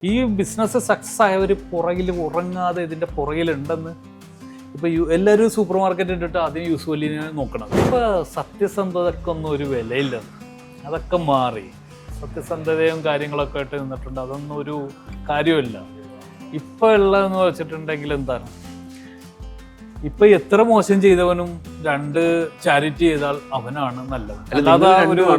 ഈ business success ആയവർ പുറകിൽ ഉറങ്ങാതെ ഇതിൻ്റെ പുറകിലുണ്ടെന്ന് ഇപ്പോൾ എല്ലാവരും സൂപ്പർ മാർക്കറ്റ് ഇട്ടിട്ട് ആദ്യം യൂസ്വലിനെ നോക്കണം. ഇപ്പോൾ സത്യസന്ധതക്കൊന്നും ഒരു വിലയില്ല, അതൊക്കെ മാറി. സത്യസന്ധതയും കാര്യങ്ങളൊക്കെ ആയിട്ട് നിന്നിട്ടുണ്ട്, അതൊന്നും ഒരു കാര്യമില്ല. ഇപ്പോൾ ഉള്ളതെന്ന് വെച്ചിട്ടുണ്ടെങ്കിൽ എന്താണ്, ഇപ്പൊ എത്ര മോശം ചെയ്തവനും 2 ചാരിറ്റി ചെയ്താൽ അവനാണ് നല്ലത്. അല്ലാതെ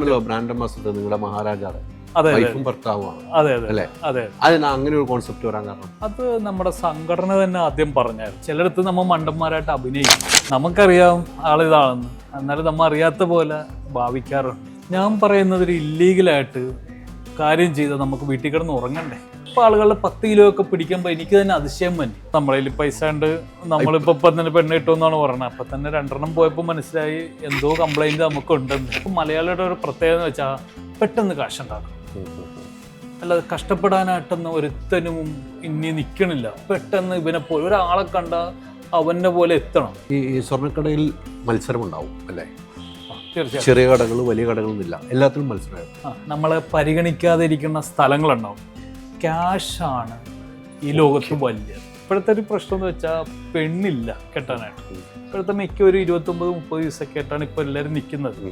ഒരു ബ്രാൻഡ് അംബാസിഡർ നിങ്ങളുടെ മഹാരാജാവ് വൈഫും ഭർത്താവുമാണ്. അതെ അതെ അതെ. അതിന് അങ്ങനെ ഒരു കോൺസെപ്റ്റ് വരാൻ കാരണം അത് നമ്മുടെ സംഘടന തന്നെ ആദ്യം പറഞ്ഞായിരുന്നു. ചിലടത്ത് നമ്മൾ മണ്ടന്മാരായിട്ട് അഭിനയിക്കും, നമുക്കറിയാം ആളിതാണെന്ന്, എന്നാലും നമ്മൾ അറിയാത്ത പോലെ ഭാവിക്കാറുണ്ട്. ഞാൻ പറയുന്നത് ഒരു ഇല്ലീഗലായിട്ട് കാര്യം ചെയ്താൽ നമുക്ക് വീട്ടിൽ കിടന്ന് ഉറങ്ങണ്ടേ? ഇപ്പോൾ ആളുകളുടെ 10 കിലോ ഒക്കെ പിടിക്കുമ്പോൾ എനിക്ക് തന്നെ അതിശയം വന്നി. നമ്മുടെ കയ്യിൽ പൈസ ഉണ്ട്, നമ്മളിപ്പോൾ ഇപ്പം തന്നെ പെണ്ണ് കിട്ടുമെന്നാണ് പറഞ്ഞത്. അപ്പം തന്നെ 2 പോയപ്പോൾ മനസ്സിലായി എന്തോ കംപ്ലൈൻറ്റ് നമുക്കുണ്ടെന്ന്. ഇപ്പം മലയാളിയുടെ ഒരു പ്രത്യേകത എന്ന് വെച്ചാൽ പെട്ടെന്ന് കാശുണ്ടാക്കും, അല്ലാതെ കഷ്ടപ്പെടാനായിട്ടൊന്നും ഒരുത്തനും ഇനി നിൽക്കണില്ല. പെട്ടെന്ന് ഇവനെ പോലെ ഒരാളെ കണ്ട അവൻ്റെ പോലെ എത്തണം. ഈ സ്വർണ്ണക്കടയിൽ മത്സരമുണ്ടാവും അല്ലേ? തീർച്ചയായും ചെറിയ കടകൾ വലിയ കടകളൊന്നുമില്ല, എല്ലാത്തിലും മത്സരമായിരുന്നു. നമ്മളെ പരിഗണിക്കാതെ ഇരിക്കുന്ന സ്ഥലങ്ങളുണ്ടാവും. ക്യാഷാണ് ഈ ലോകത്ത് വലിയത്. ഇപ്പോഴത്തെ ഒരു പ്രശ്നം എന്ന് വെച്ചാൽ പെണ്ണില്ല കെട്ടാനായിട്ട്. ഇപ്പോഴത്തെ മിക്ക ഒരു 29-30 ദിവസമൊക്കെ ആയിട്ടാണ് ഇപ്പോൾ എല്ലാവരും നിൽക്കുന്നത്.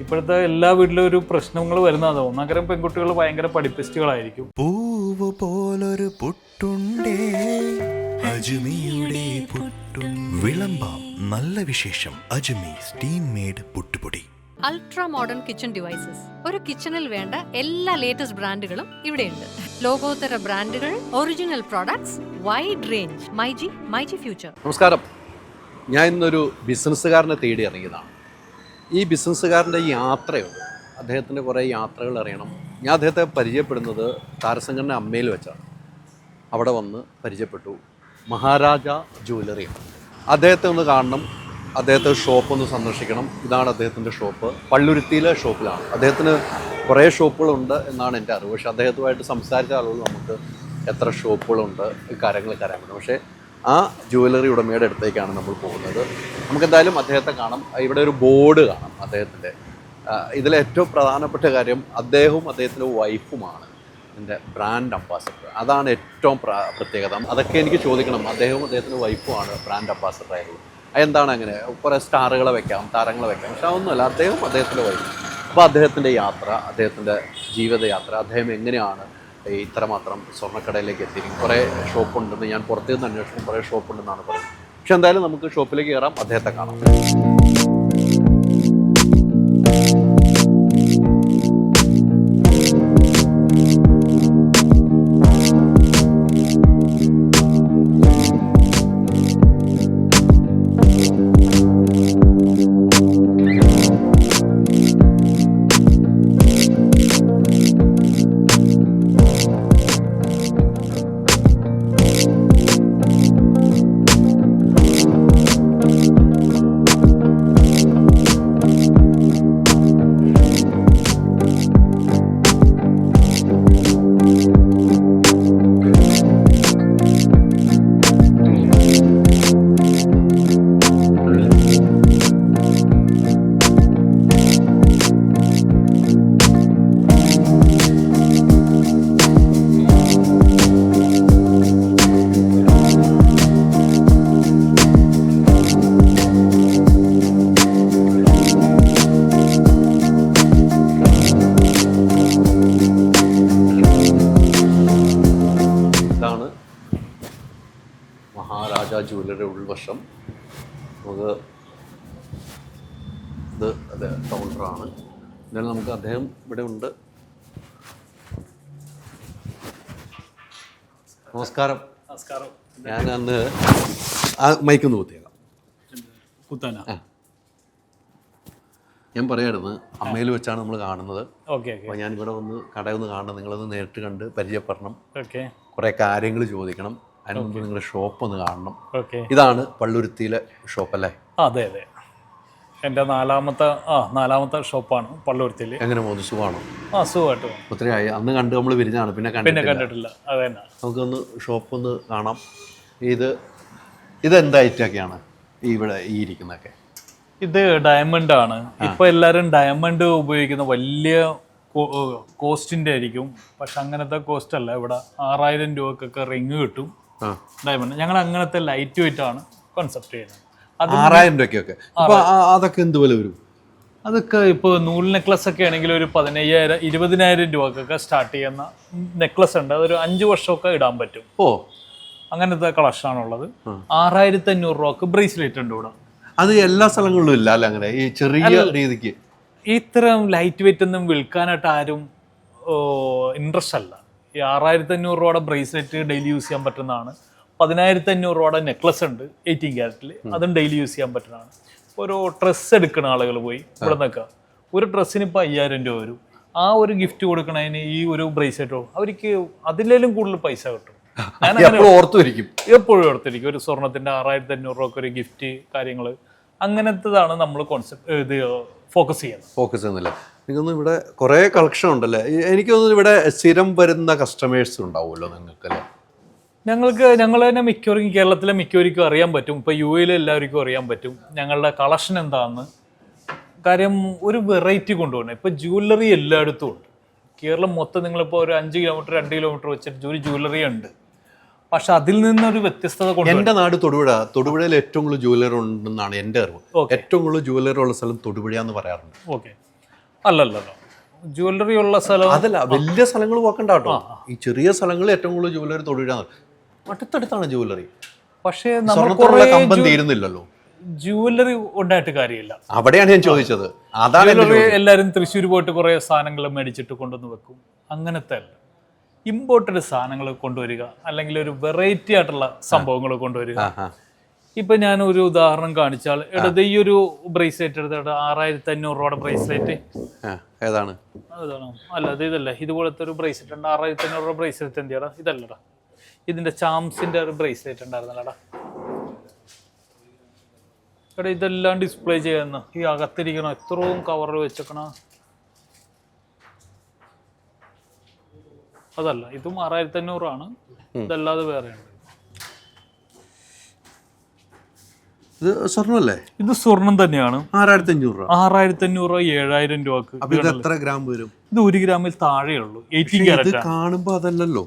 ഇപ്പോഴത്തെ എല്ലാ വീട്ടിലും ഒരു പ്രശ്നങ്ങൾ വരുന്നതാണ്. ഒന്നാകരം പെൺകുട്ടികൾ ഭയങ്കര പഠിപ്പിസ്റ്റുകളായിരിക്കും. പൂവ് പോലൊരു പുട്ടുണ്ടേ അജ്മിയുടെ പുട്ടും വിളമ്പാം നല്ല വിശേഷം. അജ്മി സ്റ്റീം മെയ്ഡ് പുട്ടുപൊടി. Ultra modern kitchen devices. ഒരു കിച്ചണിൽ വേണ്ട എല്ലാ ലേറ്റസ്റ്റ് ബ്രാൻഡുകളും ഇവിടെയുണ്ട്. ലോകോത്തര ബ്രാൻഡുകൾ, original products, wide range. MyG future. നമസ്കാരം. ഞാൻ ഇന്നൊരു ബിസിനസ്സുകാരനെ തേടി ഇറങ്ങിയതാണ്. ഈ ബിസിനസ്സുകാരൻ്റെ യാത്രയുണ്ട്, അദ്ദേഹത്തിൻ്റെ കുറേ യാത്രകൾ അറിയണം. ഞാൻ അദ്ദേഹത്തെ പരിചയപ്പെടുന്നത് താരസംഘടന അമ്മയിൽ വെച്ചാണ്. അവിടെ വന്ന് പരിചയപ്പെട്ടു. മഹാരാജ ജ്വല്ലറിയാണ്. അദ്ദേഹത്തെ ഒന്ന് കാണണം, അദ്ദേഹത്തെ ഷോപ്പ് ഒന്ന് സന്ദർശിക്കണം. ഇതാണ് അദ്ദേഹത്തിൻ്റെ ഷോപ്പ്. പള്ളുരുത്തിയിലെ ഷോപ്പിലാണ്. അദ്ദേഹത്തിന് കുറേ ഷോപ്പുകളുണ്ട് എന്നാണ് എൻ്റെ അറിവ്. പക്ഷേ അദ്ദേഹത്തുമായിട്ട് സംസാരിച്ച ആളുകൾ നമുക്ക് എത്ര ഷോപ്പുകളുണ്ട് കാര്യങ്ങളൊക്കെ അറിയാൻ പറ്റും. പക്ഷേ ആ ജ്വല്ലറി ഉടമയുടെ അടുത്തേക്കാണ് നമ്മൾ പോകുന്നത്. നമുക്കെന്തായാലും അദ്ദേഹത്തെ കാണാം. ഇവിടെ ഒരു ബോർഡ് കാണാം അദ്ദേഹത്തിൻ്റെ. ഇതിലെ ഏറ്റവും പ്രധാനപ്പെട്ട കാര്യം അദ്ദേഹവും അദ്ദേഹത്തിൻ്റെ വൈഫുമാണ് എൻ്റെ ബ്രാൻഡ് അംബാസഡർ. അതാണ് ഏറ്റവും പ്രത്യേകത. അതൊക്കെ എനിക്ക് ചോദിക്കണം. അദ്ദേഹവും അദ്ദേഹത്തിൻ്റെ വൈഫുമാണ് ബ്രാൻഡ് അംബാസഡർ ആയത്. എന്താണ് അങ്ങനെ? കുറേ സ്റ്റാറുകളെ വെക്കാം, താരങ്ങളെ വെക്കാം, പക്ഷെ അതൊന്നുമല്ല, അദ്ദേഹവും അദ്ദേഹത്തിൻ്റെ വൈഫ്. അപ്പോൾ അദ്ദേഹത്തിൻ്റെ യാത്ര, അദ്ദേഹത്തിൻ്റെ ജീവിതയാത്ര, അദ്ദേഹം എങ്ങനെയാണ് ഇത്രമാത്രം സ്വർണ്ണക്കടയിലേക്ക് എത്തിയിരിക്കും. കുറേ ഷോപ്പുണ്ടെന്ന് ഞാൻ പുറത്തുനിന്ന് അന്വേഷിക്കും, കുറേ ഷോപ്പുണ്ടെന്നാണ് പറയുന്നത്. പക്ഷെ എന്തായാലും നമുക്ക് ഷോപ്പിലേക്ക് കയറാം, അദ്ദേഹത്തെ കാണാം. മഹാരാജ ജ്വല്ലറി ഉൾവശം. നമുക്ക് ഇത് അതെ കൗണ്ടറാണ്. എന്നാലും നമുക്ക് അദ്ദേഹം ഇവിടെ ഉണ്ട്. നമസ്കാരം. നമസ്കാരം. ഞാൻ അന്ന് ആ മൈക്കൊന്ന് കുത്തിയേക്കാം. ഞാൻ പറയായിരുന്നു, അമ്മയിൽ വെച്ചാണ് നമ്മൾ കാണുന്നത്. അപ്പോൾ ഞാൻ ഇവിടെ വന്ന് കടയൊന്ന് കാണണം, നിങ്ങളൊന്ന് നേരിട്ട് കണ്ട് പരിചയപ്പെടണം, കുറേ കാര്യങ്ങൾ ചോദിക്കണം. അതിന് മുമ്പ് നിങ്ങളുടെ ഷോപ്പ് ഒന്ന് കാണണം. ഇതാണ് പള്ളുരുത്തിയിലെ ഷോപ്പ് അല്ലേ? അതെ അതെ, എൻ്റെ നാലാമത്തെ ഷോപ്പാണ് പള്ളുരുത്തിയിൽ. എങ്ങനെ പോകുന്നു? സുഖമാണോ? സുഖമായിട്ട്. ഒത്തിരി ആയി, അന്ന് കണ്ട് നമ്മൾ വിരിഞ്ഞാണ്, പിന്നെ കണ്ടിട്ടില്ല. അതെ, നമുക്കൊന്ന് ഷോപ്പ് ഒന്ന് കാണാം. ഇതെന്താ ഐറ്റൊക്കെയാണ് ഇവിടെ ഈ ഇരിക്കുന്നതൊക്കെ? ഇത് ഡയമണ്ട് ആണ്. ഇപ്പൊ എല്ലാരും ഡയമണ്ട് ഉപയോഗിക്കുന്ന വലിയ കോസ്റ്റിൻ്റെ ആയിരിക്കും. പക്ഷെ അങ്ങനത്തെ കോസ്റ്റ് അല്ല. ഇവിടെ 6000 രൂപക്കൊക്കെ റിങ് കിട്ടും ഡയമണ്ട്. ഞങ്ങൾ അങ്ങനത്തെ ലൈറ്റ് വെയിറ്റ് ആണ് കോൺസെപ്റ്റ് ചെയ്യുന്നത്. 6000 രൂപയ്ക്കൊക്കെ അതൊക്കെ എന്ത് വില വരും? അതൊക്കെ ഇപ്പോൾ നൂൽ നെക്ലസ് ഒക്കെ ആണെങ്കിൽ ഒരു 15,000 20,000 രൂപക്കൊക്കെ സ്റ്റാർട്ട് ചെയ്യുന്ന നെക്ലസ് ഉണ്ട്. അതൊരു 5 വർഷമൊക്കെ ഇടാൻ പറ്റും. അങ്ങനത്തെ കളക്ഷനാണുള്ളത്. 6500 രൂപക്ക് ബ്രേസ്ലെറ്റ് ഉണ്ട് ഇവിടെ. അത് എല്ലാ സ്ഥലങ്ങളിലും ഇല്ല അല്ല, അങ്ങനെ ഈ ചെറിയ രീതിക്ക് ഇത്തരം ലൈറ്റ് വെയിറ്റ് ഒന്നും വിൽക്കാനായിട്ട് ആരും ഇൻട്രസ്റ്റ് അല്ല. ഈ 6500 രൂപയുടെ ബ്രേസ്ലെറ്റ് ഡെയിലി യൂസ് ചെയ്യാൻ പറ്റുന്നതാണ്. 10500 രൂപയുടെ നെക്ലസ് ഉണ്ട് 18 ക്യാരറ്റിൽ, അതും ഡെയിലി യൂസ് ചെയ്യാൻ പറ്റുന്നതാണ്. ഒരു ഡ്രസ്സ് എടുക്കുന്ന ആളുകൾ പോയി ഇവിടെ നിന്നൊക്കെ ഒരു ഡ്രസ്സിന് ഇപ്പോൾ 5000 രൂപ വരും. ആ ഒരു ഗിഫ്റ്റ് കൊടുക്കണതിന് ഈ ഒരു ബ്രേസ്ലെറ്റോ അവർക്ക് അതിലേലും കൂടുതൽ പൈസ കിട്ടും. എപ്പോഴും ഓർത്തിരിക്കും. ഒരു സ്വർണത്തിന്റെ 6500 രൂപ ഒരു ഗിഫ്റ്റ് കാര്യങ്ങൾ അങ്ങനത്തതാണ് നമ്മൾ കോൺസെപ്റ്റ് ഇത് ഫോക്കസ് ചെയ്യുന്നില്ല. എനിക്കൊന്നും ഇവിടെ കുറേ കളക്ഷൻ ഉണ്ടല്ലേ. എനിക്ക് തോന്നുന്നു ഇവിടെ സ്ഥിരം വരുന്ന കസ്റ്റമേഴ്സ് ഉണ്ടാവുമല്ലോ നിങ്ങൾക്ക് അല്ലേ? ഞങ്ങൾ തന്നെ മിക്കവർക്കും കേരളത്തിലെ മിക്കവർക്കും അറിയാൻ പറ്റും. ഇപ്പോൾ UAE എല്ലാവർക്കും അറിയാൻ പറ്റും ഞങ്ങളുടെ കളക്ഷൻ എന്താണെന്ന്. കാര്യം ഒരു വെറൈറ്റി കൊണ്ടുപോകണം. ഇപ്പോൾ ജ്വല്ലറി എല്ലായിടത്തും ഉണ്ട്. കേരളം മൊത്തം നിങ്ങളിപ്പോൾ ഒരു 5 കിലോമീറ്റർ 2 കിലോമീറ്റർ വെച്ചിട്ട് ഒരു ജ്വല്ലറി ഉണ്ട്. പക്ഷെ അതിൽ നിന്നൊരു വ്യത്യസ്തത കൊണ്ട് എൻ്റെ നാട് തൊടുപുഴയിൽ ഏറ്റവും കൂടുതൽ ജ്വല്ലറി ഉണ്ടെന്നാണ് എൻ്റെ അറിവ്. ഏറ്റവും കൂടുതൽ ജ്വല്ലറി ഉള്ള സ്ഥലം തൊടുപുഴ എന്ന് പറയാറുണ്ട്. ഓക്കെ, അല്ലല്ലോ ജ്വല്ലറി ഉള്ള സ്ഥലം അതല്ല, വലിയ സ്ഥലങ്ങൾ നോക്കണ്ട കേട്ടോ. ഈ ചെറിയ സ്ഥലങ്ങളിൽ ഏറ്റവും കൂടുതൽ ജ്വല്ലറി തൊടുപുഴ. അടുത്തടുത്താണ് ജ്വല്ലറി. പക്ഷേ കമ്പം തീരുന്നില്ലല്ലോ. ജ്വല്ലറി ഉണ്ടായിട്ട് കാര്യമില്ല. അവിടെയാണ് ഞാൻ ചോദിച്ചത്. അതാണ് എല്ലാവരും തൃശ്ശൂർ പോയിട്ട് കുറേ സാധനങ്ങൾ മേടിച്ചിട്ട് കൊണ്ടുവന്ന് വെക്കും. അങ്ങനത്തെ അല്ല, ഇമ്പോർട്ടഡ് സാധനങ്ങൾ കൊണ്ടുവരിക, അല്ലെങ്കിൽ ഒരു വെറൈറ്റി ആയിട്ടുള്ള സംഭവങ്ങൾ കൊണ്ടുവരിക. ഇപ്പൊ ഞാൻ ഒരു ഉദാഹരണം കാണിച്ചാൽ, ഈ ഒരു ബ്രേസ്ലെറ്റ് എടുത്തിട്ട് 6500 രൂപയുടെ ബ്രേസ്ലെറ്റ് ഏതാണ്? അല്ല, ഇതല്ല. ഇതുപോലത്തെ ഒരു ബ്രേസ്ലെറ്റ് ഉണ്ട് 6500 രൂപ ബ്രേസ്ലെറ്റ്. എന്തിയാടാ? ഇതല്ലടാ, ഇതിന്റെ ചാംസിന്റെ ഒരു ബ്രേസ്ലെറ്റ് ഉണ്ടായിരുന്നല്ലടാ. എടാ, ഇതെല്ലാം ഡിസ്പ്ലേ ചെയ്യുന്ന ഈ അകത്തിരിക്കണം, എത്രയും കവറിൽ വെച്ചേക്കണ. അതല്ല, ഇതും 6500 ആണ്. ഇതല്ലാതെ വേറെ ഉണ്ട്. ഇത് സ്വർണ്ണല്ലേ? ഇത് സ്വർണം തന്നെയാണ്. 6500 രൂപ 7000 രൂപക്ക്. ഇത് എത്ര ഗ്രാം വരും? ഇത് 1 ഗ്രാമിൽ താഴെയുള്ളൂ. 18 ക്യാരറ്റ് കാണുമ്പോ അതല്ലല്ലോ.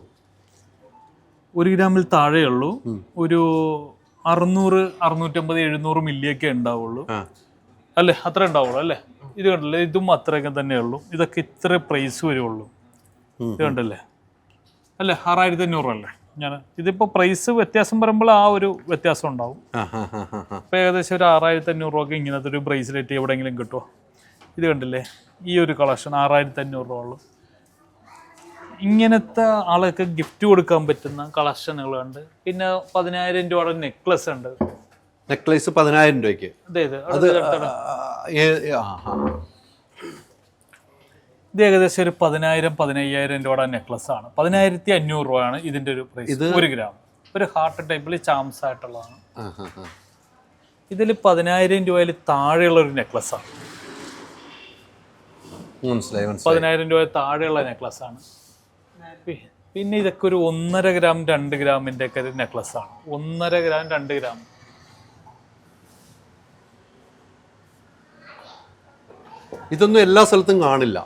1 ഗ്രാമിൽ താഴെയുള്ളൂ. ഒരു 600, 650, 700 മില്ലിയൊക്കെ ഉണ്ടാവുള്ളൂ അല്ലേ? അത്ര ഉണ്ടാവുള്ളൂ അല്ലേ? ഇത് കണ്ടല്ലേ, ഇതും അത്രയൊക്കെ തന്നെയുള്ളൂ. ഇതൊക്കെ ഇത്ര പ്രൈസ് വരുള്ളൂ. ഇത് കണ്ടല്ലേ അല്ലേ? 6500 അല്ലേ? ഇതിപ്പോ പ്രൈസ് വ്യത്യാസം പറയുമ്പോൾ ആ ഒരു വ്യത്യാസം ഉണ്ടാവും. ഇപ്പൊ ഏകദേശം ഒരു 6500 രൂപക്ക് ഇങ്ങനത്തെ ഒരു ബ്രേസ്ലെറ്റ് എവിടെയെങ്കിലും കിട്ടുമോ? ഇത് കണ്ടില്ലേ, ഈ ഒരു കളക്ഷൻ 6500 രൂപ ഉള്ളു. ഇങ്ങനത്തെ ആൾക്ക് ഗിഫ്റ്റ് കൊടുക്കാൻ പറ്റുന്ന കളക്ഷനുകളുണ്ട്. പിന്നെ 10000 രൂപയുടെ നെക്ലസ് ഉണ്ട്. നെക്ലസ് 10000 രൂപയ്ക്ക്. ഇത് ഏകദേശം ഒരു 10000-15000 രൂപയുടെ നെക്ലസ് ആണ്. 10500 രൂപയാണ് ഇതിന്റെ ഒരു പ്രൈസ്. 1 ഗ്രാം ഒരു ഹാർട്ട് ടൈപ്പിൽ ചാംസ് ആയിട്ടുള്ളതാണ്. ഇതിൽ 10000 രൂപയിൽ താഴെയുള്ള ഒരു നെക്ലസ് ആണ്. 10000 രൂപ താഴെയുള്ള നെക്ലസ് ആണ്. പിന്നെ ഇതൊക്കെ ഒരു 1.5 ഗ്രാം 2 ഗ്രാമിന്റെ ഒക്കെ ഒരു നെക്ലസ് ആണ്. 1.5 ഗ്രാം 2 ഗ്രാം. ഇതൊന്നും എല്ലാ സ്ഥലത്തും കാണില്ല.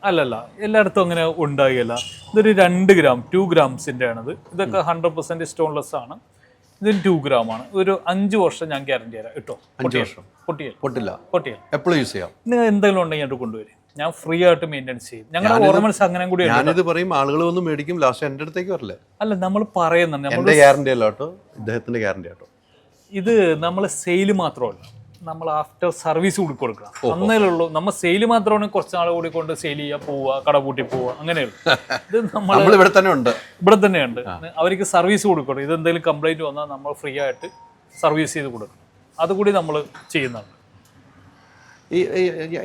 അല്ലല്ല, എല്ലായിടത്തും അങ്ങനെ ഉണ്ടാകില്ല. ഇതൊരു 2 ഗ്രാം 2 ഗ്രാംസിന്റെ ആണിത്. ഇതൊക്കെ 100% സ്റ്റോൺലെസ് ആണ്. ഇതിന് 2 ഗ്രാം ആണ്. ഒരു 5 വർഷം ഞാൻ ഗ്യാരണ്ടി തരാം കേട്ടോ. 5 വർഷം പൊട്ടില്ല. എപ്പോഴും യൂസ് ചെയ്യാം. നിങ്ങൾ എന്തെങ്കിലും ഉണ്ടെങ്കിൽ അങ്ങോട്ട് കൊണ്ടുവരും. ഞാൻ ഫ്രീ ആയിട്ട് മെയിൻ്റെനൻസ് ചെയ്യും. ഞങ്ങളുടെ ഓർണമെന്റ്സ് അങ്ങനെ കൂടി. ഞാനിത് പറയും, ആളുകൾ വന്ന് മേടിക്കും, ലാസ്റ്റ് എൻ്റെ അടുത്തേക്ക് വരില്ലേ? അല്ല, നമ്മൾ പറയുന്നുണ്ട്. എൻ്റെ ഗ്യാരണ്ടി അല്ല കേട്ടോ, ഇദ്ദേഹത്തിന്റെ ഗ്യാരണ്ടി കേട്ടോ. ഇത് നമ്മൾ സെയിൽ മാത്രമല്ല, നമ്മൾ ആഫ്റ്റർ സർവീസ് കൂടി കൊടുക്കണം. അന്നേലുള്ളൂ. നമ്മൾ സെയിൽ മാത്രമാണ് കുറച്ച് നാൾ കൂടി കൊണ്ട് സെയിൽ ചെയ്യുക, പോവുക, കട പൂട്ടി പോവുക, അങ്ങനെയുള്ളൂ. ഇത് നമ്മൾ ഇവിടെ തന്നെയുണ്ട്. അവർക്ക് സർവീസ് കൊടുക്കണം. ഇത് എന്തെങ്കിലും കംപ്ലൈൻറ്റ് വന്നാൽ നമ്മൾ ഫ്രീ ആയിട്ട് സർവീസ് ചെയ്ത് കൊടുക്കണം. അതുകൂടി നമ്മൾ ചെയ്യുന്നുണ്ട്.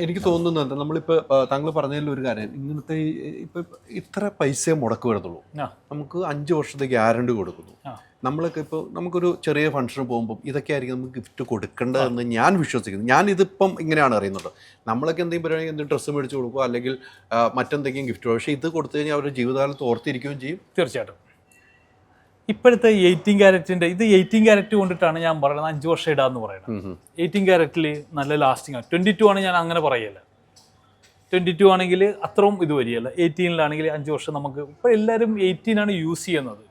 എനിക്ക് തോന്നുന്നുണ്ട്, നമ്മളിപ്പോൾ താങ്കൾ പറഞ്ഞതിൽ ഒരു കാര്യം, ഇങ്ങനത്തെ ഇപ്പം ഇത്ര പൈസയെ മുടക്ക് വരുന്നുള്ളൂ. നമുക്ക് 5 വർഷത്തെ ഗ്യാരണ്ടി കൊടുക്കുന്നു. നമ്മളൊക്കെ ഇപ്പോൾ നമുക്കൊരു ചെറിയ ഫംഗ്ഷന് പോകുമ്പോൾ ഇതൊക്കെ ആയിരിക്കും നമുക്ക് ഗിഫ്റ്റ് കൊടുക്കേണ്ടതെന്ന് ഞാൻ വിശ്വസിക്കുന്നു. ഞാനിതിപ്പം ഇങ്ങനെയാണ് അറിയുന്നത്. നമ്മളൊക്കെ എന്തെങ്കിലും പറയുകയാണെങ്കിൽ എന്തെങ്കിലും ഡ്രസ്സ് മേടിച്ച് കൊടുക്കുക, അല്ലെങ്കിൽ മറ്റെന്തെങ്കിലും ഗിഫ്റ്റ്. പക്ഷേ ഇത് കൊടുത്തു കഴിഞ്ഞാൽ അവരുടെ ജീവിതകാലത്ത് ഓർത്തിരിക്കുകയും ചെയ്യും. തീർച്ചയായിട്ടും. ഇപ്പോഴത്തെ 18 ക്യാരറ്റിൻ്റെ ഇത് 18 ക്യാരറ്റ് കൊണ്ടിട്ടാണ് ഞാൻ പറയുന്നത് 5 വർഷം ഇടാന്ന് പറയുന്നത്. 18 ക്യാരറ്റിൽ നല്ല ലാസ്റ്റിംഗ് ആണ്. 22 ആണ് ഞാൻ അങ്ങനെ പറയല്ല. 22 ആണെങ്കിൽ അത്രയും ഇത് വരികയല്ല. 18-ലാണെങ്കിൽ 5 വർഷം നമുക്ക് ഇപ്പോൾ എല്ലാവരും 18 യൂസ് ചെയ്യുന്നത്.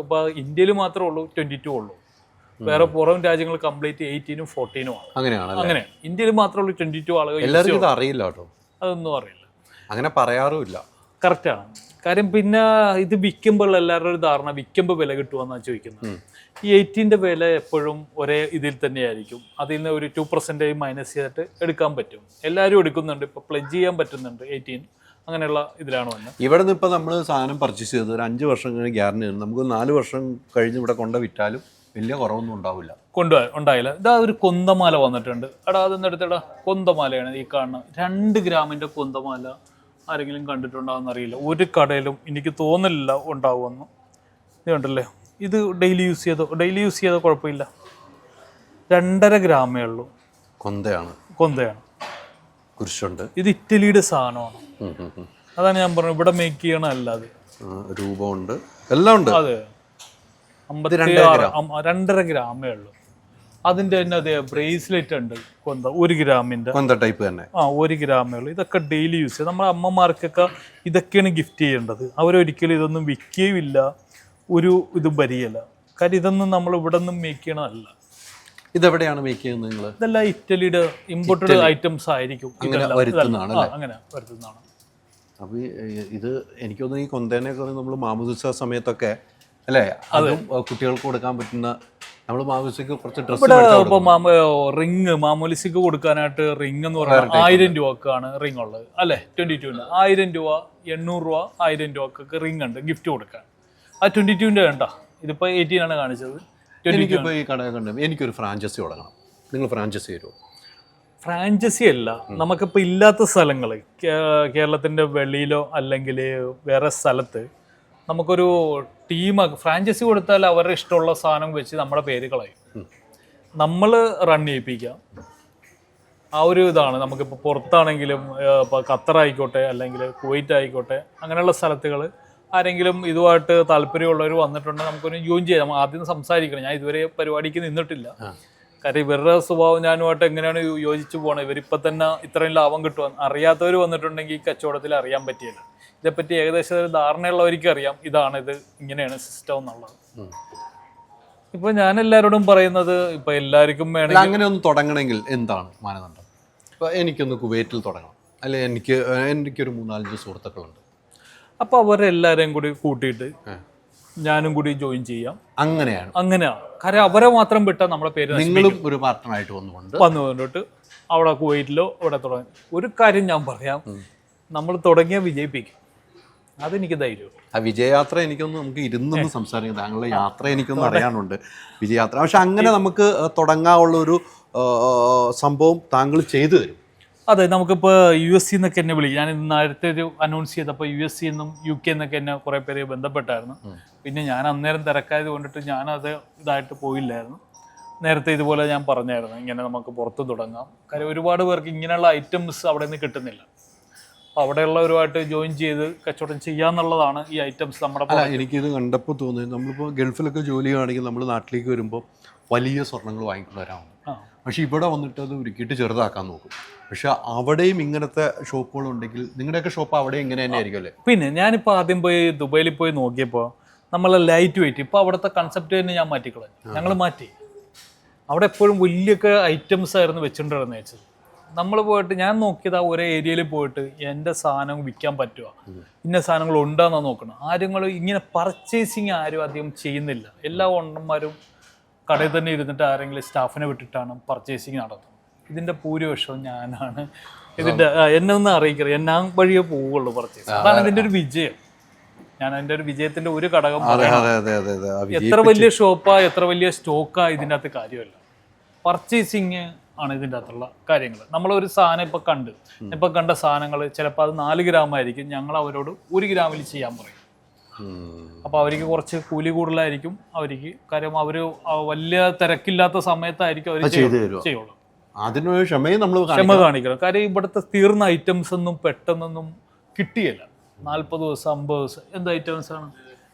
ഇപ്പോൾ ഇന്ത്യയിൽ മാത്രമേ ഉള്ളൂ 22 ഉള്ളൂ. വേറെ പുറം രാജ്യങ്ങൾ കംപ്ലീറ്റ് 18-ഉം 14-ഉം ആണ്. അങ്ങനെ ഇന്ത്യയിൽ മാത്രമേ ഉള്ളൂ 22 ആളുകൾ. എല്ലാവർക്കും ഇത് അറിയില്ല കേട്ടോ, അതൊന്നും അറിയില്ല, അങ്ങനെ പറയാറുമില്ല. കറക്റ്റാണ്. കാര്യം പിന്നെ ഇത് വിൽക്കുമ്പോൾ എല്ലാവരുടെ ഒരു ധാരണ വിൽക്കുമ്പോൾ വില കിട്ടുമെന്നാണ് ചോദിക്കുന്നത്. ഈ 18-ന്റെ വില എപ്പോഴും ഒരേ ഇതിൽ തന്നെയായിരിക്കും. അതിൽ നിന്ന് ഒരു 2% മൈനസ് ചെയ്തിട്ട് എടുക്കാൻ പറ്റും. എല്ലാവരും എടുക്കുന്നുണ്ട്, ഇപ്പോൾ പ്ലെഡ്ജ് ചെയ്യാൻ പറ്റുന്നുണ്ട് 18. അങ്ങനെയുള്ള ഇതിലാണ് വന്നത്. ഇവിടെ നിന്ന് ഇപ്പോൾ നമ്മൾ സാധനം പർച്ചേസ് ചെയ്ത് ഒരു 5 വർഷം കഴിഞ്ഞ് ഗ്യാരണ്ടി ഉണ്ട്. നമുക്ക് 4 വർഷം കഴിഞ്ഞ് ഇവിടെ കൊണ്ട് വിറ്റാലും വലിയ കുറവൊന്നും ഉണ്ടാവില്ല. ഉണ്ടായില്ല. ഇതാ ഒരു കൊന്തമാല വന്നിട്ടുണ്ട്. എടാ അതൊന്നും എടുത്തടാ, കൊന്തമാലയാണ് ഈ കാണുന്നത്. 2 ഗ്രാമിൻ്റെ കൊന്തമാല ആരെങ്കിലും കണ്ടിട്ടുണ്ടാവുമെന്ന് അറിയില്ല. ഒരു കടയിലും എനിക്ക് തോന്നില്ല ഉണ്ടാവുമെന്ന്. ഇത് കണ്ടല്ലേ, ഇത് ഡെയിലി യൂസ് ചെയ്തോ കുഴപ്പമില്ല. 2.5 ഗ്രാമേ ഉള്ളൂ. കൊന്തയാണ്. കുരിശുണ്ട്. ഇത് ഇറ്റലിയുടെ സാധനമാണ്. അതാണ് ഞാൻ പറഞ്ഞത്, ഇവിടെ മേക്ക് ചെയ്യണമല്ല. അത് രൂപമുണ്ട്, എല്ലാം ഉണ്ട്. അതെ, 2.5 ഗ്രാമേ ഉള്ളൂ. അതിന്റെ തന്നെ അതെ ബ്രേസ്ലെറ്റ് ഉണ്ട്, കൊന്ത 1 ഗ്രാമിന്റെ ടൈപ്പ് തന്നെ. 1 ഗ്രാമേ ഉള്ളൂ. ഇതൊക്കെ ഡെയിലി യൂസ് ചെയ്യും. നമ്മുടെ അമ്മമാർക്കൊക്കെ ഇതൊക്കെയാണ് ഗിഫ്റ്റ് ചെയ്യേണ്ടത്. അവരൊരിക്കലും ഇതൊന്നും വിൽക്കുകയുമില്ല, ഒരു ഇതും വരികയില്ല. കാര്യം ഇതൊന്നും നമ്മൾ ഇവിടെ നിന്നും മേക്ക് ചെയ്യണമല്ല. ഇതെവിടെയാണ് മേക്ക് ചെയ്യുന്നത് നിങ്ങൾ? ഇതെല്ലാം ഇറ്റലിയുടെ ഇമ്പോർട്ടഡ് ഐറ്റംസ് ആയിരിക്കും. അങ്ങനെ വരുത്തുന്നതാണ്. അപ്പോൾ ഇത് എനിക്ക് തോന്നുന്നു ഈ കൊന്തേനെയൊക്കെ നമ്മൾ മാമോദിസ സമയത്തൊക്കെ അല്ലേ, അതും കുട്ടികൾക്ക് കൊടുക്കാൻ പറ്റുന്ന. നമ്മൾ മാമോദിസയ്ക്ക് കുറച്ച് ഡ്രസ്സ് റിങ് മാമോലിസിക്ക് കൊടുക്കാനായിട്ട് റിങ് എന്ന് പറഞ്ഞാൽ 1000 രൂപക്കാണ് റിങ് ഉള്ളത് അല്ലേ. 22-ന് 1000 രൂപ, 800 രൂപ, 1000 രൂപക്കൊക്കെ റിങ് ഉണ്ട് ഗിഫ്റ്റ് കൊടുക്കാൻ. ആ 22-ന്റെ വേണ്ട, ഇതിപ്പോൾ 18 കാണിച്ചത്. എനിക്കിപ്പോൾ ഈ കട കണ്ടു എനിക്കൊരു ഫ്രാഞ്ചൈസി തുടങ്ങണം. നിങ്ങൾ ഫ്രാഞ്ചൈസി തരുമോ? ഫ്രാഞ്ചൈസി അല്ല, നമുക്കിപ്പോൾ ഇല്ലാത്ത സ്ഥലങ്ങൾ കേരളത്തിൻ്റെ വെളിയിലോ അല്ലെങ്കിൽ വേറെ സ്ഥലത്ത് നമുക്കൊരു ടീം ഫ്രാഞ്ചൈസി കൊടുത്താൽ അവരുടെ ഇഷ്ടമുള്ള സാധനം വെച്ച് നമ്മുടെ പേര് കളയും. നമ്മൾ റൺ ചെയ്യിപ്പിക്കാം. ആ ഒരു ഇതാണ്. നമുക്കിപ്പോൾ പുറത്താണെങ്കിലും ഇപ്പോൾ ഖത്തറായിക്കോട്ടെ അല്ലെങ്കിൽ കുവൈറ്റ് ആയിക്കോട്ടെ, അങ്ങനെയുള്ള സ്ഥലത്തുകൾ ആരെങ്കിലും ഇതുമായിട്ട് താല്പര്യമുള്ളവർ വന്നിട്ടുണ്ടെങ്കിൽ നമുക്കൊന്ന് ജോയിൻ ചെയ്യാം. ആദ്യം സംസാരിക്കണം. ഞാൻ ഇതുവരെ പരിപാടിക്ക് നിന്നിട്ടില്ല. കാര്യം ഇവരുടെ സ്വഭാവം ഞാനുമായിട്ട് എങ്ങനെയാണ് യോജിച്ച് പോകണം. ഇവരിപ്പോൾ തന്നെ ഇത്രയും ലാഭം കിട്ടുമെന്ന് അറിയാത്തവർ വന്നിട്ടുണ്ടെങ്കിൽ ഈ കച്ചവടത്തിൽ അറിയാൻ പറ്റിയില്ല. ഇതേപ്പറ്റി ഏകദേശം ഒരു ധാരണയുള്ളവർക്ക് അറിയാം ഇത് ഇങ്ങനെയാണ് സിസ്റ്റം എന്നുള്ളത്. ഇപ്പൊ ഞാൻ എല്ലാവരോടും പറയുന്നത്, ഇപ്പൊ എല്ലാവർക്കും വേണമെങ്കിൽ അങ്ങനെ ഒന്ന് തുടങ്ങണമെങ്കിൽ എന്താണ് മാനദണ്ഡം? ഇപ്പൊ എനിക്കൊന്ന് കുവൈറ്റിൽ തുടങ്ങണം, അല്ലെ എനിക്കൊരു 3-4 സുഹൃത്തുക്കളുണ്ട്. അപ്പൊ അവരെല്ലാരെയും കൂടി കൂട്ടിയിട്ട് ഞാനും കൂടി ജോയിൻ ചെയ്യാം. അങ്ങനെയാണ്. കാര്യം അവരെ മാത്രം വിട്ടാൽ നമ്മുടെ പേര് നിങ്ങളും ഒരു പാർട്ട്ണറായിട്ട് വന്നുകൊണ്ടിട്ട് അവിടെ കുവൈറ്റിലോ ഇവിടെ തുടങ്ങി. ഒരു കാര്യം ഞാൻ പറയാം, നമ്മൾ തുടങ്ങിയ വിജയിപ്പിക്കും. അതെനിക്ക് ധൈര്യം. ആ വിജയയാത്ര എനിക്കൊന്ന് നമുക്ക് ഇരുന്നൊന്ന് സംസാരിക്കാം. താങ്കളുടെ യാത്ര എനിക്കൊന്ന് അറിയാനുണ്ട്, വിജയയാത്ര. പക്ഷെ അങ്ങനെ നമുക്ക് തുടങ്ങാനുള്ളൊരു സംഭവം താങ്കൾ ചെയ്തു തരും. അതെ, നമുക്കിപ്പോൾ US എന്നൊക്കെ എന്നെ വിളിക്കും. ഞാൻ നേരത്തെ ഒരു അനൗൺസ് ചെയ്തപ്പോൾ US എന്നും UK എന്നൊക്കെ എന്നെ കുറേ പേര് ബന്ധപ്പെട്ടായിരുന്നു. പിന്നെ ഞാൻ അന്നേരം തിരക്കായത് കൊണ്ടിട്ട് ഞാനത് ഇതായിട്ട് പോയില്ലായിരുന്നു. നേരത്തെ ഇതുപോലെ ഞാൻ പറഞ്ഞായിരുന്നു, ഇങ്ങനെ നമുക്ക് പുറത്ത് തുടങ്ങാം. കാര്യം ഒരുപാട് പേർക്ക് ഇങ്ങനെയുള്ള ഐറ്റംസ് അവിടെ നിന്ന് കിട്ടുന്നില്ല. അപ്പോൾ അവിടെയുള്ളവരുമായിട്ട് ജോയിൻ ചെയ്ത് കച്ചവടം ചെയ്യാന്നുള്ളതാണ് ഈ ഐറ്റംസ് നമ്മുടെ. എനിക്കിത് കണ്ടപ്പോൾ തോന്നുന്നത്, നമ്മളിപ്പോൾ ഗൾഫിലൊക്കെ ജോലി ചെയ്യുകയാണെങ്കിൽ നമ്മൾ നാട്ടിലേക്ക് വരുമ്പോൾ വലിയ സ്വർണ്ണങ്ങൾ വാങ്ങിക്കൊണ്ട് വരാറുണ്ട്. പക്ഷെ ഇവിടെ വന്നിട്ട് അത് ഒരുക്കിയിട്ട് ചെറുതാക്കാൻ നോക്കും. പക്ഷെ അവിടെയും ഇങ്ങനത്തെ ഷോപ്പുകളുണ്ടെങ്കിൽ നിങ്ങളുടെയൊക്കെ ഷോപ്പ് അവിടെ ഇങ്ങനെ തന്നെ ആയിരിക്കും അല്ലേ? പിന്നെ ഞാനിപ്പോൾ ആദ്യം പോയി ദുബൈയിൽ പോയി നോക്കിയപ്പോൾ നമ്മൾ ലൈറ്റ് വെയിറ്റ്, ഇപ്പോൾ അവിടുത്തെ കൺസെപ്റ്റ് തന്നെ ഞാൻ മാറ്റിക്കളഞ്ഞു. ഞങ്ങൾ മാറ്റി. അവിടെ എപ്പോഴും വലിയൊക്കെ ഐറ്റംസ് ആയിരുന്നു വെച്ചിട്ടുണ്ടായിരുന്നു വെച്ചത്. നമ്മൾ പോയിട്ട് ഞാൻ നോക്കിയത് ആ ഒരേ ഏരിയയിൽ പോയിട്ട് എൻ്റെ സാധനം വിൽക്കാൻ പറ്റുമോ, ഇന്ന സാധനങ്ങൾ ഉണ്ടാന്നാ നോക്കണം. ആരും ഇങ്ങനെ പർച്ചേസിങ് ആരും അധികം ചെയ്യുന്നില്ല. എല്ലാ ഓണർമാരും കടയിൽ തന്നെ ഇരുന്നിട്ട് ആരെങ്കിലും സ്റ്റാഫിനെ വിട്ടിട്ടാണ് പർച്ചേസിങ് നടത്തുന്നത്. ഇതിൻ്റെ ഭൂരിപക്ഷവും ഞാനാണ്. ഇതിൻ്റെ എന്നെ ഒന്ന് അറിയിക്കരുത്, ഞാൻ വഴിയേ പോവുള്ളൂ പർച്ചേസ്. അതാണ് ഇതിൻ്റെ ഒരു വിജയം. ഞാൻ അതിൻ്റെ ഒരു വിജയത്തിൻ്റെ ഒരു ഘടകം. എത്ര വലിയ ഷോപ്പാ, എത്ര വലിയ സ്റ്റോക്കാ ഇതിൻ്റെ അകത്ത് കാര്യമല്ല. പർച്ചേസിങ് ആണ് ഇതിൻ്റെ അകത്തുള്ള കാര്യങ്ങൾ. നമ്മളൊരു സാധനം ഇപ്പം കണ്ട സാധനങ്ങൾ ചിലപ്പോൾ അത് 4 ഗ്രാമായിരിക്കും. ഞങ്ങൾ അവരോട് 1 ഗ്രാമിൽ ചെയ്യാൻ പറയും. അപ്പോൾ അവർക്ക് കുറച്ച് കൂലി കൂടുതലായിരിക്കും അവർക്ക്. കാര്യം അവർ വലിയ തിരക്കില്ലാത്ത സമയത്തായിരിക്കും അവർ ചെയ്യുള്ളൂ. അതിനൊരു ക്ഷമ കാണിക്കണം. കാര്യം ഇവിടുത്തെ തീർന്ന ഐറ്റംസ് ഒന്നും പെട്ടെന്നൊന്നും കിട്ടിയില്ല. 40 ദിവസം 50 ദിവസം എന്ത് ഐറ്റംസ് ആണ്?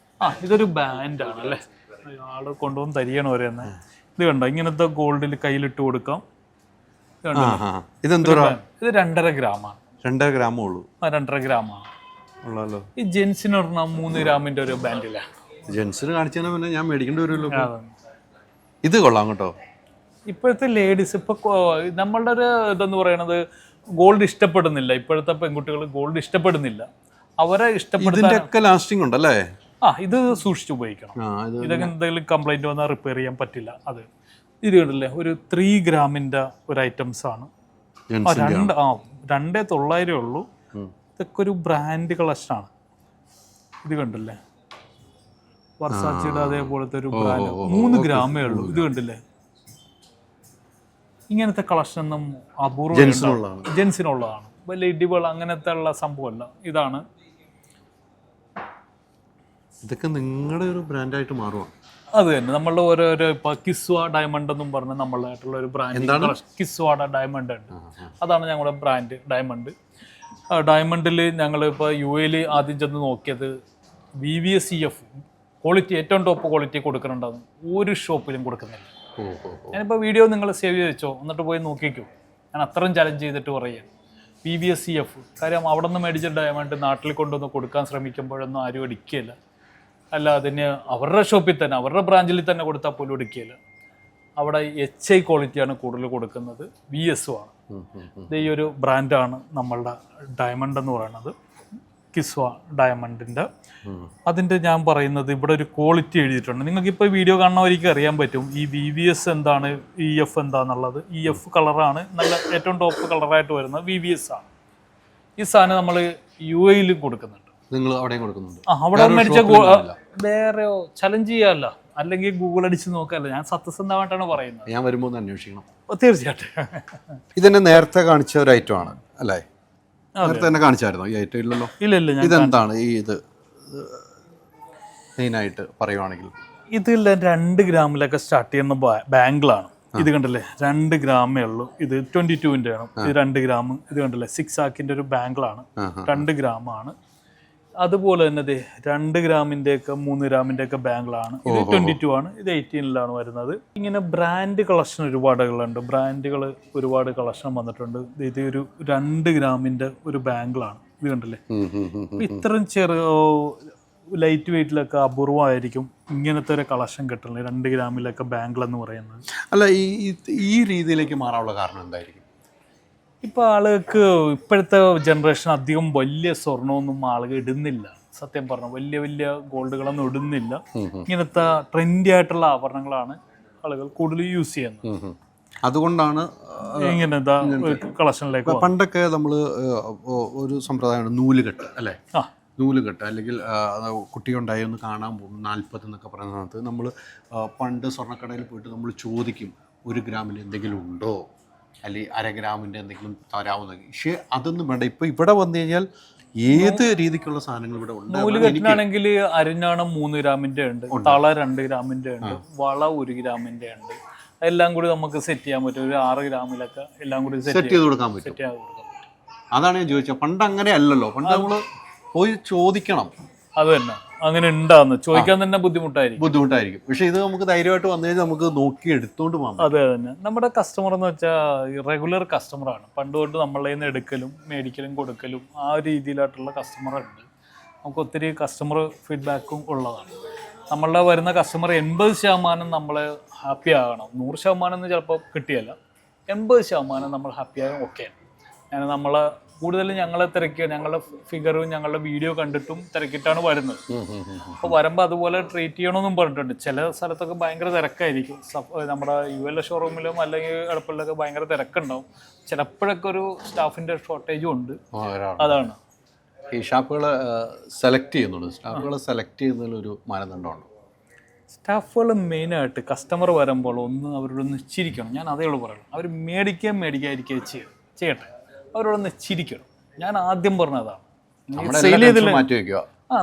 ഇതൊരു ബാൻഡാണ് അല്ലേ, ആള് കൊണ്ടുവന്ന് തരികയാണ് അവർ തന്നെ. ഇത് കണ്ടോ, ഇങ്ങനത്തെ ഗോൾഡിൽ കയ്യിലിട്ട് കൊടുക്കാം. ഇത് 2.5 ഗ്രാമാണ്. 2.5 ഗ്രാമേ ഉള്ളൂ. 2.5 ഗ്രാമാണ് ഉള്ളല്ലോ. ഈ ജെൻസിന് പറഞ്ഞാൽ 3 ഗ്രാമിൻ്റെ ഒരു ബാൻഡിലാണ്. ജെൻസിന് കാണിച്ചാൽ പിന്നെ ഞാൻ മേടിക്കേണ്ടി വരുമല്ലോ. ഇത് കൊള്ളാം കേട്ടോ. ഇപ്പോഴത്തെ ലേഡീസ് ഇപ്പോൾ നമ്മളുടെ ഒരു ഇതെന്ന് പറയണത് ഗോൾഡ് ഇഷ്ടപ്പെടുന്നില്ല. ഇപ്പോഴത്തെ പെൺകുട്ടികൾ ഗോൾഡ് ഇഷ്ടപ്പെടുന്നില്ല. അവരെ ഇതിൻ്റെയൊക്കെ ലാസ്റ്റിംഗ് ഉണ്ടല്ലേ? ഇത് സൂക്ഷിച്ച് ഉപയോഗിക്കണം. ഇതൊക്കെ എന്തെങ്കിലും കംപ്ലൈൻറ്റ് വന്നാൽ റിപ്പയർ ചെയ്യാൻ പറ്റില്ല. അത് ഇത് കണ്ടില്ലേ, ഒരു 3 ഗ്രാമിൻ്റെ ഒരു ഐറ്റംസ് ആണ്. 2,900 ഉള്ളൂ. ഇതൊക്കെ ഒരു ബ്രാൻഡ് കളക്ഷനാണ്. ഇത് കണ്ടില്ലേ, വർസാച്ചിയുടെ അതേപോലത്തെ ഒരു ബ്രാൻഡ്. 3 ഗ്രാമേ ഉള്ളൂ. ഇത് കണ്ടില്ലേ, ഇങ്ങനത്തെ കളക്ഷൻ ഒന്നും അപൂർവം ജെൻസിനുള്ളതാണ്. വലിയ ഇടിവുകൾ അങ്ങനത്തെ ഉള്ള സംഭവമല്ല. ഇതാണ്. ഇതൊക്കെ നിങ്ങളുടെ ഒരു ബ്രാൻഡായിട്ട് മാറുക. അത് തന്നെ നമ്മളുടെ ഓരോരോ ഇപ്പോൾ കിസ്വ ഡയമണ്ട് എന്നും പറഞ്ഞ് നമ്മളായിട്ടുള്ള ഒരു ബ്രാൻഡ് കിസ്വാഡ ഡയമണ്ട് ഉണ്ട്. അതാണ് ഞങ്ങളുടെ ബ്രാൻഡ് ഡയമണ്ട്. ഡയമണ്ടിൽ ഞങ്ങളിപ്പോൾ UAE ആദ്യം ചെന്ന് നോക്കിയത് VVSCF ക്വാളിറ്റി, ഏറ്റവും ടോപ്പ് ക്വാളിറ്റി കൊടുക്കുന്നുണ്ടാകും. ഒരു ഷോപ്പിലും കൊടുക്കുന്നില്ല. ഞാനിപ്പോൾ വീഡിയോ നിങ്ങൾ സേവ് ചെയ്ത് വെച്ചോ, എന്നിട്ട് പോയി നോക്കിക്കോ. ഞാൻ അത്രയും ചലഞ്ച് ചെയ്തിട്ട് പറയാം. VVSCF കാര്യം അവിടെ നിന്ന് മേടിച്ച ഡയമണ്ട് നാട്ടിൽ കൊണ്ടുവന്ന് കൊടുക്കാൻ ശ്രമിക്കുമ്പോഴൊന്നും ആരും എടുക്കുകയില്ല. അല്ല, അതിന് അവരുടെ ഷോപ്പിൽ തന്നെ അവരുടെ ബ്രാഞ്ചിൽ തന്നെ കൊടുത്താൽ പോലും എടുക്കുകയില്ല. അവിടെ HI ക്വാളിറ്റിയാണ് കൂടുതൽ കൊടുക്കുന്നത്. VS ആണ്. ഇത് ഈ ഒരു ബ്രാൻഡാണ് നമ്മളുടെ ഡയമണ്ട് എന്ന് പറയുന്നത്, കിസ്വ ഡയമണ്ടിൻ്റെ. അതിൻ്റെ ഞാൻ പറയുന്നത് ഇവിടെ ഒരു ക്വാളിറ്റി എഴുതിയിട്ടുണ്ട്. നിങ്ങൾക്കിപ്പോൾ വീഡിയോ കാണുന്നവർക്ക് അറിയാൻ പറ്റും ഈ VVS എന്താണ്, EF എന്താണെന്നുള്ളത്. EF കളറാണ് നല്ല ഏറ്റവും ടോപ്പ് കളറായിട്ട് വരുന്നത്. VVS ആണ്. ഈ സാധനം നമ്മൾ UAE കൊടുക്കുന്നുണ്ട്. നിങ്ങൾ അവിടെ കൊടുക്കുന്നുണ്ട്? അവിടെ മേടിച്ച വേറെ ചലഞ്ച് ചെയ്യാമല്ല, അല്ലെങ്കിൽ ഗൂഗിൾ അടിച്ച് നോക്കാമല്ല. ഞാൻ സത്യസന്ധമായിട്ടാണ് പറയുന്നത്. ഞാൻ വരുമ്പോൾ ഒന്ന് അന്വേഷിക്കണം. തീർച്ചയായിട്ടും. ഇതെന്നെ നേരത്തെ കാണിച്ച ഒരു ഐറ്റം ആണ് അല്ലേ? നേരത്തെ തന്നെ കാണിച്ചായിരുന്നോ ഈ ഐറ്റം? ഇല്ലല്ലോ. ഇല്ല. ഇതെന്താണ് ഈ ഇത് മെയിനായിട്ട് പറയുവാണെങ്കിൽ? ഇതിൽ 2 ഗ്രാമിലൊക്കെ സ്റ്റാർട്ട് ചെയ്യുന്ന ബാങ്കിളാണ്. ഇത് കണ്ടില്ലേ, 2 ഗ്രാമേ ഉള്ളൂ. ഇത് 22-ൻ്റെ ആണ്. ഇത് 2 ഗ്രാം. ഇത് കണ്ടില്ലേ, 6 ആക്കിൻ്റെ ഒരു ബാങ്കിളാണ്. 2 ഗ്രാമാണ്. അതുപോലെ തന്നെ 2 ഗ്രാമിൻ്റെ ഒക്കെ 3 ഗ്രാമിൻ്റെ ഒക്കെ ബാങ്കിളാണ്. ഇത് 22 ആണ്. ഇത് 18-ലാണ് വരുന്നത്. ഇങ്ങനെ ബ്രാൻഡ് കളക്ഷൻ ഒരുപാടുകളുണ്ട്. ബ്രാൻഡുകൾ ഒരുപാട് കളക്ഷൻ വന്നിട്ടുണ്ട്. ഇത് ഒരു 2 ഗ്രാമിൻ്റെ ഒരു ബാങ്കിളാണ്. ഇത് കണ്ടില്ലേ, ഇത്രയും ലൈറ്റ് വെയിറ്റിലൊക്കെ അപൂർവമായിരിക്കും ഇങ്ങനത്തെ ഒരു കളക്ഷൻ കിട്ടുന്നത്. 2 ഗ്രാമിലൊക്കെ ബാങ്കിൾ എന്ന് പറയുന്നത്. അല്ല, ഈ രീതിയിലേക്ക് മാറാനുള്ള കാരണം എന്തായിരിക്കും? ഇപ്പോൾ ആളുകൾക്ക് ഇപ്പോഴത്തെ ജനറേഷൻ അധികം വലിയ സ്വർണ്ണമൊന്നും ആളുകൾ ഇടുന്നില്ല. സത്യം പറഞ്ഞാൽ വലിയ ഗോൾഡുകളൊന്നും ഇടുന്നില്ല. ഇങ്ങനത്തെ ട്രെൻഡി ആയിട്ടുള്ള ആഭരണങ്ങളാണ് ആളുകൾ കൂടുതൽ യൂസ് ചെയ്യുന്നത്. അതുകൊണ്ടാണ് ഇങ്ങനത്തെ കളക്ഷനിലേക്ക്. പണ്ടൊക്കെ നമ്മൾ ഒരു സമ്പ്രദായമാണ് നൂലുകെട്ട് അല്ലേ? നൂലുകെട്ട് അല്ലെങ്കിൽ കുട്ടിയുണ്ടായി ഒന്ന് കാണാൻ പോകും 40 എന്നൊക്കെ പറയുന്നത്. നമ്മൾ പണ്ട് സ്വർണ്ണക്കടയിൽ പോയിട്ട് നമ്മൾ ചോദിക്കും 1 ഗ്രാമിൽ എന്തെങ്കിലും ഉണ്ടോ, അല്ലെങ്കിൽ 1/2 ഗ്രാമിൻ്റെ എന്തെങ്കിലും തരാവുന്ന. പക്ഷേ അതൊന്നും വേണ്ട. ഇപ്പോൾ ഇവിടെ വന്നു കഴിഞ്ഞാൽ ഏത് രീതിക്കുള്ള സാധനങ്ങൾ ഇവിടെ ഉണ്ട്. നൂലുകെട്ടിനാണെങ്കിൽ അരിഞ്ഞാണം 3 ഗ്രാമിൻ്റെ ഉണ്ട്, തള 2 ഗ്രാമിൻ്റെ ഉണ്ട്, വള 1 ഗ്രാമിൻ്റെ ഉണ്ട്. എല്ലാം കൂടി നമുക്ക് സെറ്റ് ചെയ്യാൻ പറ്റും. ഒരു 6 ഗ്രാമിലൊക്കെ എല്ലാം കൂടി സെറ്റ് ചെയ്ത് കൊടുക്കാൻ പറ്റും. അതാണ് ഞാൻ ചോദിച്ചത്. പണ്ട് അങ്ങനെ അല്ലല്ലോ. പണ്ട് നമ്മൾ പോയി ചോദിക്കണം. അത് തന്നെ, അങ്ങനെ ഉണ്ടാന്ന് ചോദിക്കാൻ തന്നെ ബുദ്ധിമുട്ടായിരിക്കും. പക്ഷെ ഇത് നമുക്ക് ധൈര്യമായിട്ട് വന്നു കഴിഞ്ഞാൽ നമുക്ക് നോക്കി എടുത്തോണ്ട് പോകാം. അതെ തന്നെ. നമ്മുടെ കസ്റ്റമർ എന്ന് വെച്ചാൽ റെഗുലർ കസ്റ്റമറാണ്. പണ്ട് തൊട്ട് നമ്മളെ നിന്ന് എടുക്കലും മേടിക്കലും കൊടുക്കലും ആ രീതിയിലായിട്ടുള്ള കസ്റ്റമറുണ്ട്. നമുക്ക് ഒത്തിരി കസ്റ്റമർ ഫീഡ്ബാക്കും ഉള്ളതാണ്. നമ്മളുടെ വരുന്ന കസ്റ്റമർ 80% നമ്മൾ ഹാപ്പി ആകണം. 100% ചിലപ്പോൾ കിട്ടിയല്ല, 80% നമ്മൾ ഹാപ്പിയാകും. ഓക്കെയാണ്. ഞാൻ നമ്മളെ കൂടുതലും ഞങ്ങളെ തിരക്കുക, ഞങ്ങളുടെ ഫിഗറും ഞങ്ങളുടെ വീഡിയോ കണ്ടിട്ടും തിരക്കിയിട്ടാണ് വരുന്നത്. അപ്പോൾ വരുമ്പോൾ അതുപോലെ ട്രീറ്റ് ചെയ്യണമെന്നും പറഞ്ഞിട്ടുണ്ട്. ചില സ്ഥലത്തൊക്കെ ഭയങ്കര തിരക്കായിരിക്കും. നമ്മുടെ UL ഷോറൂമിലും അല്ലെങ്കിൽ എടപ്പള്ളിലൊക്കെ ഭയങ്കര തിരക്കുണ്ടാവും. ചിലപ്പോഴൊക്കെ ഒരു സ്റ്റാഫിൻ്റെ ഷോർട്ടേജും ഉണ്ട്. അതാണ് ഈ ഷാപ്പുകൾ സെലക്ട് ചെയ്യുന്നുണ്ട്. സ്റ്റാഫുകളെ സെലക്ട് ചെയ്യുന്നതിലൊരു മാനദണ്ഡമുണ്ട്. സ്റ്റാഫുകൾ മെയിനായിട്ട് കസ്റ്റമർ വരുമ്പോൾ അവരോടൊന്ന് ചിരിക്കണം. ഞാൻ അതേയുള്ളൂ പറയണം. അവർ മേടിക്കാതിരിക്കുക ചെയ്യട്ടെ, അവരോടൊന്ന് ചിരിക്കണം. ഞാൻ ആദ്യം പറഞ്ഞതാണ്.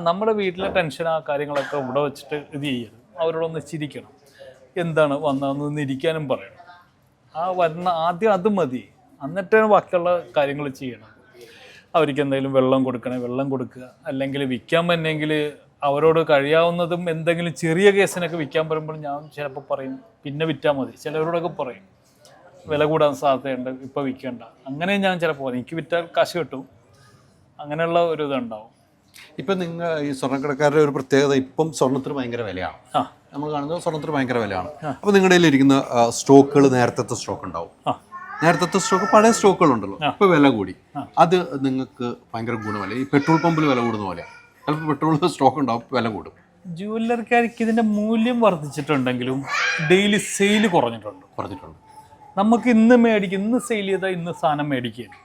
നമ്മുടെ വീട്ടിലെ ടെൻഷൻ ആ കാര്യങ്ങളൊക്കെ ഇവിടെ വെച്ചിട്ട് ഇത് ചെയ്യരുത്. അവരോടൊന്ന് ചിരിക്കണം. എന്താണ് വന്നതെന്ന് ഇരിക്കാനും പറയണം. ആ വരുന്ന ആദ്യം അത് മതി, എന്നിട്ടാണ് ബാക്കിയുള്ള കാര്യങ്ങൾ ചെയ്യണം. അവർക്ക് എന്തെങ്കിലും വെള്ളം കൊടുക്കണേ വെള്ളം കൊടുക്കുക, അല്ലെങ്കിൽ വിൽക്കാൻ പറ്റുമെങ്കിൽ അവരോട് കഴിയാവുന്നതും എന്തെങ്കിലും ചെറിയ കേസിനൊക്കെ വിൽക്കാൻ പറയുമ്പോൾ ഞാൻ ചിലപ്പോൾ പറയും പിന്നെ വിറ്റാൽ മതി. ചിലവരോടൊക്കെ പറയും വില കൂടാൻ സാധ്യതയുണ്ട്, ഇപ്പോൾ വിൽക്കേണ്ട. അങ്ങനെ ഞാൻ ചിലപ്പോൾ എനിക്ക് വിറ്റാൽ കാശ് കിട്ടും, അങ്ങനെയുള്ള ഒരു ഇതുണ്ടാവും. ഇപ്പം നിങ്ങൾ ഈ സ്വർണ്ണക്കടക്കാരുടെ ഒരു പ്രത്യേകത, ഇപ്പം സ്വർണ്ണത്തിന് ഭയങ്കര വിലയാണ്. ആ, നമ്മൾ കാണുന്നത് സ്വർണ്ണത്തിന് ഭയങ്കര വിലയാണ്. അപ്പോൾ നിങ്ങളുടെ കയ്യിൽ ഇരിക്കുന്ന സ്റ്റോക്കുകൾ നേരത്തെ സ്റ്റോക്ക് ഉണ്ടാവും. നേരത്തെ സ്റ്റോക്ക് പഴയ സ്റ്റോക്കുകളുണ്ടല്ലോ, ഇപ്പോൾ വില കൂടി. അത് നിങ്ങൾക്ക് ഭയങ്കര ഗുണമല്ല. ഈ പെട്രോൾ പമ്പിൽ വില കൂടുന്ന പോലെയാണ്. ചിലപ്പോൾ പെട്രോൾ സ്റ്റോക്ക് ഉണ്ടാവും, വില കൂടും. ജുവല്ലറിക്കാർക്ക് ഇതിൻ്റെ മൂല്യം വർദ്ധിച്ചിട്ടുണ്ടെങ്കിലും ഡെയിലി സെയിൽ കുറഞ്ഞിട്ടുണ്ട്. നമുക്ക് ഇന്ന് മേടിക്കും, ഇന്ന് സെയിൽ ചെയ്താൽ ഇന്ന് സാധനം മേടിക്കുകയാണ്.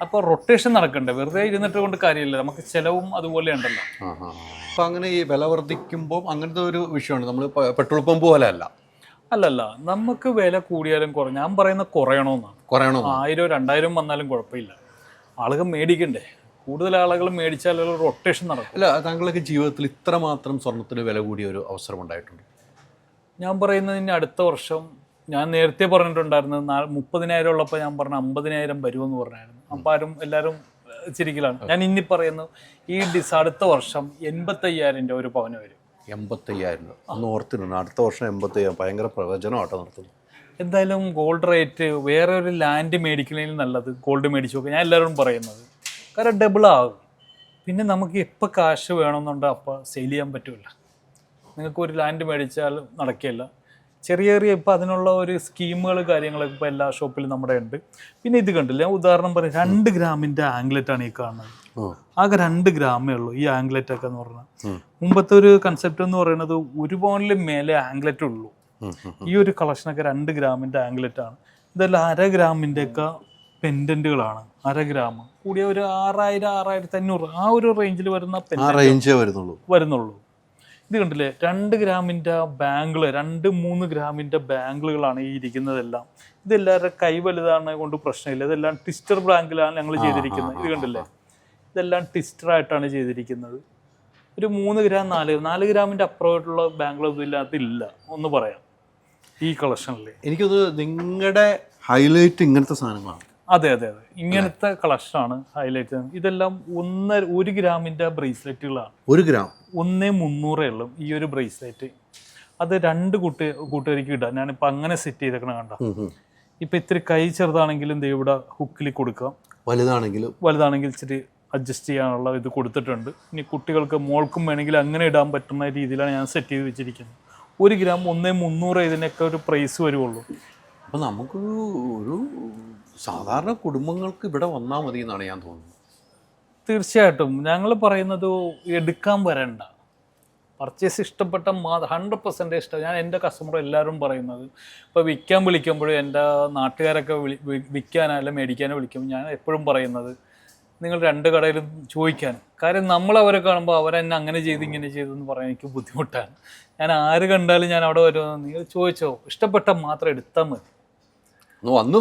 അപ്പോൾ റൊട്ടേഷൻ നടക്കണ്ടേ, വെറുതെ ഇരുന്നിട്ട് കൊണ്ട് കാര്യമില്ല, നമുക്ക് ചിലവും അതുപോലെ ഉണ്ടല്ലോ. അപ്പോൾ അങ്ങനെ ഈ വില വർദ്ധിക്കുമ്പോൾ അങ്ങനത്തെ ഒരു വിഷയമാണ്. നമ്മൾ പെട്രോൾ പമ്പ് പോലെ അല്ലല്ല, നമുക്ക് വില കൂടിയാലും ഞാൻ പറയുന്ന കുറയണമെന്നാണ്. 1000 2000 വന്നാലും കുഴപ്പമില്ല, ആളുകൾ മേടിക്കണ്ടേ. കൂടുതൽ ആളുകൾ മേടിച്ചാൽ റൊട്ടേഷൻ നടക്കും. അല്ല, താങ്കളുടെ ജീവിതത്തിൽ ഇത്രമാത്രം സ്വർണ്ണത്തിന് വില കൂടിയ ഒരു അവസരം ഉണ്ടായിട്ടുണ്ട്? ഞാൻ പറയുന്നത് ഇനി അടുത്ത വർഷം, ഞാൻ നേരത്തെ പറഞ്ഞിട്ടുണ്ടായിരുന്നു 30,000 ഉള്ളപ്പോൾ ഞാൻ പറഞ്ഞു 50,000 വരുമെന്ന് പറഞ്ഞായിരുന്നു. അപ്പോൾ എല്ലാവരും ചിരിക്കലാണ്. ഞാൻ ഇനി പറയുന്നു, ഈ അടുത്ത വർഷം 85,000 ഒരു പവന് വരും. 85,000 അന്ന് ഓർത്തിരുന്നു. അടുത്ത വർഷം 85,000 ഭയങ്കര പ്രവചനമാട്ടോ നടത്തുന്നത്. എന്തായാലും ഗോൾഡ് റേറ്റ്, വേറെ ഒരു ലാൻഡ് മേടിക്കുന്നതിൽ നല്ലത് ഗോൾഡ് മേടിച്ച് നോക്കുക, ഞാൻ എല്ലാവരും പറയുന്നത്. കാരണം ഡബിൾ ആകും. പിന്നെ നമുക്ക് എപ്പോൾ കാശ് വേണമെന്നുണ്ടോ അപ്പോൾ സെയിൽ ചെയ്യാൻ പറ്റില്ല. നിങ്ങൾക്ക് ഒരു ലാൻഡ് മേടിച്ചാൽ നടക്കില്ല. ചെറിയ ഇപ്പോൾ അതിനുള്ള ഒരു സ്കീമുകൾ കാര്യങ്ങളൊക്കെ ഇപ്പോൾ എല്ലാ ഷോപ്പിലും നമ്മുടെ ഉണ്ട്. പിന്നെ ഇത് കണ്ടില്ല, ഞാൻ ഉദാഹരണം പറയും, 2 ഗ്രാമിൻ്റെ ആംഗ്ലെറ്റാണ് ഈ കാണുന്നത്. ആകെ 2 ഗ്രാമേ ഉള്ളൂ ഈ ആംഗ്ലെറ്റൊക്കെ എന്ന് പറഞ്ഞാൽ. മുമ്പത്തെ ഒരു കൺസെപ്റ്റ് എന്ന് പറയുന്നത് 1 പൗണ്ടിൽ മേലെ ആംഗ്ലെറ്റ് ഉള്ളൂ. ഈ ഒരു കളക്ഷനൊക്കെ 2 ഗ്രാമിൻ്റെ ആംഗ്ലെറ്റാണ്. ഇതെല്ലാം 1/2 ഗ്രാമിൻ്റെ ഒക്കെ പെൻഡന്റുകളാണ്. 1/2 ഗ്രാം കൂടിയ ഒരു 6000 6500 ആ ഒരു റേഞ്ചിൽ വരുന്നുള്ളൂ. ഇത് കണ്ടില്ലേ, 2 ഗ്രാമിൻ്റെ ബാങ്കിൾ, 2-3 ഗ്രാമിൻ്റെ ബാങ്കിളുകളാണ് ഈ ഇരിക്കുന്നതെല്ലാം. ഇതെല്ലാവരുടെ കൈ വലുതാണ് കൊണ്ട് പ്രശ്നമില്ല. ഇതെല്ലാം ട്വിസ്റ്റർ ബാങ്കിലാണ് ഞങ്ങൾ ചെയ്തിരിക്കുന്നത്. ഇത് കണ്ടില്ലേ, ഇതെല്ലാം ട്വിസ്റ്ററായിട്ടാണ് ചെയ്തിരിക്കുന്നത്. ഒരു 3 ഗ്രാം 4 ഗ്രാമിൻ്റെ അപ്പുറമായിട്ടുള്ള ബാങ്കിളൊന്നും ഇതില്ല ഒന്ന് പറയാം ഈ കളക്ഷനിൽ. എനിക്കത് നിങ്ങളുടെ ഹൈലൈറ്റ് ഇങ്ങനത്തെ സാധനങ്ങളാണ്. അതെ, ഇങ്ങനത്തെ കളക്ഷനാണ് ഹൈലൈറ്റ്. ഇതെല്ലാം 1 ഗ്രാമിൻ്റെ ബ്രേസ്ലെറ്റുകളാണ്. 1 ഗ്രാം 1,300 ഉള്ളൂ ഈ ഒരു ബ്രേസ്ലെറ്റ്. അത് 2 കൂട്ടുകാർക്ക് ഇടാം. ഞാനിപ്പോൾ അങ്ങനെ സെറ്റ് ചെയ്തേക്കണ കണ്ട. ഇപ്പം ഇത്തിരി കൈ ചെറുതാണെങ്കിലും ഇവിടെ ഹുക്കിൽ കൊടുക്കാം, വലുതാണെങ്കിൽ ഇച്ചിരി അഡ്ജസ്റ്റ് ചെയ്യാനുള്ള ഇത് കൊടുത്തിട്ടുണ്ട്. ഇനി കുട്ടികൾക്ക് മോൾക്കും വേണമെങ്കിൽ അങ്ങനെ ഇടാൻ പറ്റുന്ന രീതിയിലാണ് ഞാൻ സെറ്റ് ചെയ്ത് വെച്ചിരിക്കുന്നത്. 1 ഗ്രാം 1,300 ഇതിനൊക്കെ ഒരു പ്രൈസ് വരുള്ളൂ. അപ്പോൾ നമുക്ക് ഒരു സാധാരണ കുടുംബങ്ങൾക്ക് ഇവിടെ വന്നാൽ മതി എന്നാണ് ഞാൻ തോന്നുന്നത്. തീർച്ചയായിട്ടും ഞങ്ങൾ പറയുന്നത് എടുക്കാൻ വരണ്ട, പർച്ചേസ് ഇഷ്ടപ്പെട്ട 100% ഇഷ്ടം. ഞാൻ എൻ്റെ കസ്റ്റമർ എല്ലാവരും പറയുന്നത്, ഇപ്പോൾ വിൽക്കാൻ വിളിക്കുമ്പോഴും എൻ്റെ നാട്ടുകാരൊക്കെ വിൽക്കാനല്ല മേടിക്കാനോ വിളിക്കുമ്പോൾ ഞാൻ എപ്പോഴും പറയുന്നത്, നിങ്ങൾ 2 കടയിലും ചോദിക്കാനും. കാര്യം നമ്മൾ അവരെ കാണുമ്പോൾ അവരെന്നെ അങ്ങനെ ചെയ്ത് ഇങ്ങനെ ചെയ്തെന്ന് പറയാൻ എനിക്ക് ബുദ്ധിമുട്ടാണ്. ഞാൻ ആര് കണ്ടാലും ഞാൻ അവിടെ വരുമെന്ന്, നിങ്ങൾ ചോദിച്ചോ, ഇഷ്ടപ്പെട്ടാൽ മാത്രം എടുത്താൽ മതി. വന്ന്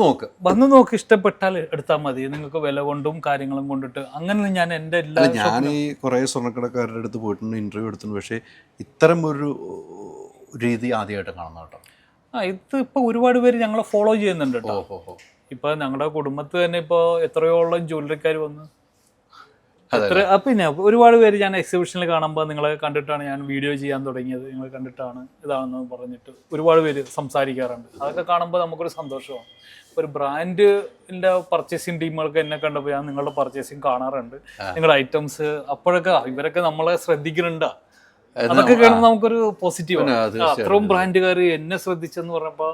നോക്ക്, ഇഷ്ടപ്പെട്ടാൽ എടുത്താൽ മതി. നിങ്ങൾക്ക് വില കൊണ്ടും കാര്യങ്ങളും കൊണ്ടിട്ട് അങ്ങനെ ഞാൻ എൻ്റെ ഞാൻ ഈ കുറേ സ്വർണ്ണക്കടക്കാരുടെ അടുത്ത് പോയിട്ടുണ്ട്, ഇൻ്റർവ്യൂ എടുത്തിട്ടുണ്ട്. പക്ഷേ ഇത്തരം ഒരു രീതി ആദ്യമായിട്ട് കാണുന്ന കേട്ടോ. ഇത് ഇപ്പോൾ ഒരുപാട് പേര് ഞങ്ങളെ ഫോളോ ചെയ്യുന്നുണ്ട് കേട്ടോ. ഇപ്പോൾ ഞങ്ങളുടെ കുടുംബത്തിൽ തന്നെ ഇപ്പോൾ എത്രയോളം ജ്വല്ലറിക്കാർ വന്ന് പിന്നെ ഒരുപാട് പേര് ഞാൻ എക്സിബിഷനിൽ കാണുമ്പോൾ നിങ്ങളെ കണ്ടിട്ടാണ് ഞാൻ വീഡിയോ ചെയ്യാൻ തുടങ്ങിയത്, നിങ്ങളെ കണ്ടിട്ടാണ് ഇതാണെന്ന് പറഞ്ഞിട്ട് ഒരുപാട് പേര് സംസാരിക്കാറുണ്ട്. അതൊക്കെ കാണുമ്പോൾ നമുക്കൊരു സന്തോഷമാണ്. ഒരു ബ്രാൻഡിൻ്റെ പർച്ചേസിങ് ടീമുകൾക്ക് എന്നെ കണ്ടപ്പോൾ ഞാൻ നിങ്ങളുടെ പർച്ചേസിങ് കാണാറുണ്ട്, നിങ്ങളുടെ ഐറ്റംസ്. അപ്പോഴൊക്കെ ഇവരൊക്കെ നമ്മളെ ശ്രദ്ധിക്കുന്നുണ്ട്. അതൊക്കെ കാണുമ്പോൾ നമുക്കൊരു പോസിറ്റീവാണ്. അത്രയും ബ്രാൻഡുകാർ എന്നെ ശ്രദ്ധിച്ചെന്ന് പറഞ്ഞപ്പോൾ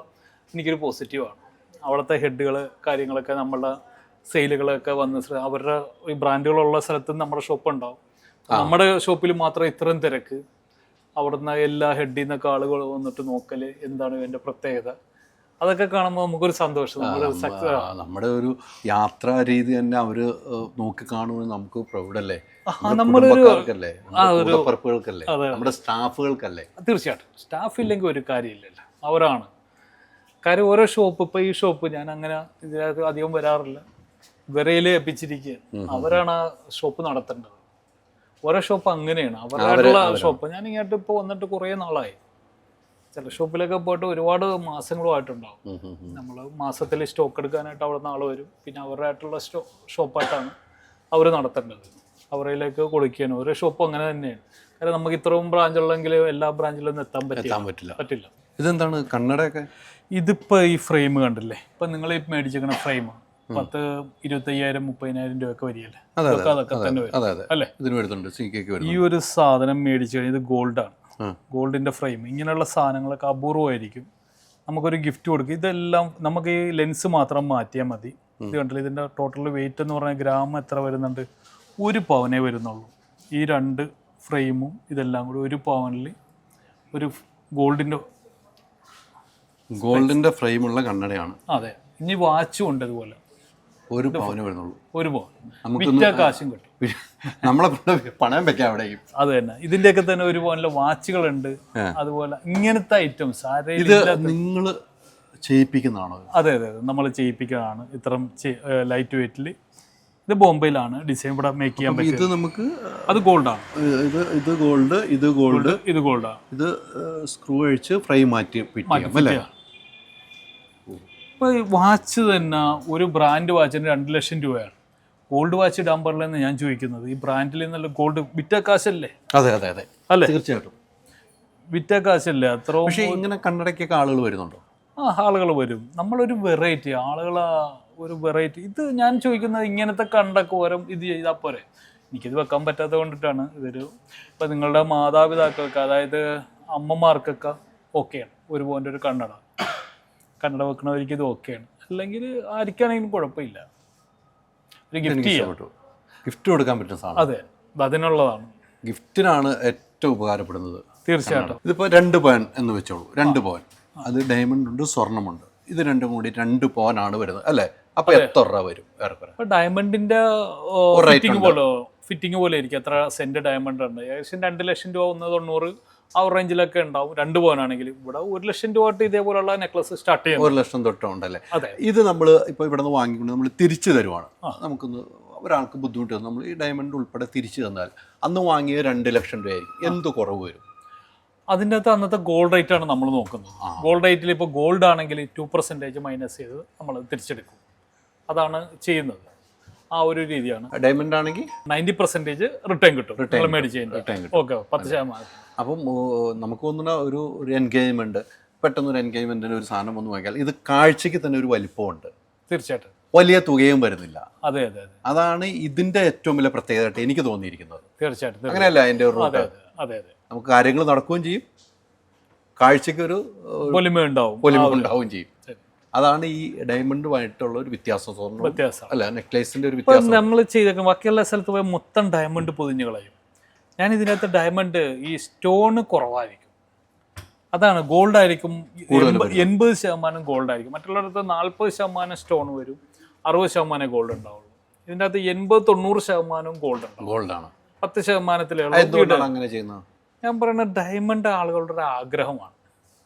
എനിക്കൊരു പോസിറ്റീവാണ്. അവിടുത്തെ ഹെഡുകൾ കാര്യങ്ങളൊക്കെ നമ്മളുടെ സെയിലുകളൊക്കെ വന്ന് അവരുടെ ഈ ബ്രാൻഡുകളുള്ള സ്ഥലത്ത് നമ്മുടെ ഷോപ്പ് ഉണ്ടാവും. നമ്മുടെ ഷോപ്പിൽ മാത്രം ഇത്രയും തിരക്ക്. അവിടുന്ന് എല്ലാ ഹെഡിൽ നിന്നൊക്കെ ആളുകൾ വന്നിട്ട് നോക്കല് എന്താണ് ഇതിൻ്റെ പ്രത്യേകത, അതൊക്കെ കാണുമ്പോൾ നമുക്കൊരു സന്തോഷം. നമ്മുടെ ഒരു യാത്രാ രീതി തന്നെ അവര് നോക്കി കാണുന്നത് നമുക്ക് പ്രൗഡല്ലേ, നമ്മുടെ സ്റ്റാഫുകൾക്കല്ലേ. തീർച്ചയായിട്ടും സ്റ്റാഫ് ഇല്ലെങ്കിൽ ഒരു കാര്യമില്ലല്ലോ, അവരാണ് കാര്യം. ഓരോ ഷോപ്പ്, ഇപ്പൊ ഈ ഷോപ്പ് ഞാൻ അങ്ങനെ ഇതിനകത്ത് അധികം വരാറില്ല, വിരയിൽ ഏൽപ്പിച്ചിരിക്കുകയാണ്. അവരാണ് ആ ഷോപ്പ് നടത്തേണ്ടത്. ഓരോ ഷോപ്പ് അങ്ങനെയാണ്, അവരുടെ ഷോപ്പ്. ഞാൻ ഇങ്ങോട്ട് ഇപ്പോൾ വന്നിട്ട് കുറേ നാളായി. ചില ഷോപ്പിലൊക്കെ പോയിട്ട് ഒരുപാട് മാസങ്ങളുമായിട്ടുണ്ടാവും. നമ്മൾ മാസത്തിൽ സ്റ്റോക്ക് എടുക്കാനായിട്ട് അവിടെ നിന്ന് ആൾ വരും. പിന്നെ അവരുടെ ആയിട്ടുള്ള ഷോപ്പായിട്ടാണ് അവർ നടത്തേണ്ടത്. അവരിലേക്ക് കൊടുക്കുകയാണ്. ഓരോ ഷോപ്പും അങ്ങനെ തന്നെയാണ്. കാരണം നമുക്ക് ഇത്രയും ബ്രാഞ്ചുള്ളെങ്കിൽ എല്ലാ ബ്രാഞ്ചിലൊന്നും എത്താൻ പറ്റില്ല. ഇതെന്താണ് കണ്ണടയൊക്കെ? ഇതിപ്പോൾ ഈ ഫ്രെയിം കണ്ടില്ലേ, ഇപ്പം നിങ്ങൾ ഈ മേടിച്ചിരിക്കുന്ന ഫ്രെയിം 10,000-20,000-30,000 രൂപയൊക്കെ വരികയല്ലേ, അതൊക്കെ തന്നെ വരും അല്ലേ. ഈ ഒരു സാധനം മേടിച്ചു കഴിഞ്ഞാൽ ഇത് ഗോൾഡാണ്, ഗോൾഡിൻ്റെ ഫ്രെയിം. ഇങ്ങനെയുള്ള സാധനങ്ങളൊക്കെ അപൂർവമായിരിക്കും. നമുക്കൊരു ഗിഫ്റ്റ് കൊടുക്കും. ഇതെല്ലാം നമുക്ക് ഈ ലെൻസ് മാത്രം മാറ്റിയാൽ മതി. ഇത് കണ്ടില്ല, ഇതിൻ്റെ ടോട്ടൽ വെയിറ്റ് എന്ന് പറഞ്ഞാൽ ഗ്രാം എത്ര വരുന്നുണ്ട്? 1 പവനേ വരുന്നുള്ളൂ. ഈ 2 ഫ്രെയിമും ഇതെല്ലാം കൂടി 1 പവനിൽ ഒരു ഗോൾഡിൻ്റെ ഫ്രെയിമുള്ള കണ്ണടയാണ്. അതെ. ഇനി വാച്ചും ഉണ്ട് അതുപോലെ, 1 പവന് വരുന്നുള്ളൂ. 1 പവൻ വിറ്റ കാശും കിട്ടും. നമ്മളെ പണയം വെക്കാം അവിടേക്ക്. അത് തന്നെ. ഇതിന്റെയൊക്കെ തന്നെ 1 പവനിലെ വാച്ചുകളുണ്ട്. അതുപോലെ ഇങ്ങനത്തെ ഐറ്റംസ് ഇത് നിങ്ങൾ ചെയ്യിപ്പിക്കുന്നതാണോ? അതെ അതെ അതെ, നമ്മൾ ചെയ്യിപ്പിക്കുന്നതാണ്. ഇത്രയും ലൈറ്റ് വെയിറ്റിൽ. ഇത് ബോംബെയിലാണ് ഡിസൈൻ, ഇവിടെ മേക്ക് ചെയ്യാൻ പറ്റും. ഇത് നമുക്ക് അത് ഗോൾഡാണ്. ഇത് ഗോൾഡ്, ഇത് ഗോൾഡ്, ഇത് ഗോൾഡാണ്. ഇത് സ്ക്രൂ അഴിച്ച് ഫ്രെയിം മാറ്റി അല്ലേ? ഇപ്പോൾ വാച്ച് തന്നെ ഒരു ബ്രാൻഡ് വാച്ചിന് 2 ലക്ഷം രൂപയാണ്. ഗോൾഡ് വാച്ച് ഇടാൻ പാടില്ലെന്ന് ഞാൻ ചോദിക്കുന്നത്. ഈ ബ്രാൻഡിൽ നിന്നുള്ള ഗോൾഡ് വിറ്റ കാശല്ലേ? അതെ അതെ അതെ അല്ലേ, തീർച്ചയായിട്ടും വിറ്റ കാശല്ലേ അത്ര. പക്ഷേ ഇങ്ങനെ കണ്ണടയ്ക്കൊക്കെ ആളുകൾ വരുന്നുണ്ടോ? ആളുകൾ വരും. നമ്മളൊരു വെറൈറ്റി ആളുകളാ, ഒരു വെറൈറ്റി. ഇത് ഞാൻ ചോദിക്കുന്നത് ഇങ്ങനത്തെ കണ്ടൊക്കെ ഓരോ ഇത് ചെയ്താൽ പോരെ. എനിക്കിത് വെക്കാൻ പറ്റാത്തത് കൊണ്ടിട്ടാണ്. ഇതൊരു ഇപ്പം നിങ്ങളുടെ മാതാപിതാക്കൾക്ക്, അതായത് അമ്മമാർക്കൊക്കെ ഓക്കെയാണ് 1 പവൻ്റെ ഒരു കണ്ണട വെക്കണവർക്ക് ഇത് ഓക്കെയാണ്. അല്ലെങ്കിൽ ആർക്കാണെങ്കിലും കുഴപ്പമില്ല. ഒരു ഗിഫ്റ്റ് കൊടുക്കാൻ പറ്റുന്ന സാധനം. അതെ, അതിനുള്ളതാണ്. ഗിഫ്റ്റിനാണ് ഏറ്റവും ഉപകാരപ്പെടുന്നത്. തീർച്ചയായിട്ടും. ഇതിപ്പോൾ 2 പവൻ എന്ന് വെച്ചോളൂ. 2 പവൻ, അത് ഡയമണ്ട് ഉണ്ട്, സ്വർണ്ണമുണ്ട്. ഇത് രണ്ടും കൂടി 2 പവനാണ് വരുന്നത് അല്ലേ? അപ്പൊ എത്ര രൂപ വരും? ഇപ്പൊ ഡയമണ്ടിന്റെ ഫിറ്റിംഗ് പോലെ ആയിരിക്കും. എത്ര സെന്റ് ഡയമണ്ട് ഉണ്ട്? ഏകദേശം 2 ലക്ഷം രൂപ, 190 ആ റേഞ്ചിലൊക്കെ ഉണ്ടാവും. 2 പവനാണെങ്കിൽ ഇവിടെ 1 ലക്ഷം രൂപ തൊട്ട് ഇതേപോലുള്ള നെക്ലസ് സ്റ്റാർട്ട് ചെയ്യാം. 1 ലക്ഷം തൊട്ടുണ്ടല്ലേ? ഇത് നമ്മൾ ഇപ്പോൾ ഇവിടെ നിന്ന് വാങ്ങിക്കൊണ്ട് നമ്മൾ തിരിച്ചു തരുവാണ്. നമുക്കൊന്ന് ഒരാൾക്ക് ബുദ്ധിമുട്ട് വന്നു, നമ്മൾ ഈ ഡയമണ്ട് ഉൾപ്പെടെ തിരിച്ചു തന്നാൽ അന്ന് വാങ്ങിയ 2 ലക്ഷം രൂപയായിരിക്കും. എന്ത് കുറവ് വരും? അതിൻ്റെ അകത്ത് അന്നത്തെ ഗോൾഡ് റേറ്റ് ആണ് നമ്മൾ നോക്കുന്നത്. ഗോൾഡ് റേറ്റിൽ ഇപ്പോൾ ഗോൾഡ് ആണെങ്കിൽ 2% മൈനസ് ചെയ്ത് നമ്മൾ തിരിച്ചെടുക്കും. അതാണ് ചെയ്യുന്നത്. ആ ഒരു രീതിയാണ്. ഡയമണ്ട് ആണെങ്കിൽ 90% റിട്ടേൺ കിട്ടും. മേടിച്ച് ഓക്കെ 10%. അപ്പം നമുക്ക് തോന്നുന്ന ഒരു എൻഗേജ്മെന്റ്, പെട്ടെന്നൊരു എൻഗേജ്മെന്റിന് ഒരു സാധനം ഒന്ന് വാങ്ങിയാൽ ഇത് കാഴ്ചയ്ക്ക് തന്നെ ഒരു വലിപ്പമുണ്ട്. തീർച്ചയായിട്ടും. വലിയ തുകയും വരുന്നില്ല. അതെ അതെ അതെ, അതാണ് ഇതിന്റെ ഏറ്റവും വലിയ പ്രത്യേകതയായിട്ട് എനിക്ക് തോന്നിയിരിക്കുന്നത്. തീർച്ചയായിട്ടും. അങ്ങനെയല്ല അതിന്റെ ഒരു അതെ അതെ, നമുക്ക് കാര്യങ്ങൾ നടക്കുകയും ചെയ്യും, കാഴ്ചക്ക് ഒരു പൊലിമ ഉണ്ടാവുകയും ചെയ്യും. അതാണ് ഈ ഡയമണ്ടുമായിട്ടുള്ള ഒരു വ്യത്യാസം. അല്ല, നെക്ലേസിന്റെ ഒരു വ്യത്യാസം. നമ്മൾ ചെയ്തേക്കും ബാക്കിയുള്ള സ്ഥലത്ത് പോയി മൊത്തം ഡയമണ്ട് പൊതിഞ്ഞു കളയും. ഞാൻ ഇതിനകത്ത് ഡയമണ്ട് ഈ സ്റ്റോണ് കുറവായിരിക്കും. അതാണ് ഗോൾഡ് ആയിരിക്കും. 80% ഗോൾഡ് ആയിരിക്കും. മറ്റുള്ളവർക്ക് 40% സ്റ്റോൺ വരും, 60% ഗോൾഡ് ഉണ്ടാവുള്ളൂ. ഇതിൻ്റെ അകത്ത് 80-90% ഗോൾഡാണ്. 10% അങ്ങനെ ചെയ്യുന്നത്. ഞാൻ പറയുന്നത് ഡയമണ്ട് ആളുകളുടെ ഒരു ആഗ്രഹമാണ്.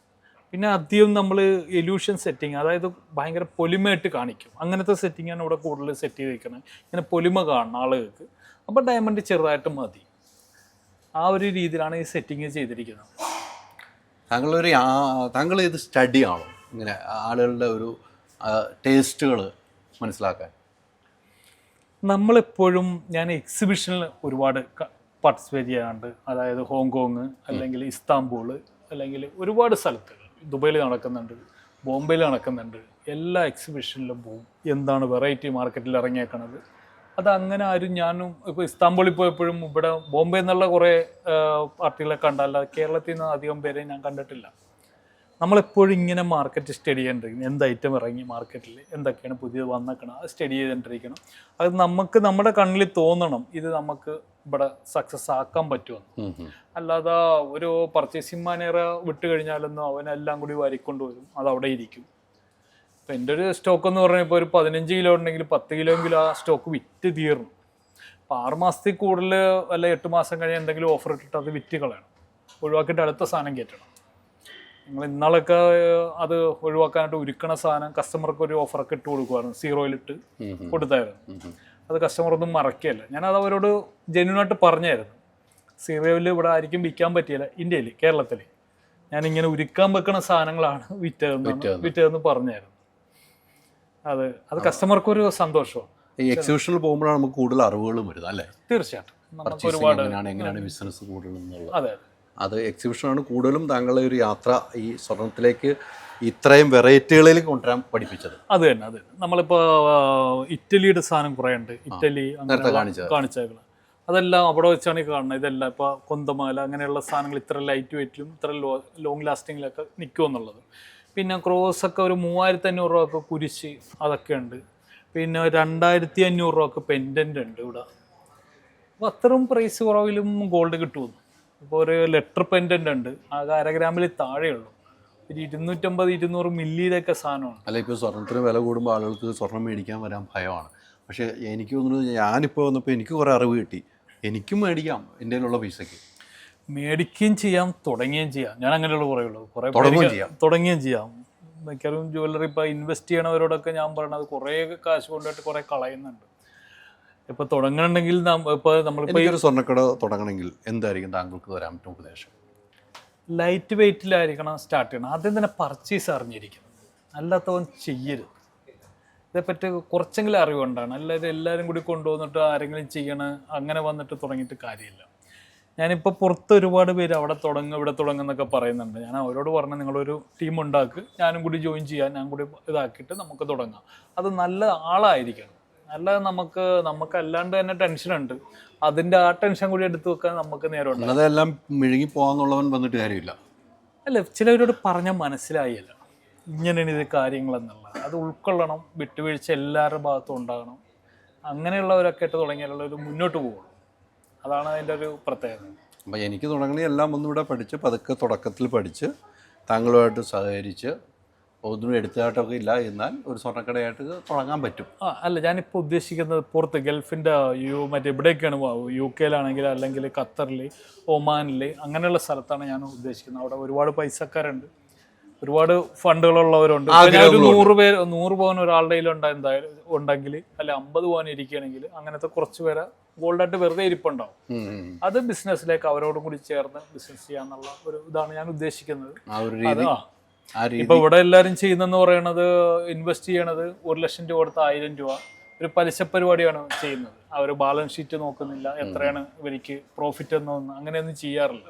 പിന്നെ അധികം നമ്മൾ എലൂഷൻ സെറ്റിങ്, അതായത് ഭയങ്കര പൊലിമയായിട്ട് കാണിക്കും. അങ്ങനത്തെ സെറ്റിങ്ങാണ് ഇവിടെ കൂടുതൽ സെറ്റ് ചെയ്ത് വെക്കുന്നത്. ഇങ്ങനെ പൊലിമ കാണുന്ന ആളുകൾക്ക്. അപ്പോൾ ഡയമണ്ട് ചെറുതായിട്ട് മതി. ആ ഒരു രീതിയിലാണ് ഈ സെറ്റിങ് ചെയ്തിരിക്കുന്നത്. താങ്കൾ ഇത് സ്റ്റഡി ആണോ ഇങ്ങനെ ആളുകളുടെ ഒരു ടേസ്റ്റുകൾ മനസ്സിലാക്കാൻ? നമ്മളെപ്പോഴും ഞാൻ എക്സിബിഷനിൽ ഒരുപാട് പാർട്ടിസിപ്പേറ്റ് ചെയ്യാറുണ്ട്. അതായത് ഹോങ്കോങ്, അല്ലെങ്കിൽ ഇസ്താംബൂൾ, അല്ലെങ്കിൽ ഒരുപാട് സ്ഥലത്ത് ദുബൈയിൽ നടക്കുന്നുണ്ട്, ബോംബെയിൽ നടക്കുന്നുണ്ട്. എല്ലാ എക്സിബിഷനിലും പോവും. എന്താണ് വെറൈറ്റി മാർക്കറ്റിൽ ഇറങ്ങിയേക്കണത്, അതങ്ങനെ ആരും. ഞാനും ഇപ്പോൾ ഇസ്താംബൂളിൽ പോയപ്പോഴും ഇവിടെ ബോംബെ എന്നുള്ള കുറേ പാർട്ടികളെ കണ്ടല്ല, കേരളത്തിൽ നിന്ന് അധികം പേരെ ഞാൻ കണ്ടിട്ടില്ല. നമ്മളെപ്പോഴും ഇങ്ങനെ മാർക്കറ്റ് സ്റ്റഡി ചെയ്യേണ്ടിരിക്കണം. എന്ത് ഐറ്റം ഇറങ്ങി മാർക്കറ്റിൽ, എന്തൊക്കെയാണ് പുതിയത് വന്നേക്കണം, അത് സ്റ്റഡി ചെയ്തുകൊണ്ടിരിക്കണം. അത് നമുക്ക് നമ്മുടെ കണ്ണിൽ തോന്നണം ഇത് നമുക്ക് ഇവിടെ സക്സസ് ആക്കാൻ പറ്റുമെന്ന്. അല്ലാതെ ഒരു പർച്ചേസിങ് മാനേജറെ വിട്ട് കഴിഞ്ഞാലൊന്നും അവനെല്ലാം കൂടി വാരിക്കൊണ്ടുവരും, അതവിടെ ഇരിക്കും. ഇപ്പം എൻ്റെ ഒരു സ്റ്റോക്ക് എന്ന് പറഞ്ഞാൽ ഇപ്പോൾ ഒരു 15 കിലോ ഉണ്ടെങ്കിൽ 10 കിലോയെങ്കിലും ആ സ്റ്റോക്ക് വിറ്റ് തീർന്നു. അപ്പോൾ 6 മാസത്തിൽ കൂടുതൽ അല്ല 8 മാസം കഴിഞ്ഞ് എന്തെങ്കിലും ഓഫർ ഇട്ടിട്ട് അത് വിറ്റ് കളയണം, ഒഴിവാക്കിയിട്ട് അടുത്ത സാധനം കയറ്റണം. നിങ്ങൾ ഇന്നാളൊക്കെ അത് ഒഴിവാക്കാനായിട്ട് ഉരുക്കണ സാധനം കസ്റ്റമർക്ക് ഒരു ഓഫറൊക്കെ ഇട്ട് കൊടുക്കുമായിരുന്നു, 0-ലിട്ട് കൊടുത്തായിരുന്നു. അത് കസ്റ്റമർ ഒന്നും മറക്കുകയല്ല. ഞാനത് അവരോട് ജെന്യൂനായിട്ട് പറഞ്ഞായിരുന്നു. 0-ൽ ഇവിടെ ആയിരിക്കും വിൽക്കാൻ പറ്റിയില്ല ഇന്ത്യയിൽ, കേരളത്തിൽ. ഞാനിങ്ങനെ ഉരുക്കാൻ വെക്കണ സാധനങ്ങളാണ് വിറ്റതെന്ന് പറഞ്ഞായിരുന്നു. അത് കസ്റ്റമർക്കൊരു സന്തോഷമാണ്. ഈ എക്സിബിഷനിൽ പോകുമ്പോഴാണ് നമുക്ക് കൂടുതൽ അറിവുകളും വരുന്നത് അല്ലേ? തീർച്ചയായിട്ടും. നമുക്ക് പർച്ചേസിങ് ഒരുപാട് എങ്ങനെയാണ് ബിസിനസ് കൂടുതലെന്നുള്ളത്. അതെ അത് എക്സിബിഷനാണ് കൂടുതലും താങ്കളെ ഒരു യാത്ര ഈ സ്വർണത്തിലേക്ക് ഇത്രയും വെറൈറ്റികളിലേക്ക് കൊണ്ടുവരാൻ പഠിപ്പിച്ചത്. അത് തന്നെ. നമ്മളിപ്പോൾ ഇറ്റലിയുടെ സാധനം കുറേ ഉണ്ട്. ഇറ്റലി നേരത്തെ അങ്ങനെ കാണിച്ചേക്കണം. അതെല്ലാം അവിടെ വെച്ചാണ് ഈ കാണുന്നത്. ഇതെല്ലാം ഇപ്പോൾ കൊന്തമാല അങ്ങനെയുള്ള സാധനങ്ങൾ ഇത്ര ലൈറ്റ് വെയിറ്റിലും ഇത്ര ലോങ് ലാസ്റ്റിങ്ങിലൊക്കെ നിൽക്കുമെന്നുള്ളത്. പിന്നെ ക്രോസൊക്കെ ഒരു 3500 രൂപയൊക്കെ കുരിശ് അതൊക്കെ ഉണ്ട്. പിന്നെ 2500 രൂപയൊക്കെ പെൻഡൻ്റ് ഉണ്ട് ഇവിടെ. അപ്പോൾ അത്രയും പ്രൈസ് കുറവിലും ഗോൾഡ് കിട്ടുമെന്ന്. ഇപ്പോൾ ഒരു ലെറ്റർ പെൻഡൻ്റ് ഉണ്ട്, ആകെ 1 ഗ്രാമിൽ താഴെയുള്ളൂ. ഒരു 250-200 മില്ലിയിലൊക്കെ സാധനമാണ്. അല്ല, ഇപ്പോൾ സ്വർണ്ണത്തിന് വില കൂടുമ്പോൾ ആളുകൾക്ക് സ്വർണം മേടിക്കാൻ വരാൻ ഭയമാണ്. പക്ഷേ എനിക്ക് തോന്നുന്നു ഞാനിപ്പോൾ വന്നപ്പോൾ എനിക്ക് കുറേ അറിവ് കിട്ടി. എനിക്കും മേടിക്കാം എൻ്റെ കയ്യിലുള്ള പൈസയ്ക്ക്. മേടിക്കുകയും ചെയ്യാം, തുടങ്ങുകയും ചെയ്യാം. ഞാൻ അങ്ങനെയുള്ള കുറേയുള്ളൂ. കുറേ തുടങ്ങുകയും ചെയ്യാം. മിക്കവാറും ജ്വല്ലറി ഇപ്പോൾ ഇൻവെസ്റ്റ് ചെയ്യണവരോടൊക്കെ ഞാൻ പറയണത് കുറേ കാശ് കൊണ്ടുപോയിട്ട് കുറേ കളയുന്നുണ്ട്. ഇപ്പോൾ തുടങ്ങണമെങ്കിൽ ഇപ്പോൾ നമ്മളിപ്പോൾ ഒരു സ്വർണ്ണക്കട തുടങ്ങണമെങ്കിൽ എന്തായിരിക്കും താങ്കൾക്ക് തരാൻ പറ്റും ഉപദേശം? ലൈറ്റ് വെയിറ്റിലായിരിക്കണം സ്റ്റാർട്ട് ചെയ്യണം. ആദ്യം തന്നെ പർച്ചേസ് അറിഞ്ഞിരിക്കണം, അല്ലാത്തവൻ ചെയ്യരുത്. ഇതേപ്പറ്റി കുറച്ചെങ്കിലും അറിവുണ്ടാണ്. അല്ലാതെ എല്ലാവരും കൂടി കൊണ്ടുവന്നിട്ട് ആരെങ്കിലും ചെയ്യണം അങ്ങനെ വന്നിട്ട് തുടങ്ങിയിട്ട് കാര്യമില്ല. ഞാനിപ്പോൾ പുറത്ത് ഒരുപാട് പേര് അവിടെ തുടങ്ങും ഇവിടെ തുടങ്ങുന്നൊക്കെ പറയുന്നുണ്ട്. ഞാൻ അവരോട് പറഞ്ഞ നിങ്ങളൊരു ടീം ഉണ്ടാക്കുക, ഞാനും കൂടി ജോയിൻ ചെയ്യാൻ, ഞാൻ കൂടി ഇതാക്കിയിട്ട് നമുക്ക് തുടങ്ങാം. അത് നല്ല ആളായിരിക്കണം. അല്ലാതെ നമുക്ക് അല്ലാണ്ട് തന്നെ ടെൻഷനുണ്ട്, അതിൻ്റെ ആ ടെൻഷൻ കൂടി എടുത്തു വെക്കാൻ നമുക്ക് നേരം അതെല്ലാം മിഴുങ്ങി പോകാന്നുള്ളവൻ വന്നിട്ട് കാര്യമില്ല. അല്ല, ചിലവരോട് പറഞ്ഞാൽ മനസ്സിലായില്ല ഇങ്ങനെയാണ് ഇത് കാര്യങ്ങളെന്നുള്ളത്. അത് ഉൾക്കൊള്ളണം, വിട്ടുവീഴ്ച എല്ലാവരുടെ ഭാഗത്തും ഉണ്ടാകണം. അങ്ങനെയുള്ളവരൊക്കെ ആയിട്ട് തുടങ്ങിയാലുള്ള ഒരു മുന്നോട്ട് പോകുള്ളൂ. അതാണ് അതിൻ്റെ ഒരു പ്രത്യേകത. അപ്പോൾ എനിക്ക് തുടങ്ങണേ എല്ലാം ഒന്നിവിടെ പഠിച്ച് പതുക്കെ തുടക്കത്തിൽ പഠിച്ച് താങ്കളുമായിട്ട് സഹകരിച്ച് ഒന്നും എടുത്തായിട്ടൊക്കെ ഇല്ല എന്നാൽ ഒരു സ്വർണ്ണക്കടയായിട്ട് തുടങ്ങാൻ പറ്റും. അല്ല, ഞാനിപ്പോൾ ഉദ്ദേശിക്കുന്നത് പുറത്ത് ഗൾഫിൻ്റെ മറ്റേ ഇവിടെയൊക്കെയാണ്, UK അല്ലെങ്കിൽ ഖത്തറിൽ, ഒമാനിൽ അങ്ങനെയുള്ള സ്ഥലത്താണ് ഞാൻ ഉദ്ദേശിക്കുന്നത്. അവിടെ ഒരുപാട് പൈസക്കാരുണ്ട്, ഒരുപാട് ഫണ്ടുകളുള്ളവരുണ്ട്. ഒരു 100 പവൻ ഒരാളുടെ ഉണ്ടെങ്കിൽ അല്ലെ 50 പവൻ ഇരിക്കുകയാണെങ്കിൽ അങ്ങനത്തെ കുറച്ച് പേരെ ഗോൾഡായിട്ട് വെറുതെ ഇരിപ്പുണ്ടാവും. അത് ബിസിനസ്സിലേക്ക് അവരോടും കൂടി ചേർന്ന് ബിസിനസ് ചെയ്യാന്നുള്ള ഒരു ഇതാണ് ഞാൻ ഉദ്ദേശിക്കുന്നത്. ഇപ്പൊ ഇവിടെ എല്ലാവരും ചെയ്യുന്നെന്ന് പറയുന്നത് ഇൻവെസ്റ്റ് ചെയ്യണത് 1 ലക്ഷം രൂപ കൊടുത്ത 1000 രൂപ ഒരു പലിശ പരിപാടിയാണ് ചെയ്യുന്നത്. അവർ ബാലൻസ് ഷീറ്റ് നോക്കുന്നില്ല, എത്രയാണ് ഇവർക്ക് പ്രോഫിറ്റ് എന്നൊന്നും അങ്ങനെയൊന്നും ചെയ്യാറില്ല.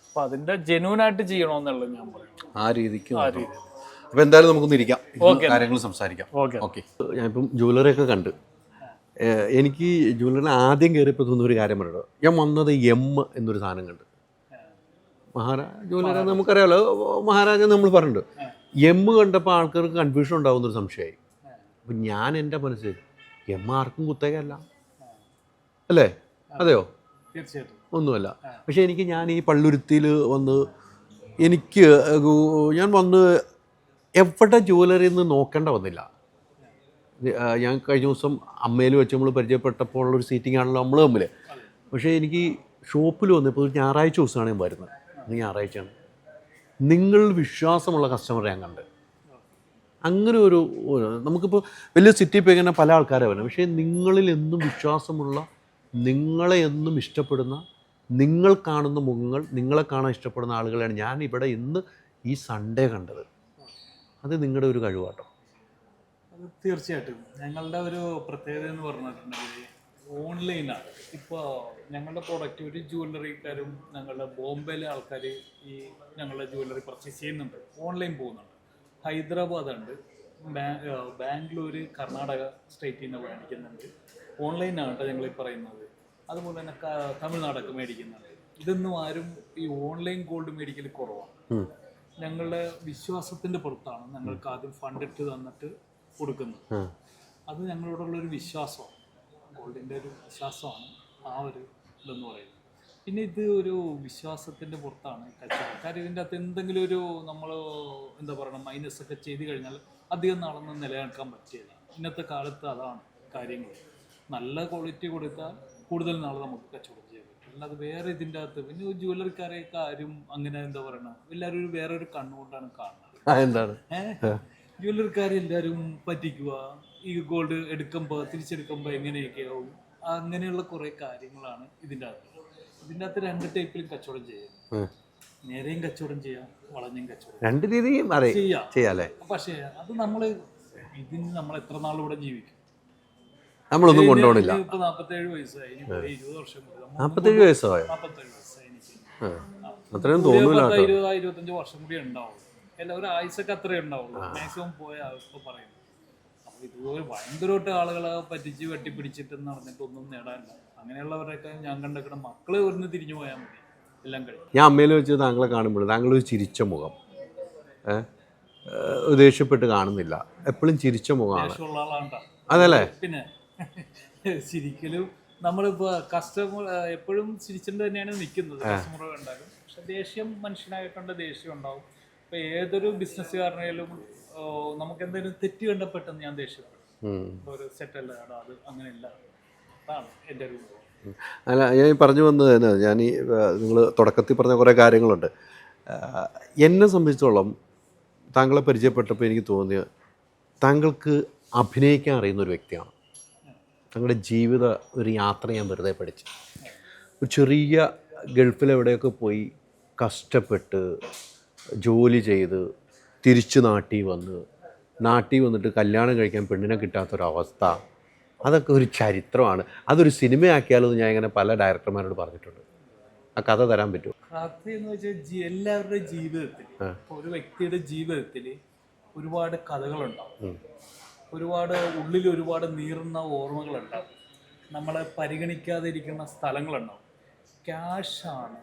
അപ്പൊ അതിന്റെ ജെന്യൂനായിട്ട് ചെയ്യണമെന്നുള്ളത് ഞാൻ പറയും. ആ രീതിക്ക് അപ്പൊ എന്തായാലും നമുക്കൊന്ന് ഇരിക്കാം, കാര്യങ്ങൾ സംസാരിക്കാം. ഓക്കെ. ഞാനിപ്പം ജ്വല്ലറി ഒക്കെ കണ്ട് എനിക്ക് ജ്വല്ലറിന് ആദ്യം കയറിയപ്പോൾ തോന്നുന്ന ഒരു കാര്യം പറയണോ, ഞാൻ വന്നത് എന്നൊരു സാധനം കണ്ട്. ജ്വല്ലറി നമുക്കറിയാമല്ലോ, മഹാരാജ നമ്മൾ പറഞ്ഞിട്ടുണ്ട്. കണ്ടപ്പോൾ ആൾക്കാർക്ക് കൺഫ്യൂഷൻ ഉണ്ടാവുന്നൊരു സംശയമായി. അപ്പം ഞാൻ എൻ്റെ മനസ്സിൽ ആർക്കും കുത്തകയല്ല അല്ലേ? അതെയോ? തീർച്ചയായിട്ടും ഒന്നുമല്ല. പക്ഷേ ഞാൻ ഈ പള്ളുരുത്തിയിൽ വന്ന് ഞാൻ വന്ന് എവിടെ ജ്വല്ലറി എന്ന് നോക്കേണ്ട വന്നില്ല. ഞാൻ കഴിഞ്ഞ ദിവസം അമ്മയിൽ വെച്ച് നമ്മൾ പരിചയപ്പെട്ടപ്പോൾ ഉള്ളൊരു സീറ്റിംഗ് ആണല്ലോ നമ്മൾ തമ്മിൽ. പക്ഷേ എനിക്ക് ഷോപ്പിൽ വന്നപ്പോൾ ഒരു ഞായറാഴ്ച ദിവസമാണ് ഞാൻ വരുന്നത്. ഇന്ന് ഞായറാഴ്ചയാണ്. നിങ്ങൾ വിശ്വാസമുള്ള കസ്റ്റമറെ ഞാൻ കണ്ട്. അങ്ങനെ ഒരു നമുക്കിപ്പോൾ വലിയ സിറ്റി പോയി ഇങ്ങനെ പല ആൾക്കാരെ വരണം, പക്ഷേ നിങ്ങളിൽ എന്നും വിശ്വാസമുള്ള, നിങ്ങളെ എന്നും ഇഷ്ടപ്പെടുന്ന, നിങ്ങൾ കാണുന്ന മുഖങ്ങൾ, നിങ്ങളെ കാണാൻ ഇഷ്ടപ്പെടുന്ന ആളുകളെയാണ് ഞാൻ ഇവിടെ ഇന്ന് ഈ സൺഡേ കണ്ടത്. അത് നിങ്ങളുടെ ഒരു കഴിവാട്ടോ. അത് തീർച്ചയായിട്ടും ഞങ്ങളുടെ ഒരു പ്രത്യേകത എന്ന് പറഞ്ഞിട്ടുണ്ടെങ്കിൽ ഓൺലൈനാണ്. ഇപ്പോൾ ഞങ്ങളുടെ പ്രോഡക്റ്റ് ഒരു ജ്വല്ലറിക്കാരും ഞങ്ങളുടെ ബോംബെയിലെ ആൾക്കാർ ഈ ഞങ്ങളുടെ ജ്വല്ലറി പർച്ചേസ് ചെയ്യുന്നുണ്ട്, ഓൺലൈൻ പോകുന്നുണ്ട്. ഹൈദരാബാദ് ഉണ്ട്, ബാംഗ്ലൂർ, കർണാടക സ്റ്റേറ്റിൽ നിന്ന് മേടിക്കുന്നുണ്ട്. ഓൺലൈനാണ് ഞങ്ങൾ ഈ പറയുന്നത്. അതുപോലെ തന്നെ തമിഴ്നാടൊക്കെ മേടിക്കുന്നുണ്ട്. ഇതൊന്നും ആരും ഈ ഓൺലൈൻ ഗോൾഡ് മേടിക്കൽ കുറവാണ്. ഞങ്ങളുടെ വിശ്വാസത്തിൻ്റെ പുറത്താണ് ഞങ്ങൾക്ക് ആദ്യം ഫണ്ട് ഇട്ട് തന്നിട്ട് കൊടുക്കുന്നത്. അത് ഞങ്ങളോടുള്ളൊരു വിശ്വാസമാണ്, ഗോൾഡിൻ്റെ ഒരു വിശ്വാസമാണ് ആ ഒരു ഇതെന്ന് പറയുന്നത്. പിന്നെ ഇത് ഒരു വിശ്വാസത്തിൻ്റെ പുറത്താണ് കച്ചവടം. കാര്യം ഇതിൻ്റെ അകത്ത് എന്തെങ്കിലും ഒരു നമ്മൾ എന്താ പറയുക മൈനസ് ഒക്കെ ചെയ്ത് കഴിഞ്ഞാൽ അധികം നാളൊന്നും നിലനിൽക്കാൻ പറ്റില്ല. ഇന്നത്തെ കാലത്ത് അതാണ് കാര്യങ്ങൾ. നല്ല ക്വാളിറ്റി കൊടുത്താൽ കൂടുതൽ നാൾ നമുക്ക് കച്ചവടം ചെയ്യാൻ പറ്റും. അല്ലാതെ വേറെ ഇതിൻ്റെ അകത്ത് പിന്നെ ജ്വല്ലറിക്കാരെയൊക്കെ ആരും അങ്ങനെ എന്താ പറയണ എല്ലാവരും വേറൊരു കണ്ണുകൊണ്ടാണ് കാണുന്നത്. എന്താണ് ജ്വല്ലറിക്കാരെ എല്ലാവരും പറ്റിക്കുക, ഈ ഗോൾഡ് എടുക്കുമ്പോൾ തിരിച്ചെടുക്കുമ്പോൾ എങ്ങനെയൊക്കെ ആവും, അങ്ങനെയുള്ള കുറേ കാര്യങ്ങളാണ് ഇതിൻ്റെ അകത്ത്. ഇതിൻ്റെ അകത്ത് 2 ടൈപ്പിലും കച്ചവടം ചെയ്യാം. നേരെയും കച്ചവടം ചെയ്യാം, വളഞ്ഞും കച്ചവടം 2 രീതിയും ചെയ്യാം. പക്ഷേ അത് ഇതിന് നമ്മൾ എത്ര നാളിവിടെ ജീവിക്കും? നമ്മളൊന്നും കൊണ്ടുപോകണില്ല. ഇപ്പൊ 47 വയസ്സായി, ഇനി 20 വർഷം കൂടി. 47 വയസ്സായോ? 47 വയസ്സായി എനിക്ക്. അത്രയും തോന്നൂല. 20-25 വർഷം കൂടി ഉണ്ടാവും. എല്ലാവരും ആയുസൊക്കെ അത്രേ ഉണ്ടാവുള്ളൂ, മാക്സിമം പോയാ ഇപ്പൊ പറയുന്നത്. അപ്പൊ ഇതുപോലെ ഭയങ്കരമായിട്ട് ആളുകളെ പറ്റിച്ച് വെട്ടിപ്പിടിച്ചിട്ടെന്ന് പറഞ്ഞിട്ടൊന്നും നേടാനില്ല. അങ്ങനെയുള്ളവരൊക്കെ ഞാൻ കണ്ടെക്കുന്ന മക്കള് ഒന്ന് തിരിഞ്ഞു പോയാൽ മതി, എല്ലാം കഴിയും. ഞാൻ അമ്മയിൽ വെച്ച് താങ്കളെ കാണുമ്പോൾ താങ്കൾ ഒരു ചിരിച്ച മുഖം, ദേഷ്യപ്പെട്ട് കാണുന്നില്ല, എപ്പോഴും ചിരിച്ച മുഖമാണ്. ദേഷ്യമുള്ള ആളാണ്ടാ. അതല്ലേ? പിന്നെ ശരിക്കലും നമ്മളിപ്പോ കസ്റ്റമർ എപ്പോഴും ചിരിച്ചിട്ട് തന്നെയാണ് നിൽക്കുന്നത്, കസ്റ്റമർ ഉണ്ടാകും. പക്ഷെ ദേഷ്യം മനുഷ്യനായിട്ടുണ്ട്, ദേഷ്യം ഉണ്ടാവും. ഇപ്പൊ ഏതൊരു ബിസിനസ്സുകാരനായാലും നമുക്ക് എന്തെങ്കിലും തെറ്റ് കണ്ടപ്പെട്ടെന്ന് ഞാൻ ദേഷ്യപ്പെടും. ഒരു സെറ്റല്ല അത് അങ്ങനെയല്ല. അതാണ് എൻ്റെ ഒരു. അല്ല, ഞാൻ പറഞ്ഞു വന്നത് തന്നെ, ഞാൻ ഈ നിങ്ങൾ തുടക്കത്തിൽ പറഞ്ഞ കുറേ കാര്യങ്ങളുണ്ട്. എന്നെ സംബന്ധിച്ചോളം താങ്കളെ പരിചയപ്പെട്ടപ്പോൾ എനിക്ക് തോന്നിയത് താങ്കൾക്ക് അഭിനയിക്കാൻ അറിയുന്നൊരു വ്യക്തിയാണ്. താങ്കളുടെ ജീവിത ഒരു യാത്ര ഞാൻ വെറുതെ പഠിച്ചു. ഒരു ചെറിയ ഗൾഫിലെവിടെയൊക്കെ പോയി കഷ്ടപ്പെട്ട് ജോലി ചെയ്ത് തിരിച്ച് നാട്ടിൽ വന്നിട്ട് കല്യാണം കഴിക്കാൻ പെണ്ണിനെ കിട്ടാത്തൊരവസ്ഥ, അതൊക്കെ ഒരു ചരിത്രമാണ്. അതൊരു സിനിമയാക്കിയാലെന്ന് ഞാൻ ഇങ്ങനെ പല ഡയറക്ടർമാരോട് പറഞ്ഞിട്ടുണ്ട്. ആ കഥ തരാൻ പറ്റുമോ? കഥ എന്ന് വെച്ചാൽ എല്ലാവരുടെയും ജീവിതത്തിൽ, ഒരു വ്യക്തിയുടെ ജീവിതത്തിൽ ഒരുപാട് കഥകളുണ്ടാവും, ഉള്ളിൽ ഒരുപാട് നീറുന്ന ഓർമ്മകളുണ്ടാവും, നമ്മളെ പരിഗണിക്കാതെ ഇരിക്കുന്ന സ്ഥലങ്ങളുണ്ടാവും. ക്യാഷാണ്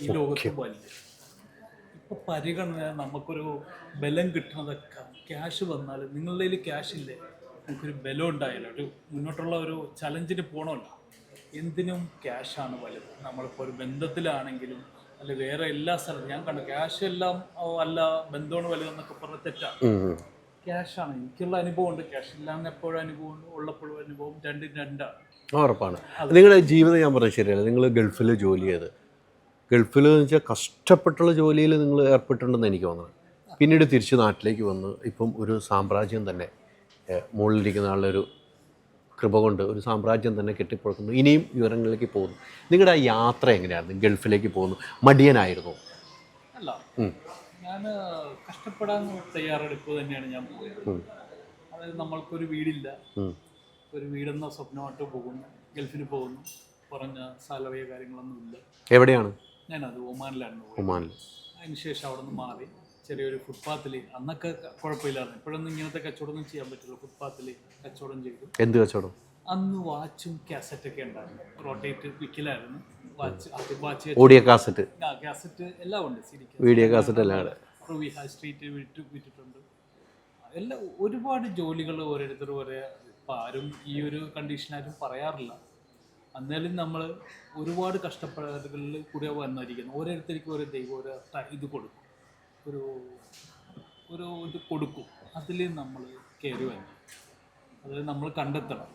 ഈ ലോകത്ത് വലുത്. ഇപ്പോൾ പരിഗണന, നമുക്കൊരു ബലം കിട്ടുന്നതൊക്കെ ക്യാഷ് വന്നാൽ, നിങ്ങളുടെ കയ്യിൽ ക്യാഷ് ഇല്ലേ, നമുക്കൊരു ബലം ഉണ്ടായില്ല, ഒരു മുന്നോട്ടുള്ള ഒരു ചലഞ്ചിന് പോകണമല്ലോ, എന്തിനും ക്യാഷാണ് വലുത്. നമ്മളിപ്പോൾ ഒരു ബന്ധത്തിലാണെങ്കിലും അല്ല വേറെ എല്ലാ സ്ഥലത്തും ഞാൻ കണ്ടു ക്യാഷ് എല്ലാം അല്ല ബന്ധമാണ് വലുതെന്നൊക്കെ പറഞ്ഞ തെറ്റാണ്. ക്യാഷാണ്. എനിക്കുള്ള അനുഭവം ഉണ്ട്, ക്യാഷ് ഇല്ലാന്ന് എപ്പോഴും അനുഭവം, ഉള്ളപ്പോഴും അനുഭവം, രണ്ടാണ്. ഉറപ്പാണ്. നിങ്ങളുടെ ജീവിതം ഞാൻ പറഞ്ഞത് ശരിയല്ല. നിങ്ങൾ ഗൾഫിൽ ജോലി ചെയ്ത്, ഗൾഫിൽ എന്ന് വെച്ചാൽ കഷ്ടപ്പെട്ടുള്ള ജോലിയിൽ നിങ്ങൾ ഏർപ്പെട്ടിട്ടുണ്ടെന്ന് എനിക്ക് തോന്നുന്നത്. പിന്നീട് തിരിച്ച് നാട്ടിലേക്ക് വന്ന് ഇപ്പം ഒരു സാമ്രാജ്യം തന്നെ, മുകളിലിരിക്കുന്ന ആളുടെ ഒരു കൃപ കൊണ്ട് ഒരു സാമ്രാജ്യം തന്നെ കെട്ടിപ്പുറക്കുന്നു. ഇനിയും വിവരങ്ങളിലേക്ക് പോകുന്നു. നിങ്ങളുടെ ആ യാത്ര എങ്ങനെയായിരുന്നു? ഗൾഫിലേക്ക് പോകുന്നു, മടിയനായിരുന്നു? അല്ല, ഞാൻ കഷ്ടപ്പെടാൻ തയ്യാറെടുപ്പ് തന്നെയാണ് ഞാൻ പോയത്. അതായത് നമ്മൾക്കൊരു വീടില്ല, ഒരു വീടെന്ന സ്വപ്നമായിട്ട് പോകുന്നു, ഗൾഫിന് പോകുന്നു, കുറഞ്ഞ സാലറിയോ കാര്യങ്ങളൊന്നും ഇല്ല. എവിടെയാണ്? ഞാനത് ഒമാനിലാണ് പോയത്. ഒമാനിൽ. അതിനുശേഷം അവിടെ നിന്ന് മാറി ചെറിയൊരു ഫുട്പാത്തിൽ, അന്നൊക്കെ കുഴപ്പമില്ലായിരുന്നു, ഇപ്പോഴൊന്നും ഇങ്ങനത്തെ കച്ചവടമൊന്നും ചെയ്യാൻ പറ്റില്ല, ഫുട്പാത്തിൽ കച്ചവടം ചെയ്തു. എന്ത് കച്ചവടം? അന്ന് വാച്ചും കാസറ്റൊക്കെ ഉണ്ടായിരുന്നു, റോട്ടേറ്റ് വിൽക്കലായിരുന്നു. വാച്ച്, ഓഡിയോ കാസറ്റ്, കാസറ്റ് എല്ലാം ഉണ്ട്, വീഡിയോ കാസറ്റ് എല്ലാം റൂബി ഹൈ സ്ട്രീറ്റ് വിറ്റിട്ടുണ്ട്. എല്ലാം ഒരുപാട് ജോലികൾ ഓരോരുത്തരും ഇപ്പം ആരും ഈ ഒരു കണ്ടീഷനാരും പറയാറില്ല. എന്നാലും നമ്മൾ ഒരുപാട് കഷ്ടപ്പാടുകളിൽ കൂടെ വന്നിരിക്കുന്നു. ഓരോരുത്തർക്കും ഓരോ ദൈവം ഒരു ഇത് കൊടുക്കും, ഒരു ഇത് കൊടുക്കും. അതിൽ നമ്മൾ കയറി വന്നു, അത് നമ്മൾ കണ്ടെത്തണം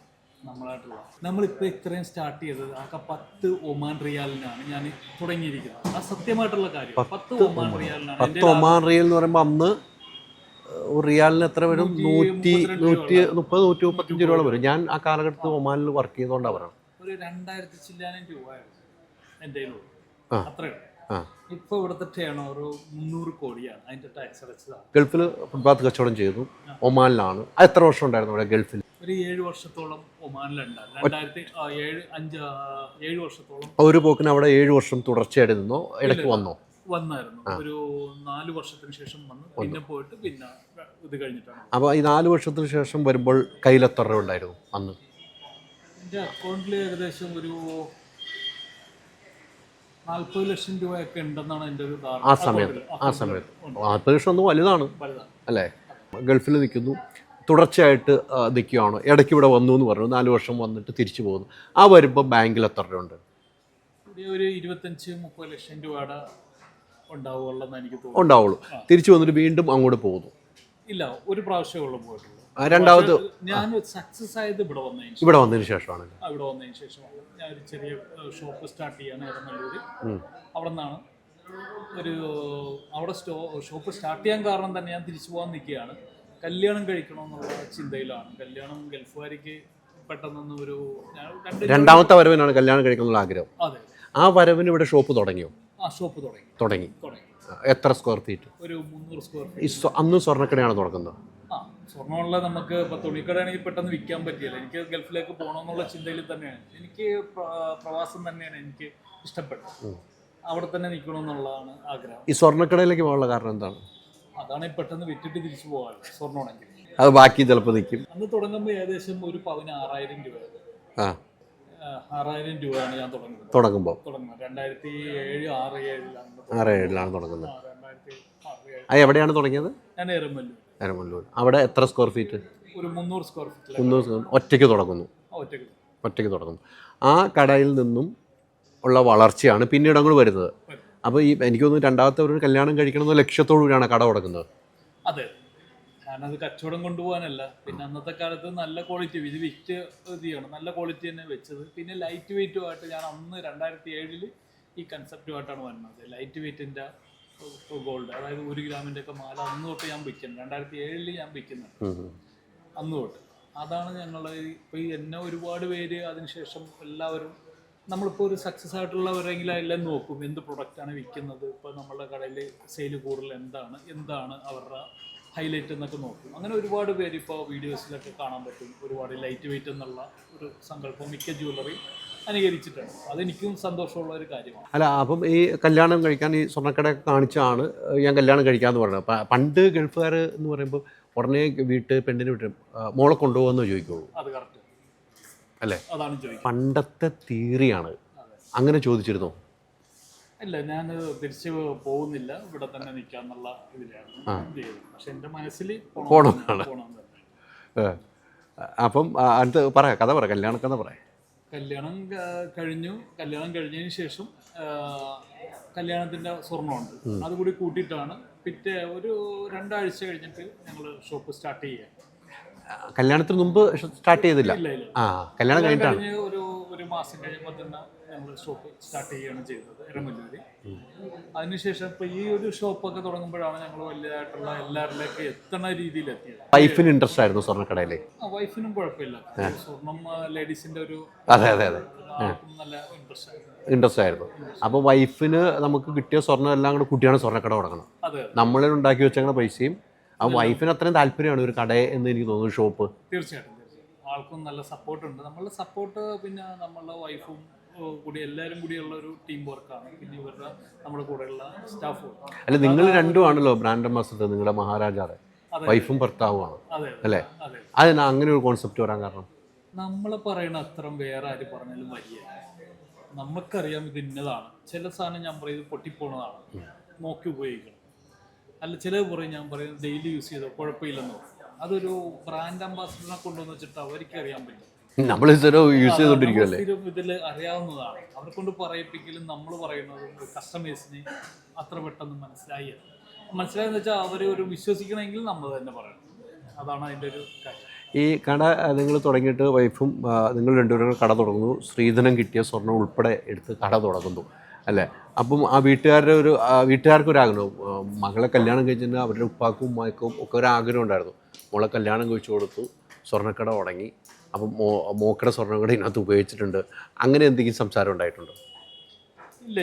നമ്മളായിട്ടുള്ള. നമ്മളിപ്പോൾ ഇത്രയും സ്റ്റാർട്ട് ചെയ്തത് ആകെ 10 ഒമാൻ റിയാലിനാണ് ഞാൻ തുടങ്ങിയിരിക്കുന്നത്. ആ സത്യമായിട്ടുള്ള കാര്യം, 10 ഒമാൻ റിയാലിനാണ്. 10 ഒമാൻ റിയാൽ എന്ന് പറയുമ്പോൾ അന്ന് റിയാലിന് എത്ര വരും? 130-135 രൂപ വരും. ഞാൻ ആ കാലഘട്ടത്തിൽ ഒമാനിൽ വർക്ക് ചെയ്തുകൊണ്ടാണ് പറയുന്നത്. ഒരു 2000 ചില്ലാനും രൂപയായിരുന്നു എൻ്റെ കയ്യിലുള്ളൂ, അത്രയുള്ളൂ. ഇപ്പോൾ ഇവിടുത്തെ ടേൺ ഓവർ 300 കോടിയാണ്, അതിൻ്റെ ടാക്സ് അടച്ചതാണ്. ഗൾഫിൽ ഫുട്പാത്ത് കച്ചവടം ചെയ്തു, ഒമാനിലാണ്. എത്ര വർഷം ഉണ്ടായിരുന്നു അവിടെ ഗൾഫിൽ? ഒരു 7 വർഷത്തോളം ഒമാനിലുണ്ടായിരുന്നു. 7 വർഷത്തോളം. ഒരു പോക്കിന് അവിടെ 7 വർഷം തുടർച്ചയായിട്ട് നിന്നോ? ഇടയ്ക്ക് വന്നായിരുന്നു. ഒരു 4 വർഷത്തിന് ശേഷം വന്നു, പിന്നെ പോയിട്ട് പിന്നെ ഇത് കഴിഞ്ഞിട്ടാണ്. അപ്പോൾ ഈ 4 വർഷത്തിന് ശേഷം വരുമ്പോൾ കയ്യിൽ എത്ര രൂപ ഉണ്ടായിരുന്നു അന്ന്? എൻ്റെ അക്കൗണ്ടിൽ ഏകദേശം ഒരു 40 ലക്ഷം രൂപയൊക്കെ ഉണ്ടെന്നാണ് എൻ്റെ ഒരു ധാരണ. ആ സമയത്ത് 40 ലക്ഷം ഒന്നും വലുതാണ് അല്ലേ? ഗൾഫിൽ നിൽക്കുന്നു, തുടർച്ചയായിട്ട് നിൽക്കുകയാണ്. ഇടയ്ക്ക് ഇവിടെ വന്നു എന്ന് പറഞ്ഞു, 4 വർഷം വന്നിട്ട് തിരിച്ചു പോകുന്നു. ആ വരുമ്പോൾ ബാങ്കിൽ എത്ര രൂപ ഉണ്ട്? ഒരു 25-30 ലക്ഷം രൂപയുടെ ഉണ്ടാവുള്ളൂ എനിക്ക് തോന്നുന്നു. ഉണ്ടാവുള്ളൂ. തിരിച്ചു വന്നിട്ട് വീണ്ടും അങ്ങോട്ട് പോകുന്നു? ഇല്ല, ഒരു പ്രാവശ്യമേ പോയിട്ടുള്ളൂ. രണ്ടാമത് ഞാൻ സക്സസ് ആയത് ഇവിടെ വന്നതിന് ശേഷമാണ്. ഇവിടെ വന്നതിന് ശേഷമാണ് ഞാൻ ഒരു ചെറിയ ഷോപ്പ് സ്റ്റാർട്ട് ചെയ്യാൻ എറണാകുളത്ത്. അവിടെ നിന്നാണ് അവിടെ ഷോപ്പ് സ്റ്റാർട്ട് ചെയ്യാൻ കാരണം തന്നെ ഞാൻ തിരിച്ചു പോകാൻ നിൽക്കുകയാണ്. കല്യാണം കഴിക്കണമെന്നുള്ള ചിന്തയിലാണ്. കല്യാണം ഗൾഫുകാർക്ക് പെട്ടെന്നൊന്നും ഒരു രണ്ടാമത്തെ വരവിനാണ് കല്യാണം കഴിക്കണമെന്നുള്ള ആഗ്രഹം. അതെ. ആ വരവിന് ഇവിടെ ഷോപ്പ് തുടങ്ങിയോ? ആ ഷോപ്പ് തുടങ്ങി. എത്ര സ്ക്വയർ ഫീറ്റ്? ഒരു 300 സ്ക്വയർ ഫീറ്റ്. അന്ന് സ്വർണ്ണക്കടയാണ് തുടങ്ങുന്നത്. സ്വർണ്ണമുള്ള നമുക്ക് ഇപ്പോൾ തുണിക്കടയാണെങ്കിൽ പെട്ടെന്ന് വിൽക്കാൻ പറ്റിയല്ല. എനിക്ക് ഗൾഫിലേക്ക് പോകണമെന്നുള്ള ചിന്തയിൽ തന്നെയാണ്. എനിക്ക് പ്രവാസം തന്നെയാണ് എനിക്ക് ഇഷ്ടപ്പെട്ടത്. അവിടെ തന്നെ നിൽക്കണമെന്നുള്ളതാണ് ആഗ്രഹം. ഈ സ്വർണ്ണക്കടയിലേക്ക് പോകാനുള്ള കാരണം എന്താണ്? അതാണ് പെട്ടെന്ന് വിറ്റിട്ട് തിരിച്ചു പോകാറ് സ്വർണ്ണമാണെങ്കിൽ. അത് ബാക്കി ചിലപ്പോൾ നിൽക്കും. അന്ന് തുടങ്ങുമ്പോൾ ഏകദേശം ഒരു പവന് 6000 രൂപ. 6000 രൂപയാണ് ഞാൻ തുടങ്ങുന്നത്. 2007-6-7 തുടങ്ങുന്നത്. അത് എവിടെയാണ് തുടങ്ങിയത്? ഞാൻ എരമല്ലൂർ. അവിടെ എത്ര സ്ക്വയർ ഫീറ്റ്? ഒരു 300 സ്ക്വയർ ഫീറ്റ്. 300 ഒറ്റയ്ക്ക് തുടങ്ങുന്നു. ഒറ്റയ്ക്ക് തുടങ്ങുന്നു. ആ കടയിൽ നിന്നും ഉള്ള വളർച്ചയാണ് പിന്നീട് അങ്ങോട്ട് വരുന്നത്. അപ്പോൾ ഈ എനിക്ക് തോന്നുന്നു രണ്ടാമത്തെ ഒരു കല്യാണം കഴിക്കണമെന്ന ലക്ഷ്യത്തോടു കൂടിയാണ് കട തുടങ്ങുന്നത്. അതെ, ഞാനത് കച്ചവടം കൊണ്ടുപോകാനല്ല. പിന്നെ അന്നത്തെ കാലത്ത് നല്ല ക്വാളിറ്റി ഇത് വിറ്റ് ചെയ്യണം, നല്ല ക്വാളിറ്റി തന്നെ വെച്ചത്. പിന്നെ ലൈറ്റ് വെയ്റ്റുമായിട്ട് ഞാൻ അന്ന് 2007 ഈ കൺസെപ്റ്റുമായിട്ടാണ് വരുന്നത്. ലൈറ്റ് വെയ്റ്റിൻ്റെ ഗോൾഡ്, അതായത് 1 ഗ്രാമിൻ്റെ ഒക്കെ മാല അന്ന് തൊട്ട് ഞാൻ വിൽക്കുന്നത്. 2007 ഞാൻ വിൽക്കുന്നത് അന്ന് തൊട്ട്. അതാണ് ഞങ്ങൾ ഇപ്പോൾ എന്നെ ഒരുപാട് പേര് അതിനുശേഷം എല്ലാവരും നമ്മളിപ്പോൾ ഒരു സക്സസ് ആയിട്ടുള്ളവരെങ്കിലും എല്ലാം നോക്കും എന്ത് പ്രൊഡക്റ്റാണ് വിൽക്കുന്നത്, ഇപ്പോൾ നമ്മളുടെ കടയിൽ സെയിൽ കൂടുതൽ എന്താണ് അവരുടെ ഹൈലൈറ്റ് എന്നൊക്കെ നോക്കും. അങ്ങനെ ഒരുപാട് പേര് ഇപ്പോൾ വീഡിയോസിലൊക്കെ കാണാൻ പറ്റും. ഒരുപാട് ലൈറ്റ് വെയിറ്റ് എന്നുള്ള ഒരു സങ്കല്പം മിക്ക ജ്വല്ലറി അനുകരിച്ചിട്ടുണ്ട്. അതെനിക്കും സന്തോഷമുള്ള ഒരു കാര്യമാണ്. അല്ല, അപ്പം ഈ കല്യാണം കഴിക്കാൻ ഈ സ്വർണ്ണക്കട കാണിച്ചാണ് ഞാൻ കല്യാണം കഴിക്കാമെന്ന് പറയുന്നത്. പണ്ട് ഗൾഫുകാർ എന്ന് പറയുമ്പോൾ ഉടനെ പെണ്ണിന് വീട്ട് മോളെ കൊണ്ടുപോകുമെന്ന് ചോദിക്കുള്ളൂ. അത് കറക്റ്റ് അല്ലേ? അതാണ് ചോദിക്കുന്നത്. പണ്ടത്തെ തിയറിയാണ്. അങ്ങനെ ചോദിച്ചിരുന്നോ? ഇല്ല, ഞാൻ തിരിച്ച് പോകുന്നില്ല, ഇവിടെ തന്നെ നിൽക്കാന്നുള്ള ഇതിലാണ് ചെയ്തത്. പക്ഷെ എൻ്റെ മനസ്സിൽ പോകണമെന്നാണ്. അപ്പം അടുത്ത് കഥ പറ, കല്യാണക്കഥ പറ. കല്യാണം കഴിഞ്ഞതിന് ശേഷം കല്യാണത്തിൻ്റെ സ്വർണ്ണമുണ്ട്, അതുകൂടി കൂട്ടിയിട്ടാണ് പിറ്റേ ഒരു 2 ആഴ്ച കഴിഞ്ഞിട്ട് ഞങ്ങൾ ഷോപ്പ് സ്റ്റാർട്ട് ചെയ്യുക. കല്യാണത്തിന് മുമ്പ് സ്റ്റാർട്ട് ചെയ്തില്ല? കല്യാണം കഴിഞ്ഞിട്ടാണ്. ഒരു മാസം കഴിയുമ്പോൾ തന്നെ ഞങ്ങൾ ഷോപ്പ് സ്റ്റാർട്ട് ചെയ്യുകയാണ് ചെയ്തത് എരമല്ലൂർ. അതിനുശേഷം ഇപ്പോൾ ഈ ഒരു ഷോപ്പൊക്കെ തുടങ്ങുമ്പോഴാണ് ഞങ്ങൾ വലിയതായിട്ടുള്ള എല്ലാവരിലേക്ക് എത്തുന്ന രീതിയിലെത്തിയത്. വൈഫിന് ഇൻട്രസ്റ്റ് ആയിരുന്നു സ്വർണ്ണക്കടയിലെ? വൈഫിനും കുഴപ്പമില്ല, സ്വർണം ലേഡീസിന്റെ ഒരു അതെ നല്ല ഇൻട്രസ്റ്റ് ആയിരുന്നു. അപ്പോൾ വൈഫിന് നമുക്ക് കിട്ടിയ സ്വർണ്ണം എല്ലാം കൂടെ കുട്ടിയാണ് സ്വർണ്ണക്കട തുടങ്ങണം. നമ്മളെ ഉണ്ടാക്കി വെച്ചങ്ങനെ പൈസയും ആ വൈഫിന് അത്രയും താല്പര്യമാണ് ഒരു കട എന്ന് എനിക്ക് തോന്നുന്നു, ഷോപ്പ്. തീർച്ചയായിട്ടും ആൾക്കും നല്ല സപ്പോർട്ടുണ്ട്. നമ്മളുടെ സപ്പോർട്ട് പിന്നെ നമ്മളുടെ വൈഫും കൂടി എല്ലാവരും കൂടിയുള്ള ഒരു ടീം വർക്കാണ്. പിന്നെ ഇവരുടെ നമ്മുടെ കൂടെയുള്ള സ്റ്റാഫും. അല്ല, നിങ്ങൾ രണ്ടും ആണല്ലോ ബ്രാൻഡ് അംബാസഡർ, നിങ്ങളുടെ മഹാരാജാറെ വൈഫും ഭർത്താവുമാണ് അല്ലേ? അതിനാ അങ്ങനെ ഒരു കോൺസെപ്റ്റ് വരാൻ കാരണം? നമ്മൾ പറയണ അത്രയും വേറെ ആര് പറഞ്ഞാലും വലിയ നമുക്കറിയാം ഇത് ഇന്നതാണ്. ചില സാധനം ഞാൻ പറയും പൊട്ടിപ്പോണതാണ്, നോക്കി ഉപയോഗിക്കണം. അല്ല, ചിലത് പറയും ഞാൻ പറയും ഡെയിലി യൂസ് ചെയ്തോ കുഴപ്പമില്ലെന്നോ. അതൊരു ബ്രാൻഡ് അംബാസിഡറിനെ കൊണ്ടുവന്ന് വെച്ചിട്ട് അവർക്ക് അറിയാൻ പറ്റും. നമ്മൾ യൂസ് ചെയ്തോണ്ടിരിക്കുമല്ലേ, ഇതിൽ അറിയാവുന്നതാണ്. അവരെ കൊണ്ട് പറയിപ്പിക്കലും നമ്മൾ പറയുന്നത് കസ്റ്റമേഴ്സിന് അത്ര പെട്ടെന്ന് മനസ്സിലായെന്ന് വെച്ചാൽ അവർ ഒരു വിശ്വസിക്കണമെങ്കിൽ നമ്മൾ തന്നെ പറയണം. അതാണ് അതിൻ്റെ ഒരു കാര്യം. ഈ കട നിങ്ങൾ തുടങ്ങിയിട്ട് വൈഫും നിങ്ങൾ രണ്ടുപേരും കട തുടങ്ങുന്നു, സ്ത്രീധനം കിട്ടിയ സ്വർണ്ണം ഉൾപ്പെടെ എടുത്ത് കട തുടങ്ങുന്നു അല്ലേ? അപ്പം ആ വീട്ടുകാർക്കൊരാഗ്രഹം, മകളെ കല്യാണം കഴിച്ചിട്ട് അവരുടെ ഉപ്പാക്കും ഉമ്മാക്കും ഒക്കെ ഒരു ആഗ്രഹം ഉണ്ടായിരുന്നു. മോളെ കല്യാണം കഴിച്ചു കൊടുത്തു, സ്വർണ്ണക്കട തുടങ്ങി, അപ്പം മോക്കടെ സ്വർണ്ണം കൂടെ ഇതിനകത്ത് ഉപയോഗിച്ചിട്ടുണ്ട്. അങ്ങനെ എന്തെങ്കിലും സംസാരം ഉണ്ടായിട്ടുണ്ടോ? ഇല്ല,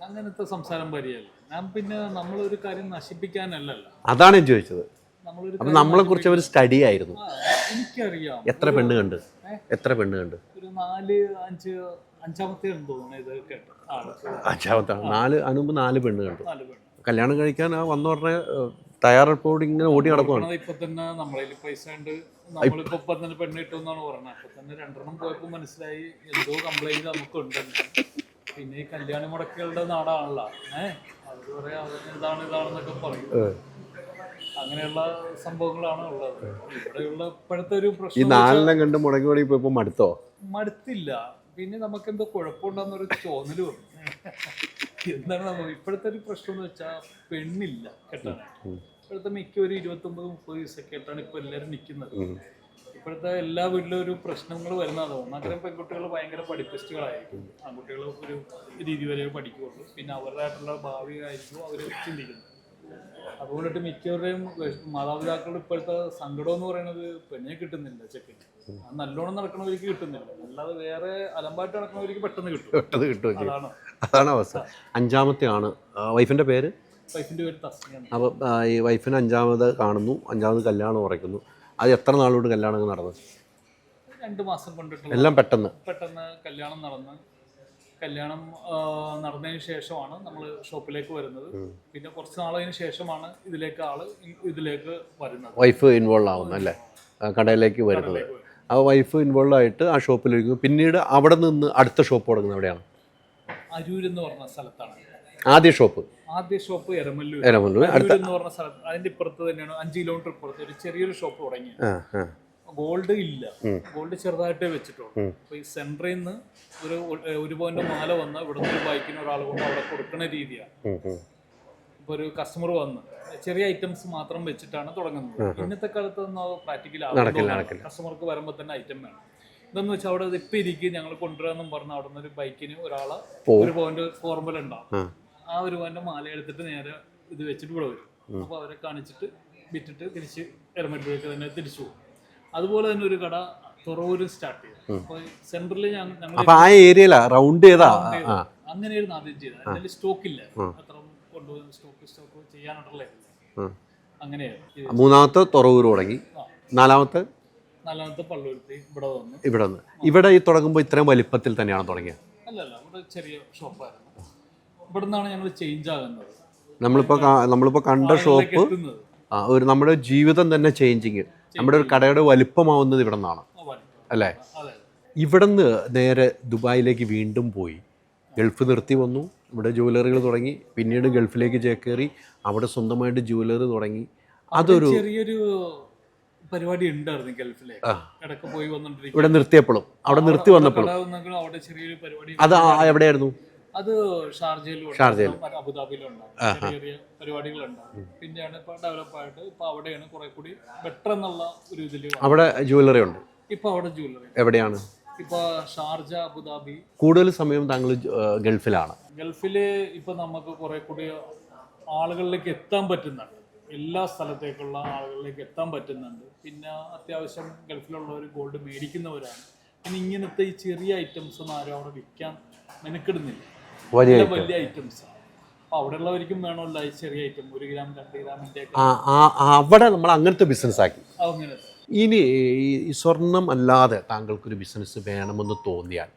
അങ്ങനത്തെ സംസാരം വരികയല്ല. ഞാൻ പിന്നെ നമ്മളൊരു കാര്യം നശിപ്പിക്കാനല്ലല്ലോ. അതാണ് ഞാൻ ചോദിച്ചത്. അപ്പം നമ്മളെ കുറിച്ച് ഒരു സ്റ്റഡി ആയിരുന്നു. എനിക്കറിയാം. എത്ര പെണ്ണ് കണ്ട്? ഒരു 4-5 അഞ്ചാമത്തെ തോന്നുന്നു ഇത് കേട്ടോ. അഞ്ചാമത്താണ്. 4 പെണ്ണ് കണ്ടു. കല്യാണം കഴിക്കാൻ വന്നു പറഞ്ഞ തയ്യാറെടുപ്പോട് ഇങ്ങനെ ഓടി നടക്കുവാണ്. ഇപ്പൊ തന്നെ നമ്മളെ പൈസ ഉണ്ട്, നമ്മളിപ്പോ ഇപ്പൊ തന്നെ പെണ്ണ് കിട്ടുമെന്നാണ് പറഞ്ഞത്. അപ്പൊ തന്നെ 2 പോയപ്പോ മനസ്സിലായി എന്തോ കംപ്ലൈന്റ് നമുക്കുണ്ടെന്ന്. പിന്നെ ഈ കല്യാണ മുടക്കുകളുടെ നാടാണല്ലോ, അത് പറയാ ഇതാണെന്നൊക്കെ പറയും. അങ്ങനെയുള്ള സംഭവങ്ങളാണ് ഉള്ളത് ഇവിടെയുള്ള. ഇപ്പോഴത്തെ ഒരു പ്രശ്നം, ഈ 4 കണ്ട് മുടങ്ങി പോയപ്പോ മടുത്തില്ല. പിന്നെ നമുക്ക് എന്തോ കുഴപ്പമുണ്ടെന്നൊരു തോന്നല് വന്നു. എന്താണ് ഇപ്പോഴത്തെ ഒരു പ്രശ്നം എന്ന് വെച്ചാൽ പെണ്ണില്ല കെട്ടാൻ. ഇപ്പോഴത്തെ മിക്ക ഒരു 29-30 ദിവസമൊക്കെ ആയിട്ടാണ് ഇപ്പൊ എല്ലാവരും നിൽക്കുന്നത്. ഇപ്പോഴത്തെ എല്ലാ വീട്ടിലും ഒരു പ്രശ്നങ്ങൾ വരുന്നതാണ്. ഒന്നാം പെൺകുട്ടികൾ ഭയങ്കര പഠിപ്പിസ്റ്റുകളായിരിക്കും, ആൺകുട്ടികൾ ഒരു രീതി വരെ പഠിക്കുകയുള്ളൂ. പിന്നെ അവരുടേതായിട്ടുള്ള ഭാവി ആയിരിക്കും അവർ ചിന്തിക്കുന്നത്. അതുകൊണ്ടിട്ട് മിക്കവരുടെയും മാതാപിതാക്കളുടെ ഇപ്പോഴത്തെ സങ്കടം എന്ന് പറയുന്നത് പെണ്ണിനെ കിട്ടുന്നില്ല, ചെക്കന്. അത് നല്ലോണം നടക്കണവർക്ക് കിട്ടുന്നില്ല, അല്ലാതെ വേറെ അലമ്പായിട്ട് നടക്കണവർക്ക് പെട്ടെന്ന് കിട്ടും. അതാണ് അവസ്ഥ. 5-ാമത്തെ ആണ്. വൈഫിന്റെ പേര് വൈഫിൻ്റെ പേര് തസ്നിയാണ്. അപ്പോൾ ഈ വൈഫിന് 5ാമത് കാണുന്നു, 5ാമത് കല്യാണം ഉറയ്ക്കുന്നു. അത് എത്ര നാളുകൊണ്ട് കല്യാണം നടന്നത്? 2 മാസം കൊണ്ടിട്ടുള്ള എല്ലാം പെട്ടെന്ന് കല്യാണം നടന്നതിന് ശേഷമാണ് നമ്മൾ ഷോപ്പിലേക്ക് വരുന്നത്. പിന്നെ കുറച്ച് നാളതിന് ശേഷമാണ് ഇതിലേക്ക് വരുന്നത്. വൈഫ് ഇൻവോൾവ് ആവുന്നു അല്ലേ, കടയിലേക്ക് വരുന്നത്. അപ്പോൾ വൈഫ് ഇൻവോൾവ് ആയിട്ട് ആ ഷോപ്പിലേക്ക്, പിന്നീട് അവിടെ നിന്ന് അടുത്ത ഷോപ്പ് തുടങ്ങുന്നത് എവിടെയാണ്? അരൂർ എന്ന് പറഞ്ഞ സ്ഥലത്താണ് ആദ്യ ഷോപ്പ് എരമല്ലൂർ എന്ന് പറഞ്ഞ സ്ഥലത്ത്. അതിന്റെ ഇപ്പുറത്ത് തന്നെയാണ് 5 കിലോമീറ്റർ ഇപ്പുറത്ത് ഒരു ചെറിയൊരു ഷോപ്പ് തുടങ്ങി. ഗോൾഡ് ഇല്ല, ഗോൾഡ് ചെറുതായിട്ടേ വെച്ചിട്ടുള്ളൂ. അപ്പൊ ഈ സെന്ററിൽ നിന്ന് ഒരു പോയിന്റ് മാല വന്ന് ഇവിടുന്ന് ഒരു ബൈക്കിന് ഒരാൾ കൊണ്ട് അവിടെ കൊടുക്കുന്ന രീതിയാണ്. ഇപ്പൊ ഒരു കസ്റ്റമർ വന്ന് ചെറിയ ഐറ്റംസ് മാത്രം വെച്ചിട്ടാണ് തുടങ്ങുന്നത്. ഇന്നത്തെ കാലത്ത് പ്രാക്ടിക്കൽ കസ്റ്റമർക്ക് വരുമ്പോൾ തന്നെ ഐറ്റം വേണം. എന്താന്ന് വെച്ചാൽ അവിടെ ഇപ്പൊ ഇരിക്കും, ഞങ്ങൾ കൊണ്ടുവരാന്നും പറഞ്ഞ അവിടെ നിന്ന് ഒരു ബൈക്കിന് ഒരാളെ ഒരു പോയിന്റ് ഫോർമുല ഉണ്ടാവും. ആ ഒരു പോയിന്റ് മാല എടുത്തിട്ട് നേരെ ഇത് വെച്ചിട്ട് ഇവിടെ വരും. അപ്പൊ അവരെ കാണിച്ചിട്ട് വിറ്റിട്ട് തിരിച്ച് എരമല്ലൂരിലേക്ക് തന്നെ തിരിച്ചു പോകും. അതുപോലെ തന്നെ ഒരു കട തുറവൂര് സ്റ്റാർട്ട് ചെയ്തു. അപ്പൊ സെന്ററിൽ ഞങ്ങൾ ആ ഏരിയയിലാ റൗണ്ട് ചെയ്താ അങ്ങനെയായിരുന്നു ആദ്യം ചെയ്തത്. അതിൽ സ്റ്റോക്ക് ഇല്ല, അത്ര കൊണ്ടുപോകുന്ന സ്റ്റോക്ക് ചെയ്യാനുള്ള അങ്ങനെയായിരുന്നു. 3ാമത്തെ തുറവൂർ തുടങ്ങി, 4ാമത്തെ പള്ളുരുത്തി ഇവിടെ വന്നു. ഇവിടെ ഈ തുടങ്ങുമ്പോൾ ഇത്രയും വലിപ്പത്തിൽ തന്നെയാണ് തുടങ്ങിയത്? അല്ലല്ല, ഇവിടെ ചെറിയ ഷോപ്പായിരുന്നു. ഇവിടെ നിന്നാണ് ഞങ്ങൾ ചേഞ്ച് ആകുന്നത്. നമ്മളിപ്പോ കണ്ട ഷോപ്പ് ഒരു നമ്മുടെ ജീവിതം തന്നെ ചേഞ്ചിങ്, നമ്മുടെ ഒരു കടയുടെ വലിപ്പമാവുന്നത് ഇവിടെ നിന്നാണ് അല്ലേ? ഇവിടുന്ന് നേരെ ദുബായിലേക്ക് വീണ്ടും പോയി, ഗൾഫ് നിർത്തി വന്നു, ഇവിടെ ജ്വല്ലറികൾ തുടങ്ങി, പിന്നീട് ഗൾഫിലേക്ക് ചേക്കേറി, അവിടെ സ്വന്തമായിട്ട് ജ്വല്ലറി തുടങ്ങി. അതൊരു ചെറിയൊരു പരിപാടി ഉണ്ടായിരുന്നു ഗൾഫിലേക്ക്, ഇടയ്ക്ക് പോയി വന്നോണ്ടിരിക്കും. ഇവിടെ നിർത്തിയപ്പോഴും അവിടെ നിർത്തി വന്നപ്പോഴും അവിടെ ചെറിയൊരു പരിപാടി. അത് എവിടെയായിരുന്നു? അത് ഷാർജയിലും അബുദാബിയിലും ഉണ്ടാവും ചെറിയ പരിപാടികളുണ്ടാവും. പിന്നെയാണ് ഇപ്പൊ ഡെവലപ്പ് ആയിട്ട് ഇപ്പൊ അവിടെയാണ് കുറെ കൂടി ബെറ്റർ എന്നുള്ള ഒരു ഇതില് അവിടെ ജ്വല്ലറി ഉണ്ട്. ഇപ്പൊ അവിടെ ജ്വല്ലറി എവിടെയാണ്? ഇപ്പൊ ഷാർജ, അബുദാബി. കൂടുതൽ സമയം താങ്കൾ ഗൾഫിലാണ്? ഗൾഫില് ഇപ്പൊ നമുക്ക് കുറെ കൂടി ആളുകളിലേക്ക് എത്താൻ പറ്റുന്നുണ്ട്, എല്ലാ സ്ഥലത്തേക്കുള്ള ആളുകളിലേക്ക് എത്താൻ പറ്റുന്നുണ്ട്. പിന്നെ അത്യാവശ്യം ഗൾഫിലുള്ളവർ ഗോൾഡ് മേടിക്കുന്നവരാണ്. പിന്നെ ഇങ്ങനത്തെ ഈ ചെറിയ ഐറ്റംസ് ഒന്നും ആരും അവിടെ വിൽക്കാൻ മെനക്കെടുന്നില്ല, വലിയ ഐറ്റംസ്. അപ്പൊ അവിടെ ഉള്ളവർക്കും വേണമല്ലോ ഈ ചെറിയ ഐറ്റം, 1 ഗ്രാം 2 ഗ്രാമിന്റെ. അവിടെ നമ്മൾ അങ്ങനത്തെ ബിസിനസ് ആക്കി. അങ്ങനത്തെ. ഇനി ഈ സ്വർണം അല്ലാതെ താങ്കൾക്കൊരു ബിസിനസ് വേണമെന്ന് തോന്നിയാൽ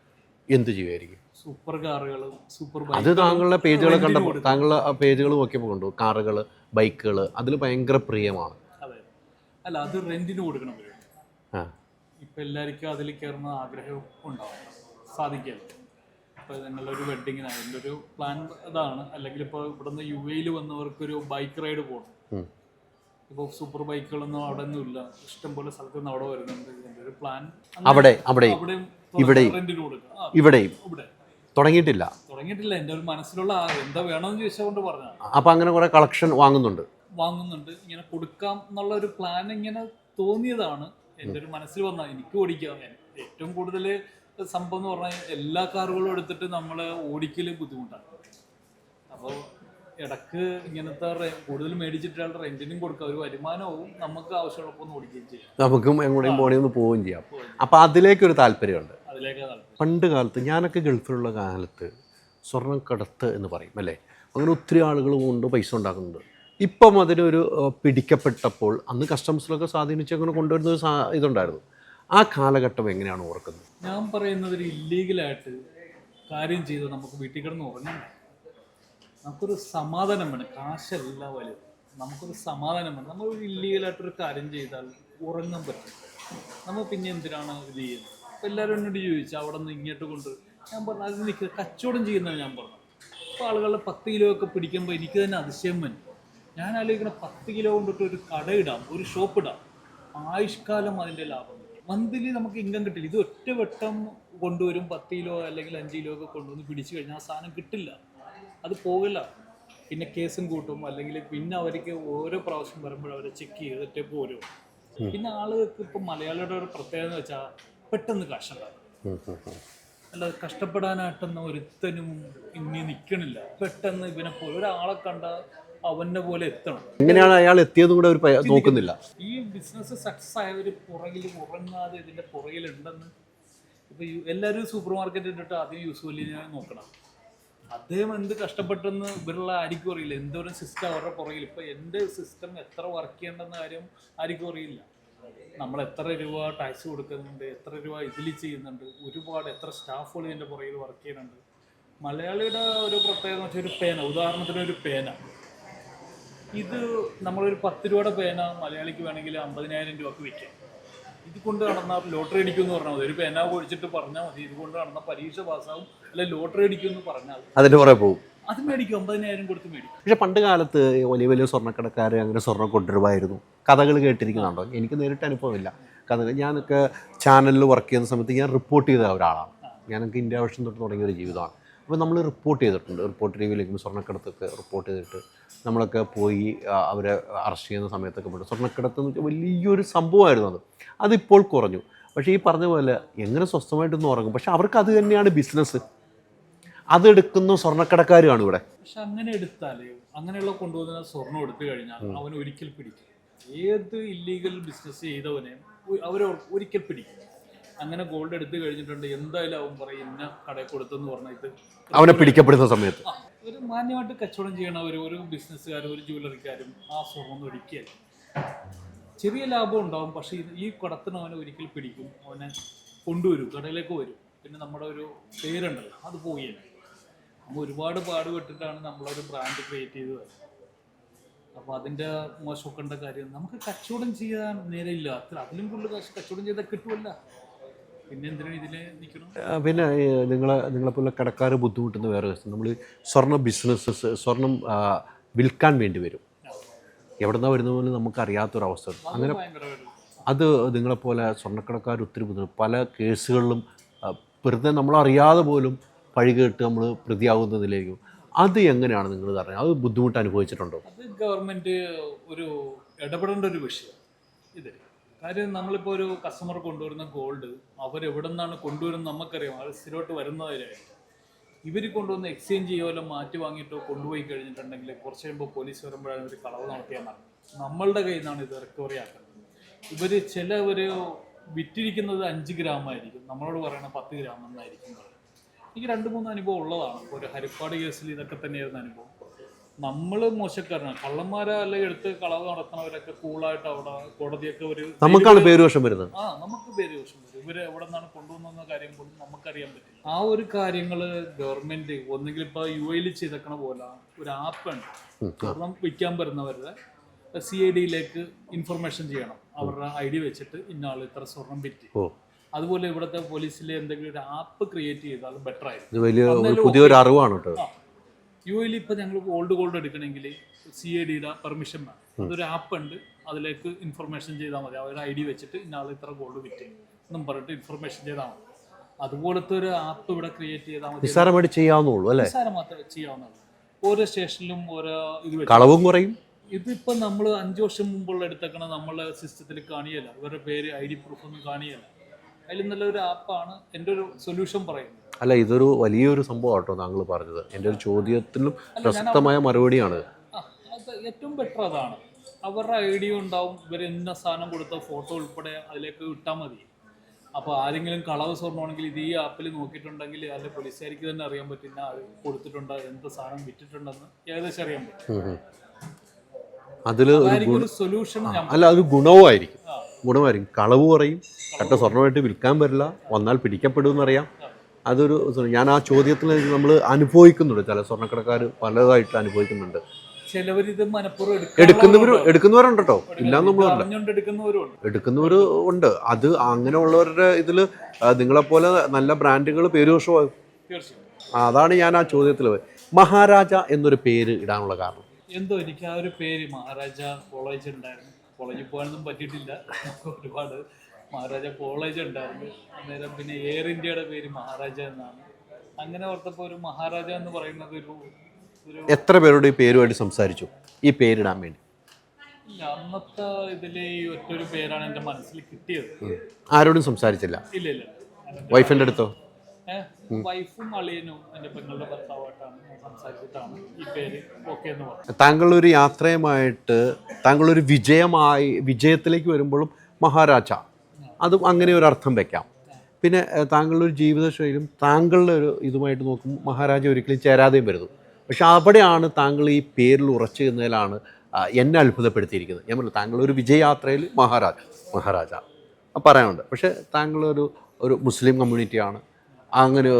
എന്ത് ചെയ്യുമായിരിക്കും? സൂപ്പർ കാറുകൾ, സൂപ്പർ അത് താങ്കളുടെ പേജുകൾ കണ്ടപ്പോൾ, താങ്കളുടെ പേജുകൾ നോക്കിയപ്പോൾ കണ്ടു, കാറുകൾ, ബൈക്കുകൾ, അതിൽ ഭയങ്കര പ്രിയമാണ്. അതെ, അല്ല അത് റെന്റിന് കൊടുക്കണം. ഇപ്പൊ എല്ലാവർക്കും അതിൽ കയറുന്ന ആഗ്രഹം ഉണ്ടാവും, സാധിക്കല്ലോ. ഇപ്പൊ നിങ്ങളൊരു വെഡിങ്ങിനാണ് എൻ്റെ ഒരു പ്ലാൻ അതാണ്. അല്ലെങ്കിൽ ഇപ്പോൾ ഇവിടുന്ന് UAE വന്നവർക്കൊരു ബൈക്ക് റൈഡ് പോകണം. ഇപ്പോൾ സൂപ്പർ ബൈക്കുകളൊന്നും അവിടെ ഒന്നും ഇല്ല, ഇഷ്ടംപോലെ സ്ഥലത്ത് നിന്ന് അവിടെ വരുന്നുണ്ട്. എൻ്റെ ഒരു പ്ലാൻ ഇവിടെയും തുടങ്ങിയിട്ടില്ല. എൻ്റെ ഒരു മനസ്സിലുള്ള എന്താ വേണമെന്ന് ചോദിച്ചുകൊണ്ട് പറഞ്ഞാൽ. അപ്പൊ അങ്ങനെ കുറെ കളക്ഷൻ വാങ്ങുന്നുണ്ട്, ഇങ്ങനെ കൊടുക്കാം എന്നുള്ള ഒരു പ്ലാൻ ഇങ്ങനെ തോന്നിയതാണ്. എൻ്റെ ഒരു മനസ്സിൽ വന്ന എനിക്ക് ഓടിക്കാം. ഏറ്റവും കൂടുതൽ സംഭവം എന്ന് പറഞ്ഞാൽ എല്ലാ കാറുകളും എടുത്തിട്ട് നമ്മൾ ഓടിക്കല് ബുദ്ധിമുട്ടാണ്. അപ്പോൾ ഇടക്ക് ഇങ്ങനത്തെ കൂടുതൽ മേടിച്ചിട്ട് റെന്റിനും കൊടുക്കുക, ഒരു വരുമാനവും നമുക്ക് ആവശ്യമുള്ളപ്പോൾ ഒന്ന് ഓടിക്കുകയും ചെയ്യാം, നമുക്കും എങ്ങോട്ടും പോകണമെന്ന് പോവുകയും ചെയ്യാം. അപ്പൊ അതിലേക്കൊരു താല്പര്യമുണ്ട്. പണ്ട് കാലത്ത് ഞാനൊക്കെ ഗൾഫിലുള്ള കാലത്ത് സ്വർണ്ണം കടത്ത് എന്ന് പറയും അല്ലേ, അങ്ങനെ ഒത്തിരി ആളുകൾ കൊണ്ട് പൈസ ഉണ്ടാക്കുന്നുണ്ട്. ഇപ്പം അതിനൊരു പിടിക്കപ്പെട്ടപ്പോൾ അന്ന് കസ്റ്റംസിലൊക്കെ സ്വാധീനിച്ച് അങ്ങനെ കൊണ്ടുവരുന്ന ഒരു ഇതുണ്ടായിരുന്നു. ആ കാലഘട്ടം എങ്ങനെയാണ് ഓർക്കുന്നത്? ഞാൻ പറയുന്നത് ഒരു ഇല്ലീഗലായിട്ട് കാര്യം ചെയ്ത് നമുക്ക് വീട്ടിൽ കിടന്ന് ഉറങ്ങണം. നമുക്കൊരു സമാധാനം വേണം, കാശല്ല വലുത്, നമുക്കൊരു സമാധാനം വേണം. നമ്മളൊരു ഇല്ലീഗലായിട്ടൊരു കാര്യം ചെയ്താൽ ഉറങ്ങാൻ പറ്റും. നമ്മൾ പിന്നെ എന്തിനാണ് ഇത് ചെയ്യുന്നത്? അപ്പോൾ എല്ലാവരും എന്നോട് ചോദിച്ചു അവിടെ നിന്ന് ഇങ്ങോട്ട് കൊണ്ട്, ഞാൻ പറഞ്ഞു അത് എനിക്ക് കച്ചവടം ചെയ്യുന്നതാണ് ഞാൻ പറഞ്ഞത്. അപ്പോൾ ആളുകളുടെ 10 കിലോ ഒക്കെ പിടിക്കുമ്പോൾ എനിക്ക് തന്നെ അതിശയം വരും. ഞാൻ ആലോചിക്കണം 10 കിലോ കൊണ്ടിട്ട് ഒരു കടയിടാം, ഒരു ഷോപ്പ് ഇടാം, ആയുഷ്കാലം അതിൻ്റെ ലാഭം. മന്ത്ലി നമുക്ക് ഇൻകം കിട്ടില്ല. ഇത് ഒറ്റ വട്ടം കൊണ്ടുവരും, 10 കിലോ അല്ലെങ്കിൽ 5 കിലോ ഒക്കെ കൊണ്ടുവന്ന് പിടിച്ചു കഴിഞ്ഞാൽ ആ സാധനം കിട്ടില്ല, അത് പോകില്ല. പിന്നെ കേസും കൂട്ടും, അല്ലെങ്കിൽ പിന്നെ അവർക്ക് ഓരോ പ്രാവശ്യം വരുമ്പോൾ അവരെ ചെക്ക് ചെയ്തിട്ടേ പോരും. പിന്നെ ആളുകൾക്ക് ഇപ്പം മലയാളിയുടെ ഒരു പ്രത്യേകത എന്ന് വെച്ചാൽ പെട്ടെന്ന് കാശുണ്ടാകും. അല്ല കഷ്ടപ്പെടാനായിട്ടൊന്നും ഒരുത്തനും ഇനി നിൽക്കണില്ല. പെട്ടെന്ന് ഇവനെ പോലെ ഒരാളെ കണ്ട അവന്റെ പോലെ എത്തണം. എങ്ങനെയാണ് അയാൾ എത്തിയതും കൂടെ അവർ നോക്കുന്നില്ല. ഈ ബിസിനസ് സക്സസ് ആയവർ പുറകിൽ ഉറങ്ങാതെ ഇതിന്റെ പുറകിലുണ്ടെന്ന്. ഇപ്പൊ എല്ലാവരും സൂപ്പർ മാർക്കറ്റ് ഇട്ടിട്ട് ആദ്യം യൂസ്വലിനെ നോക്കണം. അദ്ദേഹം എന്ത് കഷ്ടപ്പെട്ടെന്ന് ഇവരുള്ള ആർക്കും അറിയില്ല. എന്തോരം സിസ്റ്റം അവരുടെ പുറകിൽ. ഇപ്പം എൻ്റെ സിസ്റ്റം എത്ര വർക്ക് ചെയ്യേണ്ടെന്ന കാര്യം ആർക്കും അറിയില്ല. നമ്മൾ എത്ര രൂപ ടാക്സ് കൊടുക്കുന്നുണ്ട്, എത്ര രൂപ ഇതിൽ ചെയ്യുന്നുണ്ട്, ഒരുപാട് എത്ര സ്റ്റാഫുകൾ ഇതിൻ്റെ പുറകിൽ വർക്ക് ചെയ്യുന്നുണ്ട്. മലയാളിയുടെ ഒരു പ്രത്യേകത എന്ന് വെച്ചാൽ ഒരു പേന, ഉദാഹരണത്തിന് ഒരു പേന, ഇത് നമ്മളൊരു 10 രൂപയുടെ പേന മലയാളിക്ക് വേണമെങ്കിൽ 50,000 രൂപക്ക് വിൽക്കാം. ഇത് കൊണ്ട് നടന്ന ലോട്ടറി അടിക്കുമെന്ന് പറഞ്ഞാൽ മതി. ഒരു പേന കുഴിച്ചിട്ട് പറഞ്ഞാൽ മതി, ഇതുകൊണ്ട് നടന്ന പരീക്ഷ പാസ്സാവും, അല്ലെ ലോട്ടറി അടിക്കുമെന്ന് പറഞ്ഞാൽ അതിൻ്റെ പുറകെ പോകും. അത് മേടിക്കും, 50,000 കൊടുത്ത് മേടിക്കും. പക്ഷെ പണ്ട് കാലത്ത് വലിയ വലിയ സ്വർണ്ണക്കടക്കാർ അങ്ങനെ സ്വർണ്ണം കൊണ്ടുവരുമായിരുന്നു. കഥകൾ കേട്ടിരിക്കുന്നുണ്ടോ? എനിക്ക് നേരിട്ട് അനുഭവമില്ല. കഥകൾ ഞാനൊക്കെ ചാനലിൽ വർക്ക് ചെയ്യുന്ന സമയത്ത് ഞാൻ റിപ്പോർട്ട് ചെയ്ത ഒരാളാണ്. ഞാനൊക്കെ ഇന്ത്യ വർഷം തൊട്ട് തുടങ്ങിയ ഒരു ജീവിതമാണ്. അപ്പോൾ നമ്മൾ റിപ്പോർട്ട് ചെയ്തിട്ടുണ്ട്. റിപ്പോർട്ട് ടിവിയിലേക്കും സ്വർണ്ണക്കടത്തൊക്കെ റിപ്പോർട്ട് ചെയ്തിട്ട് നമ്മളൊക്കെ പോയി അവരെ അറസ്റ്റ് ചെയ്യുന്ന സമയത്തൊക്കെ പോയിട്ട് സ്വർണ്ണക്കടത്ത് എന്ന് വെച്ചാൽ വലിയൊരു സംഭവമായിരുന്നു. അതിപ്പോൾ കുറഞ്ഞു. പക്ഷേ ഈ പറഞ്ഞ പോലെ എങ്ങനെ സ്വസ്ഥമായിട്ടൊന്നും ഉറങ്ങും. പക്ഷെ അവർക്ക് അത് തന്നെയാണ് ബിസിനസ്. അതെടുക്കുന്ന സ്വർണ്ണക്കടക്കാരുമാണ് ഇവിടെ. പക്ഷെ അങ്ങനെ എടുത്താലേ, അങ്ങനെയുള്ള കൊണ്ടുപോകുന്ന സ്വർണ്ണം എടുത്തു കഴിഞ്ഞാൽ അവൻ ഒരിക്കൽ പിടിക്കും. ഏത് ഇല്ലീഗൽ ബിസിനസ് ചെയ്തവനെ അവർ ഒരിക്കൽ പിടിക്കും. അങ്ങനെ ഗോൾഡ് എടുത്തു കഴിഞ്ഞിട്ടുണ്ട്, എന്തായാലും അവൻ പറയും ഇന്ന കടയിൽ കൊടുത്തെന്ന് പറഞ്ഞാൽ ഇത് അവനെ പിടിക്കപ്പെടുന്ന സമയത്ത് ഒരു മാന്യമായിട്ട് കച്ചവടം ചെയ്യണ ഒരു ബിസിനസ്സുകാരും ഒരു ജ്വല്ലറിക്കാരും ആ സ്വർണ്ണം ഒരിക്കലും ചെറിയ ലാഭം ഉണ്ടാവും. പക്ഷേ ഈ കടത്തിന് അവനെ ഒരിക്കൽ പിടിക്കും, അവനെ കൊണ്ടുവരും, കടയിലേക്ക് വരും. പിന്നെ നമ്മുടെ ഒരു പേരുണ്ടല്ലോ അത് പോവുകയാണ്. നമ്മൾ ഒരുപാട് പാടുപെട്ടിട്ടാണ് നമ്മളൊരു ബ്രാൻഡ് ക്രിയേറ്റ് ചെയ്തത്. അപ്പോൾ അതിൻ്റെ മോശമൊക്കേണ്ട കാര്യം നമുക്ക് കച്ചവടം ചെയ്യാൻ നേരെയില്ല. അതിലും കൂടുതൽ കാശ് കച്ചവടം ചെയ്താൽ കിട്ടുമല്ല, പിന്നെ എന്തിനാണ് ഇതിൽ നിൽക്കണം? പിന്നെ നിങ്ങളെപ്പോലെ കടക്കാർ ബുദ്ധിമുട്ടുന്ന വേറെ ദിവസം നമ്മൾ സ്വർണ്ണ ബിസിനസ് സ്വർണം വിൽക്കാൻ വേണ്ടി വരും. എവിടെ നിന്നാണ് വരുന്ന പോലെ നമുക്കറിയാത്തൊരവസ്ഥ. അങ്ങനെ അത് നിങ്ങളെപ്പോലെ സ്വർണ്ണക്കടക്കാർ ഒത്തിരി ബുദ്ധിമുട്ട്. പല കേസുകളിലും വെറുതെ നമ്മളറിയാതെ പോലും പഴികേട്ട് നമ്മൾ പ്രതിയാകുന്നതിലേക്കും. അത് എങ്ങനെയാണ് നിങ്ങൾ പറഞ്ഞത്? അത് ബുദ്ധിമുട്ട് അനുഭവിച്ചിട്ടുണ്ടോ? അത് ഗവൺമെൻറ് ഒരു ഇടപെടേണ്ട ഒരു വിഷയം ഇത്. കാര്യം നമ്മളിപ്പോൾ ഒരു കസ്റ്റമർ കൊണ്ടുവരുന്ന ഗോൾഡ് അവരെവിടെ നിന്നാണ് കൊണ്ടുവരുന്നത് നമുക്കറിയാം. അവർ സ്ഥിരമായിട്ട് വരുന്നവരായിരിക്കും. ഇവർ കൊണ്ടുവന്ന് എക്സ്ചേഞ്ച് ചെയ്യുമല്ലോ മാറ്റി വാങ്ങിയിട്ടോ കൊണ്ടുപോയി കഴിഞ്ഞിട്ടുണ്ടെങ്കിൽ കുറച്ച് കഴിയുമ്പോൾ പോലീസ് വരുമ്പോഴാണ് ഇവർ കളവ് നടത്തിയാൽ നമ്മളുടെ കയ്യിൽ നിന്നാണ് ഇത് റിക്കവറി ആക്കുന്നത്. ഇവർ ചിലവർ വിറ്റിരിക്കുന്നത് 5 ഗ്രാമായിരിക്കും, നമ്മളോട് പറയണത് 10 ഗ്രാം എന്നായിരിക്കും. എനിക്ക് 2-3 അനുഭവം ഉള്ളതാണ്. ഒരു ഹരിപ്പാട് കേസിൽ ഇതൊക്കെ തന്നെയായിരുന്നു അനുഭവം. നമ്മൾ മോശക്കാരനാണ്. കള്ളന്മാരെ അല്ലെങ്കിൽ എടുത്ത് കളവ് നടത്തുന്നവരൊക്കെ കൂളായിട്ട് അവിടെ കോടതിയൊക്കെ ഒരു നമുക്കാണ് പേരുദോഷം വരുന്നത്. നമുക്ക് പേരുദോഷം വരും. ഇവര് എവിടെ നിന്നാണ് കൊണ്ടുവന്ന കാര്യം പോലും നമുക്കറിയാൻ പറ്റും. ആ ഒരു കാര്യങ്ങൾ ഗവൺമെന്റ് ഒന്നുകിൽ ഇപ്പോൾ UAE ചെയ്തേക്കണ പോലെ ഒരു ആപ്പ് ഉണ്ട്. സ്വർണം വിൽക്കാൻ വരുന്നവരുടെ CID-യിലേക്ക് ഇൻഫർമേഷൻ ചെയ്യണം. അവരുടെ ID വെച്ചിട്ട് ഇന്നാൾ ഇത്ര സ്വർണം വിറ്റ്. അതുപോലെ ഇവിടുത്തെ പോലീസിലെ എന്തെങ്കിലും ഒരു ആപ്പ് ക്രിയേറ്റ് ചെയ്താൽ ബെറ്റർ ആയിരിക്കും. വലിയ പുതിയൊരു അറിവാണ് കേട്ടോ. UAE ഇപ്പോൾ ഞങ്ങൾ ഗോൾഡ് എടുക്കണമെങ്കിൽ CID-യുടെ പെർമിഷൻ വേണം. അതൊരു ആപ്പ് ഉണ്ട്, അതിലേക്ക് ഇൻഫർമേഷൻ ചെയ്താൽ മതി. അവരുടെ ID വെച്ചിട്ട് ഇന്നാൾ ഇത്ര ഗോൾഡ് വിറ്റ് എന്നും പറഞ്ഞിട്ട് ഇൻഫർമേഷൻ ചെയ്താൽ മതി. അതുപോലത്തെ ഒരു ആപ്പ് ഇവിടെ ക്രിയേറ്റ് ചെയ്താൽ മതി. നിസ്സാരമായിട്ട് ചെയ്യാവുന്നുള്ളൂ അല്ലേ? നിസ്സാരം മാത്രമേ ചെയ്യാവുന്നുള്ളൂ. ഓരോ സ്റ്റേഷനിലും ഓരോ ഇത് കളവും കുറയും. ഇതിപ്പോൾ നമ്മൾ 5 വർഷം മുമ്പുള്ള എടുത്തേക്കണ നമ്മളെ സിസ്റ്റത്തിൽ കാണിയല്ല, ഇവരുടെ പേര് ID പ്രൂഫ് ഒന്നും കാണിയല്ല. അതിൽ നല്ലൊരു ആപ്പാണ് എൻ്റെ ഒരു സൊല്യൂഷൻ പറയുന്നത്. അല്ല, ഇതൊരു വലിയൊരു സംഭവം കേട്ടോ താങ്കൾ പറഞ്ഞത്. എൻ്റെ ഒരു ചോദ്യത്തിലും പ്രസക്തമായ മറുപടിയാണ്. അത് ഏറ്റവും ബെറ്റർ അതാണ്. അവരുടെ ID ഉണ്ടാവും, ഇവർ ഇന്ന സാധനം കൊടുത്ത ഫോട്ടോ ഉൾപ്പെടെ അതിലേക്ക് ഇട്ടാൽ മതി. അപ്പോൾ ആരെങ്കിലും കളവ് സ്വർണ്ണമാണെങ്കിൽ ഇത് ഈ ആപ്പിൽ നോക്കിയിട്ടുണ്ടെങ്കിൽ അതിൻ്റെ പോലീസുകാർക്ക് തന്നെ അറിയാൻ പറ്റില്ല അത് കൊടുത്തിട്ടുണ്ട്, എന്ത് സാധനം വിറ്റിട്ടുണ്ടെന്ന് ഏകദേശം അറിയാൻ പറ്റും. അതിൽ സൊല്യൂഷൻ അല്ല, അത് ഗുണവുമായിരിക്കും. കളവ് കുറയും, കട്ട സ്വർണ്ണമായിട്ട് വിൽക്കാൻ പറ്റില്ല, വന്നാൽ പിടിക്കപ്പെടുമെന്നറിയാം. അതൊരു ഞാൻ ആ ചോദ്യത്തിൽ നമ്മൾ അനുഭവിക്കുന്നുണ്ട്. ചില സ്വർണ്ണക്കടക്കാർ പലതായിട്ട് അനുഭവിക്കുന്നുണ്ട്. ചിലവരിത് മനഃപൂർവ്വം എടുക്കുന്നവരുണ്ട് കേട്ടോ, ഇല്ലാന്ന് നമ്മൾ എടുക്കുന്നവർ ഉണ്ട്. അത് അങ്ങനെയുള്ളവരുടെ ഇതിൽ നിങ്ങളെപ്പോലെ നല്ല ബ്രാൻഡുകൾ പേരുദോഷമാകും. അതാണ് ഞാൻ ആ ചോദ്യത്തിൽ മഹാരാജ എന്നൊരു പേര് ഇടാനുള്ള കാരണം. എന്തോ എനിക്ക് ആ ഒരു പേര് മഹാരാജ കോളേജ് ഉണ്ടായിരുന്നു. കോളേജിൽ പോകാനൊന്നും പറ്റിയിട്ടില്ല. ഒരുപാട് മഹാരാജ കോളേജ് ഉണ്ടായിരുന്നു. അന്നേരം പിന്നെ എയർ ഇന്ത്യയുടെ പേര് മഹാരാജ എന്നാണ്. അങ്ങനെ ഓർത്തപ്പോൾ ഒരു മഹാരാജ എന്ന് പറയുന്നത് ഒരു എത്ര പേരോട് ഈ പേരുമായിട്ട് സംസാരിച്ചു ഈ പേരിടാൻ വേണ്ടി? അന്നത്തെ ഇതിലെ ഈ ഒറ്റൊരു പേരാണ് എൻ്റെ മനസ്സിൽ കിട്ടിയത്. ആരോടും സംസാരിച്ചില്ല? ഇല്ല. വൈഫിൻ്റെ അടുത്തോ? വൈഫും അളിയനും എൻ്റെ പെങ്ങളുടെ ഭർത്താവായിട്ടാണ് സംസാരിച്ചിട്ടാണ് ഈ പേര് ഓക്കെ എന്ന് പറഞ്ഞത്. താങ്കളൊരു യാത്രയുമായിട്ട് താങ്കളൊരു വിജയത്തിലേക്ക് വരുമ്പോഴും മഹാരാജ അതും അങ്ങനെ ഒരു അർത്ഥം വെക്കാം. പിന്നെ താങ്കളുടെ ഒരു ജീവിതശൈലിയും താങ്കളുടെ ഒരു ഇതുമായിട്ട് നോക്കുമ്പോൾ മഹാരാജ ഒരിക്കലും ചേരാതെയും വരുന്നു. പക്ഷെ അവിടെയാണ് താങ്കൾ ഈ പേരിൽ ഉറച്ചു നിന്നതിലാണ് എന്നെ അത്ഭുതപ്പെടുത്തിയിരിക്കുന്നത്. ഞാൻ പറഞ്ഞു താങ്കൾ ഒരു വിജയയാത്രയിൽ മഹാരാജ പറയാനുണ്ട്. പക്ഷേ താങ്കളൊരു മുസ്ലിം കമ്മ്യൂണിറ്റിയാണ്, അങ്ങനെ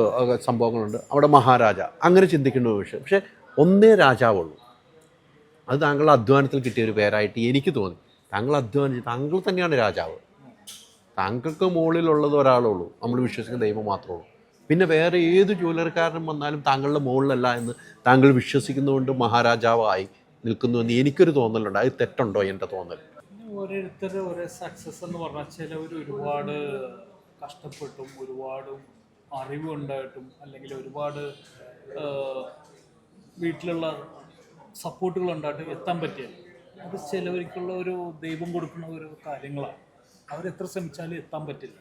സംഭവങ്ങളുണ്ട്, അവിടെ മഹാരാജ അങ്ങനെ ചിന്തിക്കേണ്ട ഒരു വിഷയം. പക്ഷേ ഒന്നേ രാജാവുള്ളൂ. അത് താങ്കളുടെ അധ്വാനത്തിൽ കിട്ടിയ ഒരു പേരായിട്ട് എനിക്ക് തോന്നി. താങ്കൾ അധ്വാനിച്ച് താങ്കൾ തന്നെയാണ് രാജാവ്. താങ്കൾക്ക് മുകളിലുള്ളത് ഒരാളേ ഉള്ളൂ, നമ്മൾ വിശ്വസിക്കുന്ന ദൈവം മാത്രമേ ഉള്ളൂ. പിന്നെ വേറെ ഏത് ജോലിക്കാരനും വന്നാലും താങ്കളുടെ മുകളിലല്ല എന്ന് താങ്കൾ വിശ്വസിക്കുന്നതുകൊണ്ട് മഹാരാജാവായി നിൽക്കുന്നുവെന്ന് എനിക്കൊരു തോന്നലുണ്ട്. അത് തെറ്റുണ്ടോ എൻ്റെ തോന്നൽ? ഓരോരുത്തരുടെ ഓരോ സക്സസ് എന്ന് പറഞ്ഞാൽ ചിലവർ ഒരുപാട് കഷ്ടപ്പെട്ടും ഒരുപാട് അറിവുണ്ടായിട്ടും അല്ലെങ്കിൽ ഒരുപാട് വീട്ടിലുള്ള സപ്പോർട്ടുകൾ ഉണ്ടായിട്ട് എത്താൻ പറ്റിയത് അത് ചിലവർക്കുള്ള ഒരു ദൈവം കൊടുക്കുന്ന ഒരു കാര്യങ്ങളാണ്. അവരെത്ര ശ്രമിച്ചാലും എത്താൻ പറ്റില്ല.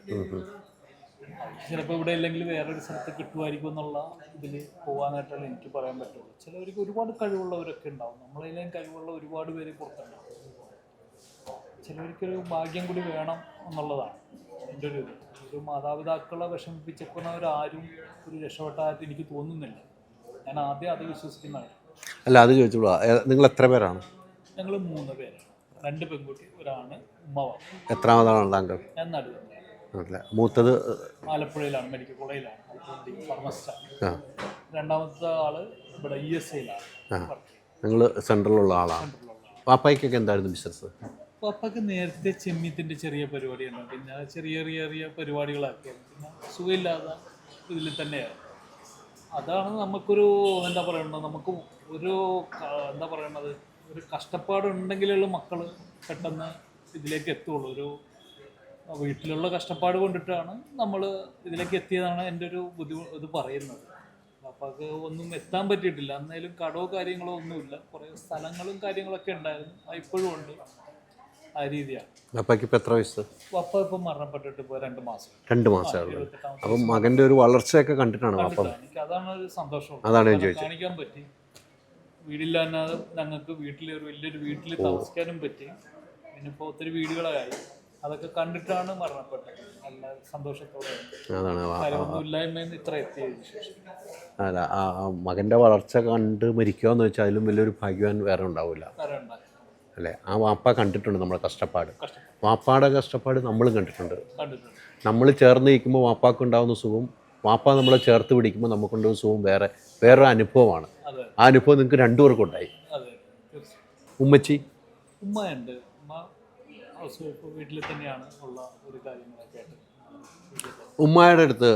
ചിലപ്പോൾ ഇവിടെ അല്ലെങ്കിൽ വേറൊരു സ്ഥലത്ത് കിട്ടുമായിരിക്കും എന്നുള്ള ഇതിൽ പോകാനായിട്ടാണ് എനിക്ക് പറയാൻ പറ്റുള്ളൂ. ചിലവർക്ക് ഒരുപാട് കഴിവുള്ളവരൊക്കെ ഉണ്ടാവും, നമ്മളതിലേയും കഴിവുള്ള ഒരുപാട് പേര് പുറത്തുണ്ടാവും. ചിലവർക്കൊരു ഭാഗ്യം കൂടി വേണം എന്നുള്ളതാണ് എൻ്റെ ഒരു മാതാപിതാക്കളെ വിഷമിപ്പിച്ചപ്പോഴവരാരും ഒരു രക്ഷപ്പെട്ടായിട്ട് എനിക്ക് തോന്നുന്നില്ല. ഞാൻ ആദ്യം അത് വിശ്വസിക്കുന്നതാണ്. അല്ല, അത് ചോദിച്ചോളൂ, നിങ്ങൾ എത്ര പേരാണ്? ഞങ്ങൾ 3 പേരാണ്, 2 പെൺകുട്ടി, ഒരാണ്, ഉമ്മ. എത്രാമതാണ് താങ്കൾ? ഞാൻ നടുവല്ല. മൂത്തത് ആലപ്പുഴയിലാണ്, മെഡിക്കൽ കോളേജിലാണ്, ഫാർമസിസ്റ്റാണ്. രണ്ടാമത്തെ ആള് ഇവിടെ ESIയിലാണ്. നിങ്ങൾ സെൻട്രലുള്ള ആളാണ്. പാപ്പായ്ക്കൊക്കെ എന്തായിരുന്നു ബിസിനസ്? പാപ്പയ്ക്ക് നേരത്തെ ചെമ്മീത്തിൻ്റെ ചെറിയ പരിപാടിയുണ്ട്, പിന്നെ ചെറിയ ചെറിയ പരിപാടികളൊക്കെ, പിന്നെ സുഖമില്ലാതെ ഇതിൽ തന്നെയാണ്. അതാണ് നമുക്കൊരു എന്താ പറയുന്നത്, നമുക്ക് ഒരു എന്താ പറയണത്, ഒരു കഷ്ടപ്പാടുണ്ടെങ്കിലുള്ള മക്കൾ പെട്ടെന്ന് ഇതിലേക്ക് എത്തുള്ളൂ. ഒരു വീട്ടിലുള്ള കഷ്ടപ്പാട് കൊണ്ടിട്ടാണ് നമ്മൾ ഇതിലേക്ക് എത്തിയതാണ് എൻ്റെ ഒരു ഇത് പറയുന്നത്. പാപ്പാക്ക് ഒന്നും എത്താൻ പറ്റിയിട്ടില്ല. എന്നാലും കടവോ കാര്യങ്ങളോ ഒന്നുമില്ല, കുറേ സ്ഥലങ്ങളും കാര്യങ്ങളൊക്കെ ഉണ്ടായിരുന്നു, ഇപ്പോഴും ഉണ്ട്. ആ രീതിയാണ്. പാപ്പയ്ക്ക് ഇപ്പോൾ എത്ര വയസ്സ്? പപ്പ ഇപ്പം മരണപ്പെട്ടിട്ട് ഇപ്പോൾ 2 മാസം. 2 മാസമാണ്. അപ്പം മകൻ്റെ ഒരു വളർച്ചയൊക്കെ കണ്ടിട്ടാണ് പാപ്പ. എനിക്ക് അതാണ് ഒരു സന്തോഷം. അതാണ് ഞാൻ ചോദിച്ചത്. കാണിക്കാൻ പറ്റി. വീടില്ലാതെ ഞങ്ങൾക്ക് ഒരു വലിയൊരു വീട്ടിൽ താമസിക്കാനും പറ്റി. പിന്നെ ഇപ്പോൾ ഒത്തിരി വീടുകളായി. അതൊക്കെ കണ്ടിട്ടാണ് മരണപ്പെട്ടത്. നല്ല സന്തോഷത്തോടെ. കാര്യമൊന്നും ഇല്ലായ്മയെന്ന് ഇത്ര എത്തിയതിനു ശേഷം. അല്ല, ആ മകൻ്റെ വളർച്ച കണ്ട് മരിക്കുക എന്ന് വെച്ചാൽ അതിലും വലിയൊരു ഭാഗ്യവാൻ വേറെ ഉണ്ടാവില്ല അല്ലേ? ആ വാപ്പ കണ്ടിട്ടുണ്ട് നമ്മുടെ കഷ്ടപ്പാട്. വാപ്പാടെ കഷ്ടപ്പാട് നമ്മളും കണ്ടിട്ടുണ്ട്. നമ്മൾ ചേർന്ന് നിൽക്കുമ്പോൾ വാപ്പാക്ക് ഉണ്ടാകുന്ന സുഖം, വാപ്പ നമ്മളെ ചേർത്ത് പിടിക്കുമ്പോൾ നമുക്കുണ്ടാകുന്ന സുഖം വേറൊരു അനുഭവമാണ്. ആ അനുഭവം നിങ്ങൾക്ക് 2 പേർക്കും ഉണ്ടായി. ഉമ്മച്ചി? ഉമ്മയുണ്ട്. ഉമ്മ ഹൗസ് വൈഫ്, വീട്ടിൽ തന്നെയാണ് ഉള്ള ഒരു കാര്യങ്ങളൊക്കെ ആയിട്ട്. ഉമ്മയുടെ അടുത്ത്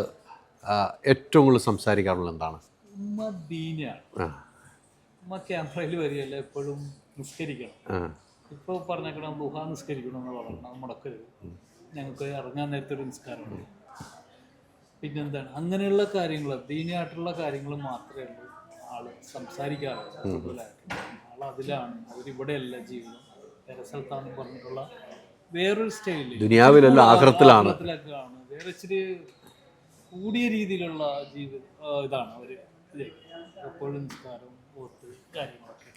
ഏറ്റവും കൂടുതൽ സംസാരിക്കാറുള്ളത് എന്താണ്? ഉമ്മ ദീനിയാണ്. ഉമ്മ ക്യാമറയിൽ വരികയല്ല, എപ്പോഴും നിസ്കരിക്കണം. ഇപ്പോൾ പറഞ്ഞേക്കണം ദുഹാ നിസ്കരിക്കണം എന്ന് പറഞ്ഞാൽ മുടക്കരുത്. ഞങ്ങൾക്ക് ഇറങ്ങാൻ നേരത്തെ ഒരു നിസ്കാരമുണ്ട്. പിന്നെന്താണ്, അങ്ങനെയുള്ള കാര്യങ്ങൾ, ദീനിയായിട്ടുള്ള കാര്യങ്ങൾ മാത്രമേ ഉള്ളൂ ആള് സംസാരിക്കാറുള്ളൂ. കൂടുതലായിട്ട് ആളതിലാണ്. അവരിവിടെയല്ല ജീവിതം, വേറെ സ്ഥലത്താണെന്ന് പറഞ്ഞിട്ടുള്ള വേറൊരു സ്റ്റൈലിൽ, ദുനിയാവിലല്ല ആഖിറത്തിലാണ്. വേറെ ഇച്ചിരി കൂടിയ രീതിയിലുള്ള ഇതാണ് അവർ. എപ്പോഴും നിസ്കാരം, ഓത്ത് കാര്യങ്ങളൊക്കെ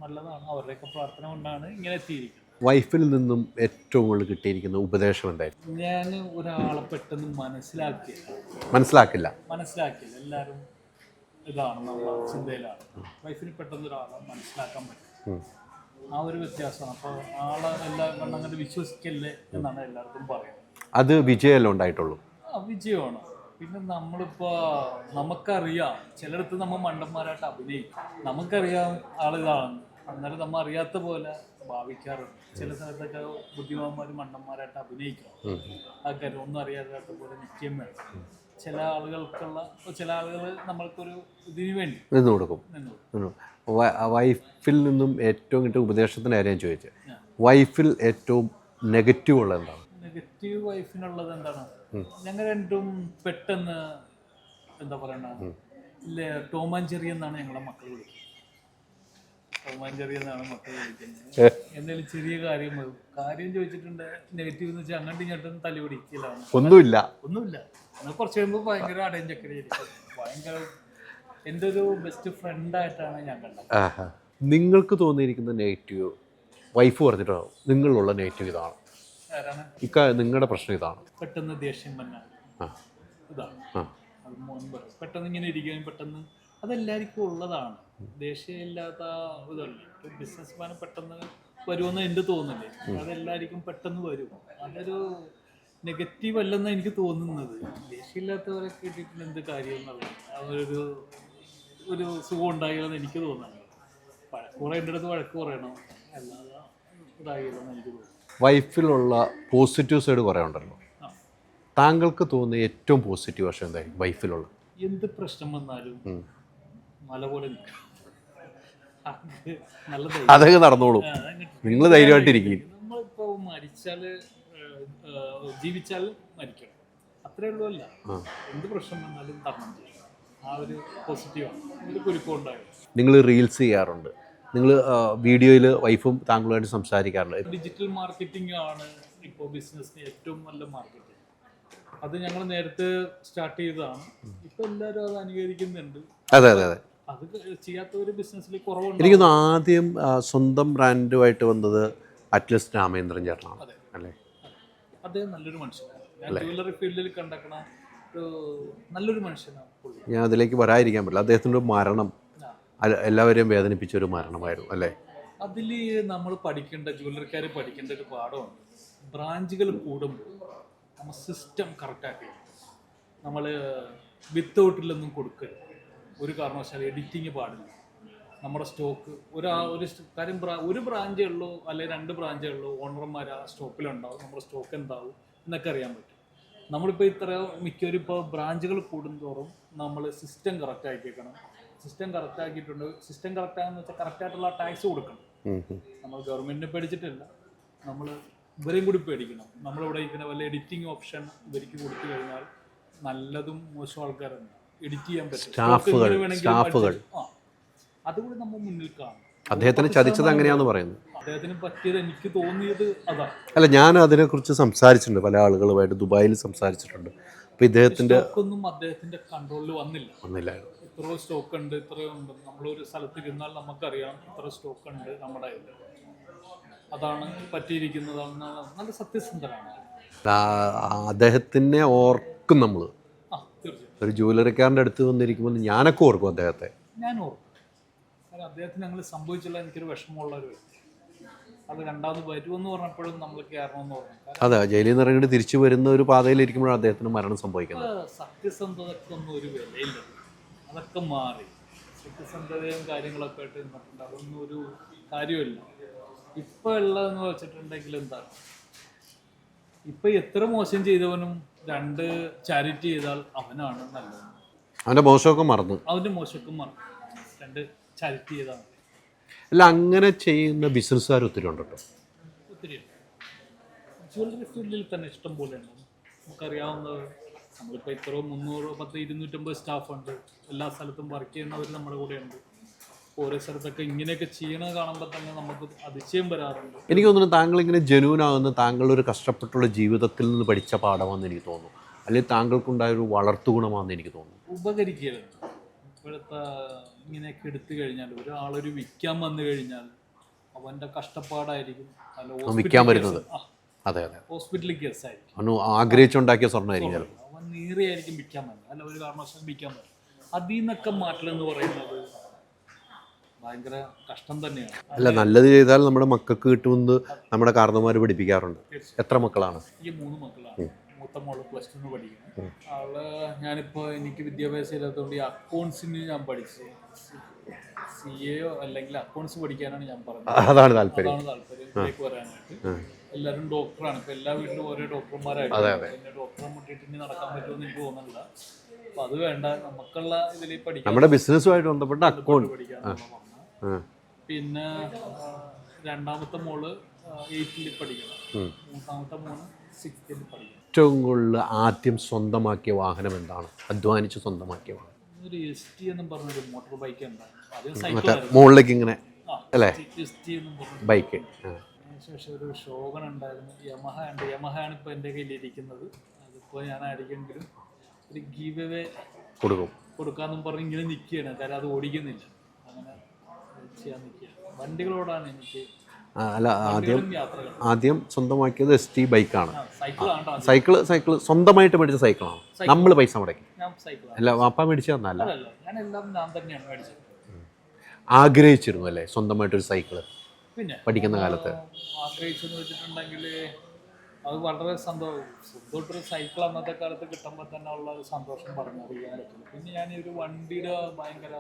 നല്ലതാണ്. അവരുടെയൊക്കെ പ്രാർത്ഥന കൊണ്ടാണ് ഇങ്ങനെ എത്തിയിരിക്കുന്നത്. വൈഫിൽ നിന്നും ഏറ്റവും കൂടുതൽ കിട്ടിയിരിക്കുന്ന ഉപദേശം എന്തായിരുന്നു? ഞാൻ ഒരാളെ പെട്ടെന്ന് മനസ്സിലാക്കില്ല. എല്ലാവരും ഇതാണ് നമ്മുടെ ചിന്തയിലാണ്. വൈഫിന് പെട്ടെന്ന് ഒരാളെ മനസ്സിലാക്കാൻ പറ്റും. ആ ഒരു വ്യത്യാസമാണ്. അപ്പോൾ ആളെ എല്ലാവരും അങ്ങനെ വിശ്വസിക്കല്ലേ എന്നാണ് എല്ലാവർക്കും പറയുന്നത്. അത് വിജയമല്ലേ ഉണ്ടായിട്ടുള്ളൂ? വിജയമാണ്. പിന്നെ നമ്മളിപ്പോൾ നമുക്കറിയാം, ചിലയിടത്ത് നമ്മൾ മണ്ടന്മാരായിട്ട് അഭിനയിക്കും. നമുക്കറിയാം ആളിതാണെന്ന്, അന്നേരം നമ്മൾ അറിയാത്ത പോലെ ഭാവിക്കാറുണ്ട്. ചില സ്ഥലത്തൊക്കെ ബുദ്ധിമാന്മാർ മണ്ടന്മാരായിട്ട് അഭിനയിക്കും. ആ കാര്യം ഒന്നും അറിയാത്ത പോലെ നിത്യം വേണം. ചില ആളുകൾ നമ്മൾക്കൊരു ഇതിന് വേണ്ടി നിന്ന് കൊടുക്കും. വൈഫിൽ നിന്നും ഏറ്റവും കിട്ടിയ ഉപദേശത്തിന് കാര്യം ചോദിച്ചത്, വൈഫിൽ ഏറ്റവും നെഗറ്റീവ് ഉള്ളത് എന്താണ്? നെഗറ്റീവ് വൈഫിനുള്ളത് എന്താണ്, ഞങ്ങൾ രണ്ടും പെട്ടെന്ന് എന്താ പറയണ ടോം ആൻഡ് ജെറി എന്നാണ് ഞങ്ങളെ മക്കൾ വിളിക്കുന്നത്. ടോം ആൻഡ് ജെറി എന്നാണ് മക്കൾ വിളിക്കുന്നത്. എന്തെങ്കിലും ചെറിയ കാര്യം ചോദിച്ചിട്ടുണ്ട്, നെഗറ്റീവ് എന്ന് വെച്ചാൽ അങ്ങോട്ടും ഇങ്ങോട്ടും തല്ലി പിടിക്കലാണ്. ഒന്നുമില്ല. എന്നാൽ കുറച്ച് കഴിയുമ്പോൾ ഭയങ്കര അടയും ചക്കരയായിരിക്കും. ഭയങ്കര എൻ്റെ ഒരു ബെസ്റ്റ് ഫ്രണ്ടായിട്ടാണ് ഞാൻ കണ്ടത്. നിങ്ങൾക്ക് തോന്നിയിരിക്കുന്ന നെഗറ്റീവ് വൈഫ് പറഞ്ഞിട്ടോ നിങ്ങളുള്ള നെഗറ്റീവ് ഇതാണ്, നിങ്ങളുടെ പ്രശ്നം ഇതാണ്? പെട്ടെന്ന് ദേഷ്യം വന്നാൽ ഇതാണ്. അത് മുൻപ് പെട്ടെന്ന് ഇങ്ങനെ ഇരിക്കുകയും പെട്ടെന്ന് അതെല്ലാവർക്കും ഉള്ളതാണ്. ദേഷ്യമില്ലാത്ത ഇതല്ല. ഒരു ബിസിനസ് മാൻ പെട്ടെന്ന് വരുമെന്ന് എൻ്റെ തോന്നുന്നില്ലേ, അതെല്ലാവർക്കും പെട്ടെന്ന് വരും. അതൊരു നെഗറ്റീവ് അല്ലെന്നാണ് എനിക്ക് തോന്നുന്നത്. ദേഷ്യമില്ലാത്തവരെ കിട്ടിയിട്ട് എന്ത് കാര്യം എന്നുള്ളത് അതൊരു ഒരു സുഖം ഉണ്ടാകില്ലെന്ന് എനിക്ക് തോന്നുന്നുണ്ട്. വഴക്ക് കുറേൻ്റെ അടുത്ത് വഴക്ക് പറയണം, അല്ലാതെ ഇതാകില്ലെന്ന് എനിക്ക് തോന്നുന്നു. വൈഫിലുള്ള പോസിറ്റീവ് സൈഡ് കുറേ ഉണ്ടല്ലോ, താങ്കൾക്ക് തോന്നുന്ന ഏറ്റവും പോസിറ്റീവ് വശം എന്തായിരിക്കും വൈഫിലുള്ള? എന്ത് പ്രശ്നം വന്നാലും മല പോലെ നിൽക്കും. നല്ല അതൊക്കെ നടന്നോളൂ, നിങ്ങൾ ധൈര്യമായിട്ടിരിക്കും. നമ്മളിപ്പോൾ മരിച്ചാൽ ജീവിച്ചാൽ മരിക്കണം, അത്രേ ഉള്ളൂ. അല്ല, എന്ത് പ്രശ്നം വന്നാലും തരണം ചെയ്യും. ആ ഒരു പോസിറ്റീവാണ്, ഒരു കുരുക്കം ഉണ്ടാകും. നിങ്ങൾ റീൽസ് ചെയ്യാറുണ്ട്, നിങ്ങൾ വീഡിയോയിൽ വൈഫും താങ്കളുമായിട്ട് സംസാരിക്കാറുണ്ട്. ഡിജിറ്റൽ മാർക്കറ്റിംഗ് ആണ് ഇപ്പോൾ ബിസിനസ്സിന് ഏറ്റവും നല്ല മാർക്കറ്റിംഗ്. അത് ഞങ്ങൾ നേരത്തെ സ്റ്റാർട്ട് ചെയ്തതാണ്. ഇപ്പോൾ എല്ലാവരും അത് അനുകരിക്കുന്നുണ്ട്. അതെ അതെ അതെ. അത് ചെയ്യാത്ത ഒരു ബിസിനസ്സിൽ കുറവുണ്ട്. എനിക്കൊന്ന് ആദ്യം സ്വന്തം ബ്രാൻഡുമായിട്ട് വന്നത് അറ്റ്ലസ് രാമേന്ദ്രൻ ചേട്ടനാണ് അല്ലേ? അദ്ദേഹം നല്ലൊരു മനുഷ്യനാണ്. ഞാൻ ജ്വല്ലറി ഫീൽഡിൽ കണ്ടേക്കണ ഒരു നല്ലൊരു മനുഷ്യനാണ് പുള്ളി. ഞാൻ അതിലേക്ക് വരാതിരിക്കാൻ പറ്റില്ല. അദ്ദേഹത്തിൻ്റെ മരണം എല്ലാവരെയും വേദനിപ്പിച്ച ഒരു മരണമായിരുന്നു അല്ലേ? അതിൽ നമ്മൾ പഠിക്കേണ്ട, ജ്വല്ലറിക്കാർ പഠിക്കേണ്ട ഒരു പാഠമുണ്ട്. ബ്രാഞ്ചുകൾ കൂടുമ്പോൾ നമ്മൾ സിസ്റ്റം കറക്റ്റാക്കി, നമ്മൾ വിത്തൗട്ടിലൊന്നും കൊടുക്കരുത്. ഒരു കാരണവശാലും എഡിറ്റിങ് പാടില്ല. നമ്മുടെ സ്റ്റോക്ക് ഒരു കാര്യം ഒരു ബ്രാഞ്ചേ ഉള്ളൂ അല്ലെങ്കിൽ 2 ബ്രാഞ്ചേ ഉള്ളൂ, ഓണർമാർ ആ സ്റ്റോക്കിലുണ്ടാവും, നമ്മുടെ സ്റ്റോക്ക് എന്താവും എന്നൊക്കെ അറിയാൻ പറ്റും. നമ്മളിപ്പോൾ മിക്കവരും ഇപ്പോൾ ബ്രാഞ്ചുകൾ കൂടുന്തോറും നമ്മൾ സിസ്റ്റം കറക്റ്റ് ആക്കിയേക്കണം. സിസ്റ്റം കറക്റ്റ് ആക്കിയിട്ടുണ്ട്. സിസ്റ്റം കറക്റ്റാണെന്ന് വെച്ചാൽ കറക്റ്റായിട്ടുള്ള ടാക്സ് കൊടുക്കണം. നമ്മൾ ഗവൺമെൻറ്റിനെ പേടിച്ചിട്ടില്ല, നമ്മൾ ഇവരെയും കൂടി പേടിക്കണം. നമ്മളിവിടെ ഇരിക്കുന്ന വല്ല എഡിറ്റിംഗ് ഓപ്ഷൻ ഇവർക്ക് കൊടുത്തു കഴിഞ്ഞാൽ നല്ലതും മോശം ആൾക്കാരുണ്ട്, എഡിറ്റ് ചെയ്യാൻ പറ്റും. സ്റ്റാഫുകൾ അതുകൂടി നമ്മൾ മുന്നിൽ കാണും. അദ്ദേഹത്തിന് ചതിച്ചത് അങ്ങനെയാണെന്ന് പറയുന്നു. അദ്ദേഹത്തിന് പറ്റിയത് എനിക്ക് തോന്നിയത് അതാണ്. അല്ല, ഞാൻ അതിനെക്കുറിച്ച് സംസാരിച്ചിട്ടുണ്ട്, പല ആളുകളുമായിട്ട് ദുബായിൽ സംസാരിച്ചിട്ടുണ്ട്. അപ്പോൾ ഇദ്ദേഹത്തിൻ്റെ ഒന്നും അദ്ദേഹത്തിൻ്റെ കൺട്രോളിൽ വന്നില്ല. ഇത്രയോ സ്റ്റോക്ക് ഉണ്ട്, ഇത്രയോ ഉണ്ട്. നമ്മളൊരു സ്ഥലത്ത് ഇരുന്നാൽ നമുക്കറിയാം ഇത്ര സ്റ്റോക്ക് ഉണ്ട് നമ്മുടെ കയ്യിൽ. അതാണ് പറ്റിയിരിക്കുന്നതാണ്. നല്ല സത്യസന്ധനാണ് അദ്ദേഹത്തിനെ ഓർക്കും നമ്മൾ. തീർച്ചയായും ഒരു ജ്വല്ലറിക്കാരൻ്റെ അടുത്ത് വന്നിരിക്കുമ്പോൾ ഞാനൊക്കെ ഓർക്കും അദ്ദേഹത്തെ. ഞാൻ ഓർക്കും. കാരണം അദ്ദേഹത്തിന് ഞങ്ങൾ സംഭവിച്ചുള്ള എനിക്കൊരു വിഷമമുള്ള ഒരു വ്യക്തി. അത് രണ്ടാമത് വരുമെന്ന് പറഞ്ഞപ്പോഴും നമ്മൾ കയറണമെന്ന് പറഞ്ഞു. അതെ, ജയിലിൽ നിന്ന് ഇറങ്ങിയിട്ട് തിരിച്ചു വരുന്ന ഒരു പാതയിലിരിക്കുമ്പോഴാണ് അദ്ദേഹത്തിന് മരണം സംഭവിക്കുന്നത്. സത്യസന്ധതയ്ക്കൊന്നും ഒരു വിലയില്ല. അതൊക്കെ മാറി. സത്യസന്ധതയും കാര്യങ്ങളൊക്കെ ആയിട്ട് നിന്നിട്ടുണ്ട്. അതൊന്നും ഒരു കാര്യമില്ല. ഇപ്പം ഉള്ളതെന്ന് വെച്ചിട്ടുണ്ടെങ്കിൽ എന്താണ്, ഇപ്പം എത്ര മോശം ചെയ്തവനും 2 ചാരിറ്റി ചെയ്താൽ അവനാണ് നല്ലത്. അവൻ്റെ മോശമൊക്കെ മറന്നു. 2 ചാരിറ്റി ചെയ്താൽ അല്ല, അങ്ങനെ ചെയ്യുന്ന ബിസിനസ്സുകാർ ഒത്തിരി ഉണ്ട് കേട്ടോ. ഒത്തിരി ജ്വല്ലറി ഫീൽഡിൽ തന്നെ ഇഷ്ടം പോലെ ഉണ്ട്. നമുക്കറിയാവുന്നത് നമ്മളിപ്പോൾ ഇത്ര 300, 10, 250 സ്റ്റാഫുണ്ട്. എല്ലാ സ്ഥലത്തും വർക്ക് ചെയ്യുന്നവർ നമ്മുടെ കൂടെ ഉണ്ട്. ഓരോ സ്ഥലത്തൊക്കെ ഇങ്ങനെയൊക്കെ ചെയ്യണത് കാണുമ്പോൾ തന്നെ നമുക്ക് അതിശയം വരാറുണ്ട്. എനിക്ക് തോന്നുന്നു താങ്കൾ ഇങ്ങനെ ജെന്യൂനാകുന്ന താങ്കളൊരു കഷ്ടപ്പെട്ടുള്ള ജീവിതത്തിൽ നിന്ന് പഠിച്ച പാഠമാണെന്ന് എനിക്ക് തോന്നുന്നു. അല്ലെങ്കിൽ താങ്കൾക്കുണ്ടായൊരു വളർത്തുഗുണമാണെന്ന് എനിക്ക് തോന്നുന്നു. ഉപകരിക്കുകയാണ്. ഇപ്പോഴത്തെ ഇങ്ങനെയൊക്കെ എടുത്തു കഴിഞ്ഞാൽ ഒരാളൊരു വിൽക്കാൻ വന്നു കഴിഞ്ഞാൽ അവൻ്റെ കഷ്ടപ്പാടായിരിക്കും. വിൽക്കാൻ വരുന്നത് അതെ അതെ ഹോസ്പിറ്റലിൽ കേസായിരിക്കും. അവന് ആഗ്രഹിച്ചുണ്ടാക്കിയ സ്വർണ്ണമായിരിക്കും. അവൻ നീറിയായിരിക്കും വിൽക്കാൻ പറ്റും, അല്ല ഒരു കാരണവശാലും വിൽക്കാൻ പറ്റും. അതിൽ നിന്നൊക്കെ മാറ്റലെന്ന് പറയുന്നത് ഭയങ്കര കഷ്ടം തന്നെയാണ്. അല്ല, നല്ലത് ചെയ്താൽ നമ്മുടെ മക്കൾക്ക് കിട്ടുമെന്ന് നമ്മുടെ കാരണവന്മാർ പഠിപ്പിക്കാറുണ്ട്. എത്ര മക്കളാണ്? ഈ 3 മക്കളാണ്. മൂത്ത മോള് +2 പഠിക്കുന്നു. അവള് ഞാനിപ്പോൾ എനിക്ക് വിദ്യാഭ്യാസം ഇല്ലാത്തതുകൊണ്ട് ഈ അക്കൗണ്ട്സിന് ഞാൻ പഠിച്ചു. CA അല്ലെങ്കിൽ അക്കൗണ്ട്സ് പഠിക്കാനാണ് ഞാൻ പറഞ്ഞത്. അതാണ് താല്പര്യം. ഇതിലേക്ക് വരാനായിട്ട്. എല്ലാവരും ഡോക്ടറാണ്. ഇപ്പം എല്ലാ വീട്ടിലും ഓരോ ഡോക്ടർമാരായിട്ട്. പിന്നെ ഡോക്ടറെ മുട്ടിട്ട് ഇനി നടക്കാൻ പറ്റുമെന്ന് എനിക്ക് തോന്നുന്നില്ല. അപ്പം അത് വേണ്ട, നമുക്കുള്ള ഇതിൽ പഠിക്കാം. നമ്മുടെ ബിസിനസ്സുമായിട്ട് ബന്ധപ്പെട്ട അക്കൗണ്ട് പഠിക്കാനുള്ള. പിന്നെ രണ്ടാമത്തെ മോള് 8th പഠിക്കണം. മൂന്നാമത്തെ മോള് 6th പഠിക്കണം. ഏറ്റവും കൂടുതൽ ആദ്യം സ്വന്തമാക്കിയ വാഹനം എന്താണ്? അധ്വാനിച്ച് സ്വന്തമാക്കിയ വാഹനം? ഒരു ST എന്നും പറഞ്ഞൊരു മോട്ടോർ ബൈക്ക് ഉണ്ടായിരുന്നു. മറ്റേ മുകളിലേക്ക് ഇങ്ങനെ അല്ലേ, ST എന്നും പറഞ്ഞു ബൈക്ക്. അതിനുശേഷം ഒരു ഷോഗൺ ഉണ്ടായിരുന്നു. യമഹയാണ് ഇപ്പോൾ എൻ്റെ കയ്യിലിരിക്കുന്നത്. അതിപ്പോൾ ഞാൻ ആയിരിക്കെങ്കിലും ഒരു ഗീവ് അവേ കൊടുക്കാമെന്നും പറഞ്ഞ് ഇങ്ങനെ നിൽക്കുകയാണ്. കാരണം അത് ഓടിക്കുന്നില്ല. അങ്ങനെ ചെയ്യാൻ നിൽക്കുകയാണ്. വണ്ടികളോടാണ് എനിക്ക് അല്ല യാത്രകൾ ആദ്യം സ്വന്തമാക്കിയത് ST ബൈക്കാണ്. സൈക്കിളാണ് സൈക്കിൾ സ്വന്തമായിട്ട് മേടിച്ച സൈക്കിളാണ്. നമ്മൾ പൈസ മുടക്കി ഞാൻ സൈക്കിളാണ് അല്ല, വാപ്പ മേടിച്ചു തന്നല്ല. ഞാൻ എല്ലാം ഞാൻ തന്നെയാണ് മേടിച്ചത്. ആഗ്രഹിച്ചിരുന്നു അല്ലേ സ്വന്തമായിട്ടൊരു സൈക്കിള് പിന്നെ പഠിക്കുന്ന കാലത്ത്? ആഗ്രഹിച്ചെന്ന് വെച്ചിട്ടുണ്ടെങ്കിൽ അത് വളരെ സ്വന്തമായിട്ടൊരു സൈക്കിൾ അന്നത്തെ കാലത്ത് കിട്ടുമ്പോൾ തന്നെ ഉള്ള ഒരു സന്തോഷം പറഞ്ഞറിയാൻ പറ്റില്ല. പിന്നെ ഞാൻ ഒരു വണ്ടിയുടെ ഭയങ്കര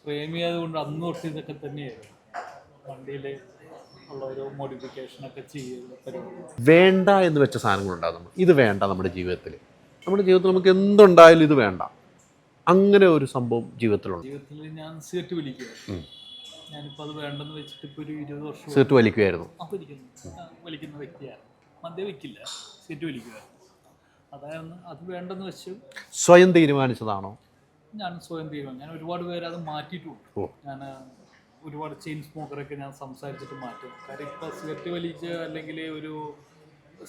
പ്രേമിയായത് കൊണ്ട് അന്ന് തൊട്ട് ഇതൊക്കെ തന്നെയായിരുന്നു. വണ്ടിയിൽ ഉള്ള ഒരു മോഡിഫിക്കേഷനൊക്കെ ചെയ്യുന്ന പരിപാടി. വേണ്ട എന്ന് വെച്ച സാധനങ്ങളുണ്ടാകും. ഇത് വേണ്ട നമ്മുടെ ജീവിതത്തിൽ നമുക്ക് എന്തുണ്ടായാലും ഇത് വേണ്ട, അങ്ങനെ ഒരു സംഭവം ജീവിതത്തിലുണ്ട്. ജീവിതത്തിൽ ഞാൻ സിഗരറ്റ് വലിക്കുക. ഞാനിപ്പോൾ അത് വേണ്ടെന്ന് വെച്ചിട്ട് ഇപ്പോൾ ഒരു 20 വർഷം സിഗരറ്റ് വലിക്കുമായിരുന്നു. വലിക്കുന്ന വ്യക്തിയാണ്. മദ്യപിക്കില്ല, സിഗരറ്റ് വലിക്കുമായിരുന്നു. അതായിരുന്നു അത് വേണ്ടെന്ന് വെച്ച്. സ്വയം തീരുമാനിച്ചതാണോ? ഞാൻ സ്വയം തീരുമാനം. ഞാൻ ഒരുപാട് പേര് അത് മാറ്റിയിട്ടുണ്ട്. ഞാൻ ഒരുപാട് ചെയിൻ സ്മോക്കറൊക്കെ ഞാൻ സംസാരിച്ചിട്ട് മാറ്റും. കാര്യം ഇപ്പോൾ സിഗരറ്റ് വലിച്ച് അല്ലെങ്കിൽ ഒരു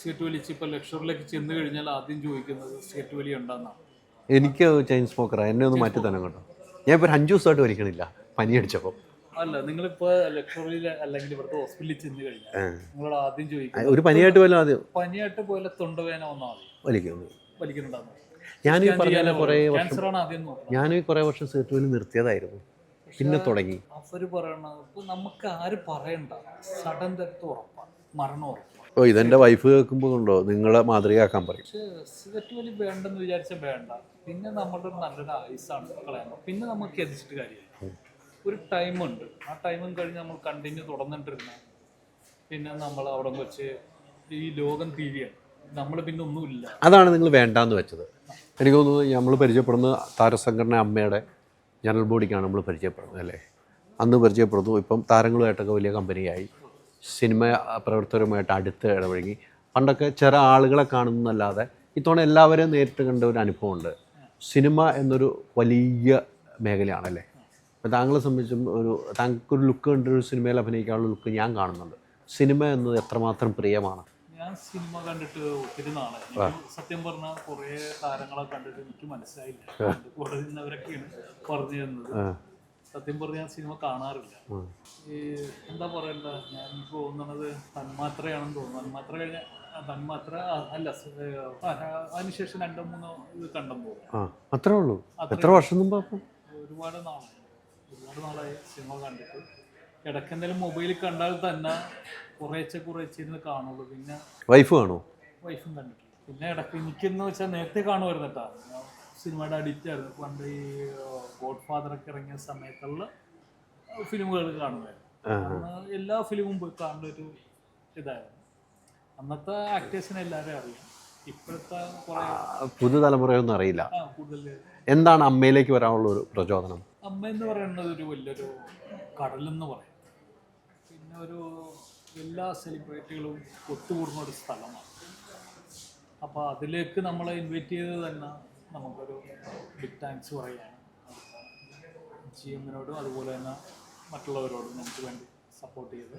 സിഗരറ്റ് വലിച്ച് ഇപ്പോൾ ലക്ഷറിലേക്ക് ചെന്ന് കഴിഞ്ഞാൽ ആദ്യം ചോദിക്കുന്നത് സിഗരറ്റ് വലി ഉണ്ടെന്നാണ്. എനിക്ക് ചെയിൻ സ്മോക്കറാണ്, എന്നെ ഒന്ന് മാറ്റി തന്നെ കേട്ടോ. ഞാൻ ഇപ്പോൾ 5 ദിവസമായിട്ട് വലിക്കണില്ല, പനി അടിച്ചപ്പോൾ. അല്ല, നിങ്ങളിപ്പോൾ ലക്ഷറിയിൽ അല്ലെങ്കിൽ ഇവിടുത്തെ ഹോസ്പിറ്റലിൽ ചെന്ന് കഴിഞ്ഞാൽ നിങ്ങളോട് ആദ്യം ചോദിക്കും ഒരു പനിയായിട്ട് പോലും ആദ്യം പനിയായിട്ട് പോലെ തൊണ്ടവേന വന്നാൽ വലിക്കുന്നുണ്ടാകും. ഞാൻ കുറേ വർഷം സിഗരറ്റ് വലി നിർത്തിയതായിരുന്നു, പിന്നെ തുടങ്ങി. അവര് പറയണത് ഇപ്പൊ നമുക്ക് ആര് പറയണ്ട, സഡൻ ഡെത്ത് ഉറപ്പാണ്, മരണം ഉറപ്പാണ്. ഓ, ഇതെന്റെ വൈഫ് കേൾക്കുമ്പോൾ ഉണ്ടോ നിങ്ങളെ മാതൃകയാക്കാൻ പറയും. പക്ഷെ സിഗരറ്റ് വലി വേണ്ടെന്ന് വിചാരിച്ചാൽ വേണ്ട. പിന്നെ നമ്മുടെ നല്ലൊരു ആയുസാണ് കളയുന്നത്. പിന്നെ നമുക്ക് എതിച്ചിട്ട് കാര്യമില്ല. ഒരു ടൈമുണ്ട്, ആ ടൈമും കഴിഞ്ഞ് നമ്മൾ കണ്ടിന്യൂ തുടർന്നിട്ടിരുന്ന പിന്നെ നമ്മൾ അവിടെ വെച്ച് ഈ ലോകം തീരുകയാണ്. നമ്മൾ പിന്നെ ഒന്നുമില്ല. അതാണ് നിങ്ങൾ വേണ്ടാന്ന് വെച്ചത്. എനിക്ക് തോന്നുന്നു നമ്മൾ പരിചയപ്പെടുന്ന താരസംഘടന അമ്മയുടെ ജനറൽ ബോഡിക്കാണ് നമ്മൾ പരിചയപ്പെടുന്നത് അല്ലേ? അന്ന് പരിചയപ്പെടുന്നു. ഇപ്പം താരങ്ങളുമായിട്ടൊക്കെ വലിയ കമ്പനിയായി, സിനിമ പ്രവർത്തകരുമായിട്ട് അടുത്ത് ഇടപഴകി. പണ്ടൊക്കെ ചില ആളുകളെ കാണുന്നല്ലാതെ ഇത്തവണ എല്ലാവരെയും നേരിട്ട് കണ്ട ഒരു അനുഭവമുണ്ട്. സിനിമ എന്നൊരു വലിയ മേഖലയാണല്ലേ? അപ്പോൾ താങ്കളെ സംബന്ധിച്ചും താങ്കൾക്കൊരു ലുക്ക് കണ്ടൊരു സിനിമയിൽ അഭിനയിക്കാനുള്ള ലുക്ക് ഞാൻ കാണുന്നുണ്ട്. സിനിമ എന്നത് എത്രമാത്രം പ്രിയമാണ്. ഞാൻ സിനിമ കണ്ടിട്ട് ഒത്തിരി നാളെ, സത്യം പറഞ്ഞാൽ കുറേ താരങ്ങളെ കണ്ടിട്ട് എനിക്ക് മനസ്സിലായില്ല. കൂടെ നിന്നവരൊക്കെയാണ് പറഞ്ഞു തരുന്നത്. സത്യം പറഞ്ഞാൽ ഞാൻ സിനിമ കാണാറില്ല. ഈ എന്താ പറയണ്ട, ഞാൻ തോന്നുന്നത് തന്മാത്രയാണെന്ന് തോന്നുന്നു. തന്മാത്ര കഴിഞ്ഞ തന്മാത്ര അല്ല, അതിനുശേഷം 2-3 ഇത് കണ്ടെന്ന് തോന്നുന്നു. അത്രേ ഉള്ളൂ. എത്ര വർഷം മുമ്പ്? ഒരുപാട് നാളായി സിനിമ കണ്ടിട്ട്. ഇടയ്ക്ക് എന്തെങ്കിലും മൊബൈലിൽ കണ്ടാൽ തന്നെ കുറേശ്ശെ ഇരുന്ന് കാണുള്ളൂ. പിന്നെ വൈഫും കണ്ടിട്ടില്ല. പിന്നെ ഇടയ്ക്ക് എനിക്കെന്ന് വെച്ചാൽ നേരത്തെ കാണുമായിരുന്നു കേട്ടോ. സിനിമയുടെ അഡിക്റ്റ് ആയിരുന്നു. പണ്ട് ഈ ഗോഡ് ഫാദറൊക്കെ ഇറങ്ങിയ സമയത്തുള്ള ഫിലിമുകൾ കാണുമായിരുന്നു. എല്ലാ ഫിലിമും പോയി കാണുന്ന ഒരു ഇതായിരുന്നു. അന്നത്തെ ആക്ടേഴ്സിനെ എല്ലാവരും അറിയാം. ഇപ്പോഴത്തെ കുറേ പുതുതലമുറയൊന്നും അറിയില്ല. കൂടുതൽ എന്താണ് അമ്മയിലേക്ക് വരാനുള്ള ഒരു പ്രചോദനം? അമ്മ എന്ന് പറയുന്നത് ഒരു വലിയൊരു കടലെന്ന് പറയും. പിന്നെ എല്ലാ സെലിബ്രിറ്റികളും ഒത്തുകൂടുന്ന ഒരു സ്ഥലമാണ്. അപ്പോൾ അതിലേക്ക് നമ്മളെ ഇൻവൈറ്റ് ചെയ്തത് തന്നെ നമുക്കൊരു ബിഗ് താങ്ക്സ് പറയുകയാണ്. GM-നോടും അതുപോലെ തന്നെ മറ്റുള്ളവരോടും നമുക്ക് വേണ്ടി സപ്പോർട്ട് ചെയ്ത്.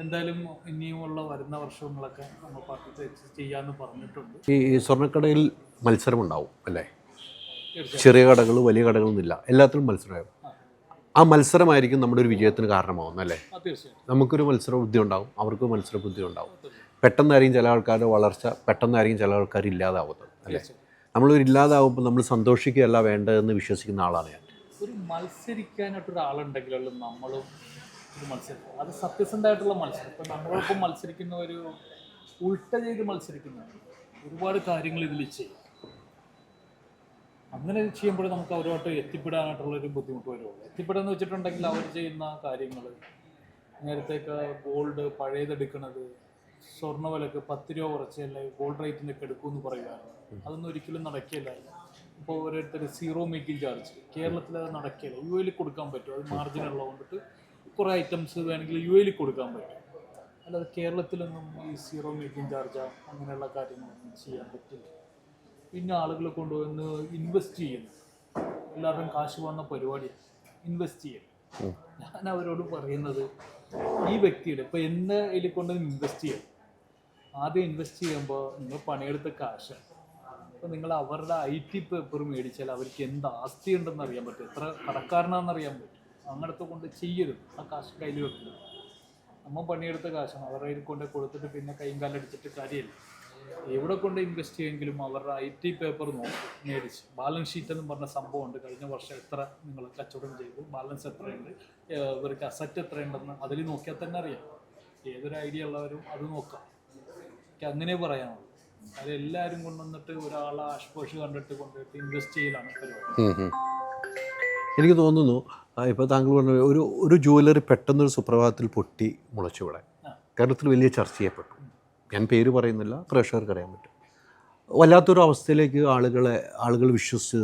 എന്തായാലും ഇനിയുമുള്ള വരുന്ന വർഷങ്ങളൊക്കെ നമ്മൾ പാർട്ടിസിപ്പേറ്റ് ചെയ്യാമെന്ന് പറഞ്ഞിട്ടുണ്ട്. ഈ സ്വർണ്ണക്കടയിൽ മത്സരമുണ്ടാവും അല്ലേ? ചെറിയ കടകൾ, വലിയ കടകളൊന്നുമില്ല, എല്ലാത്തിലും മത്സരമാകും. ആ മത്സരമായിരിക്കും നമ്മുടെ ഒരു വിജയത്തിന് കാരണമാകുന്നത് അല്ലേ? നമുക്കൊരു മത്സര ബുദ്ധി ഉണ്ടാവും, അവർക്ക് മത്സര ബുദ്ധി ഉണ്ടാവും. പെട്ടെന്നായിരിക്കും ചില ആൾക്കാരുടെ വളർച്ച, പെട്ടെന്നായിരിക്കും ചില ആൾക്കാർ ഇല്ലാതാവുന്നത് അല്ലേ? നമ്മളൊരു ഇല്ലാതാവുമ്പോൾ നമ്മൾ സന്തോഷിക്കുകയല്ല വേണ്ടതെന്ന് വിശ്വസിക്കുന്ന ആളാണ് ഞാൻ. ഒരു മത്സരിക്കാനായിട്ടൊരാളുണ്ടെങ്കിലുള്ള നമ്മളും ഒരു മത്സരം, അത് സത്യസന്ധമായിട്ടുള്ള മത്സരം. ഇപ്പം നമ്മളൊപ്പം മത്സരിക്കുന്ന ഒരു ഉൾട്ട ചെയ്ത് മത്സരിക്കുന്ന ഒരുപാട് കാര്യങ്ങൾ ഇതിൽ ചെയ്യും. അങ്ങനെ ചെയ്യുമ്പോൾ നമുക്ക് അവരുമായിട്ട് എത്തിപ്പെടാനായിട്ടുള്ളൊരു ബുദ്ധിമുട്ട് വരുള്ളൂ. എത്തിപ്പെടാന്ന് വെച്ചിട്ടുണ്ടെങ്കിൽ അവർ ചെയ്യുന്ന കാര്യങ്ങൾ, നേരത്തേക്ക് ഗോൾഡ് പഴയതെടുക്കുന്നത് സ്വർണ്ണ വിലക്ക് 10 രൂപ കുറച്ചല്ലേ ഗോൾഡ് റേറ്റിനൊക്കെ എടുക്കുമെന്ന് പറയുകയാണ്. അതൊന്നും ഒരിക്കലും നടക്കില്ലായിരുന്നു. ഇപ്പോൾ ഓരോരുത്തർ 0 മേക്കിംഗ് ചാർജ് കേരളത്തിൽ അത് നടക്കില്ല. UAE കൊടുക്കാൻ പറ്റും, അത് മാർജിൻ ഉള്ളതുകൊണ്ടിട്ട് കുറേ ഐറ്റംസ് വേണമെങ്കിൽ UAE കൊടുക്കാൻ പറ്റും. അല്ലാതെ കേരളത്തിലൊന്നും ഈ 0 മേക്കിംഗ് ചാർജ് അങ്ങനെയുള്ള കാര്യങ്ങളൊന്നും ചെയ്യാൻ പറ്റില്ല. പിന്നെ ആളുകളെ കൊണ്ടുവന്ന് ഇൻവെസ്റ്റ് ചെയ്യുന്നു. എല്ലാവരുടെയും കാശ് വന്ന പരിപാടിയാണ് ഇൻവെസ്റ്റ് ചെയ്യുന്നത്. ഞാൻ അവരോട് പറയുന്നത്, ഈ വ്യക്തിയുടെ ഇപ്പോൾ എന്നെ ഇതിൽ കൊണ്ടുവന്ന് ഇൻവെസ്റ്റ് ചെയ്യും. ആദ്യം ഇൻവെസ്റ്റ് ചെയ്യുമ്പോൾ നിങ്ങൾ പണിയെടുത്ത കാശ്, അപ്പോൾ നിങ്ങൾ അവരുടെ IT പേപ്പർ മേടിച്ചാൽ അവർക്ക് എന്ത് ആസ്തി ഉണ്ടെന്ന് അറിയാൻ പറ്റും, എത്ര കടക്കാരനാണെന്ന് അറിയാൻ പറ്റും. അങ്ങനത്തെ കൊണ്ട് ചെയ്യരുത്. ആ കാശ് കയ്യിൽ വെക്കുക. നമ്മൾ പണിയെടുത്ത കാശാണ് അവരുടെ കയ്യിൽ കൊണ്ട് കൊടുത്തിട്ട് പിന്നെ കൈയും കാലടിച്ചിട്ട് കാര്യമില്ല. എവിടെ കൊണ്ട് ഇൻവെസ്റ്റ് ചെയ്യുമെങ്കിലും അവരുടെ IT പേപ്പർ നോക്കും, മേടിച്ച് ബാലൻസ് ഷീറ്റ് എന്ന് പറഞ്ഞ സംഭവമുണ്ട്. കഴിഞ്ഞ വർഷം എത്ര നിങ്ങൾ കച്ചവടം ചെയ്തു, ബാലൻസ് എത്രയുണ്ട്, ഇവർക്ക് അസറ്റ് എത്രയുണ്ടെന്ന് അതിൽ നോക്കിയാൽ തന്നെ അറിയാം. ഏതൊരു ഐഡിയ ഉള്ളവരും അത് നോക്കാം. എനിക്ക് അങ്ങനെ പറയാനുള്ളൂ. അത് എല്ലാവരും കൊണ്ടുവന്നിട്ട് ഒരാളെ ആഷ്പോഷ് കണ്ടിട്ട് കൊണ്ടുപോയിട്ട് ഇൻവെസ്റ്റ് ചെയ്യലാണ് പരിപാടി. എനിക്ക് തോന്നുന്നു ഇപ്പോൾ താങ്കൾ പറഞ്ഞ ഒരു ജുവലറി പെട്ടെന്നൊരു സുപ്രഭാതത്തിൽ പൊട്ടി മുളച്ചുവിടെ കേരളത്തിൽ വലിയ ചർച്ച ചെയ്യപ്പെട്ടു. ഞാൻ പേര് പറയുന്നില്ല, പ്രേക്ഷകർക്ക് അറിയാൻ പറ്റും. വല്ലാത്തൊരു അവസ്ഥയിലേക്ക് ആളുകൾ വിശ്വസിച്ച്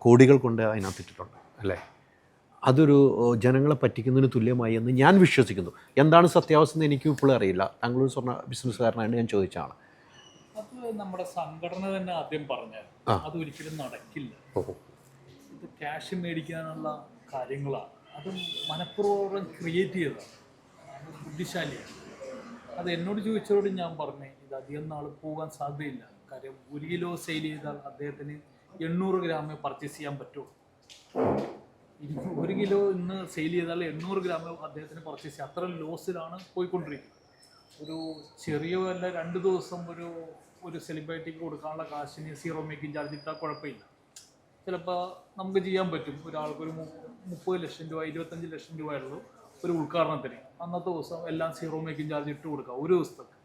കോടികൾ കൊണ്ട് അതിനകത്തിട്ടിട്ടുണ്ട് അല്ലേ? അതൊരു ജനങ്ങളെ പറ്റിക്കുന്നതിന് തുല്യമായി എന്ന് ഞാൻ വിശ്വസിക്കുന്നു. എന്താണ് സത്യാവസ്ഥ എന്ന് എനിക്കും ഇപ്പോഴും അറിയില്ല. താങ്കളൊരു സ്വർണ്ണ ബിസിനസ്സുകാരനായിട്ട് ഞാൻ ചോദിച്ചതാണ്. അത് നമ്മുടെ സംഘടന തന്നെ ആദ്യം പറഞ്ഞത് അതൊരിക്കലും നടക്കില്ല. ഇത് ക്യാഷ് മേടിക്കാനുള്ള കാര്യങ്ങളാണ്. അത് മനഃപൂർവ്വം ക്രിയേറ്റ് ചെയ്തതാണ്. ബുദ്ധിശാലിയാണ്. അത് എന്നോട് ചോദിച്ചതോട് ഞാൻ പറഞ്ഞു ഇത് അധികം നാൾ പോകാൻ സാധ്യതയില്ല. കാര്യം 1 കിലോ സെയിൽ ചെയ്താൽ അദ്ദേഹത്തിന് 800 ഗ്രാമേ പർച്ചേസ് ചെയ്യാൻ പറ്റുമോ? 1 കിലോ ഇന്ന് സെയിൽ ചെയ്താൽ 800 ഗ്രാമേ അദ്ദേഹത്തിന് പർച്ചേസ് ചെയ്യാം. അത്ര ലോസിലാണ് പോയിക്കൊണ്ടിരിക്കുന്നത്. ഒരു ചെറിയ വല്ല 2 ദിവസം ഒരു സെലിബ്രിറ്റിക്ക് കൊടുക്കാനുള്ള കാശിന് 0 മേക്കിംഗ് ചാർജ് ഇട്ടാൽ കുഴപ്പമില്ല. ചിലപ്പോൾ നമുക്ക് ചെയ്യാൻ പറ്റും. ഒരാൾക്കൊരു 30 ലക്ഷം രൂപ 25 ലക്ഷം രൂപയുള്ളൂ ഒരു ഉദ്ഘാടനത്തിന്. അന്നത്തെ ദിവസം എല്ലാം 0 മേക്കിംഗ് ചാർജ് ഇട്ട് കൊടുക്കുക ഒരു ദിവസത്തേക്ക്.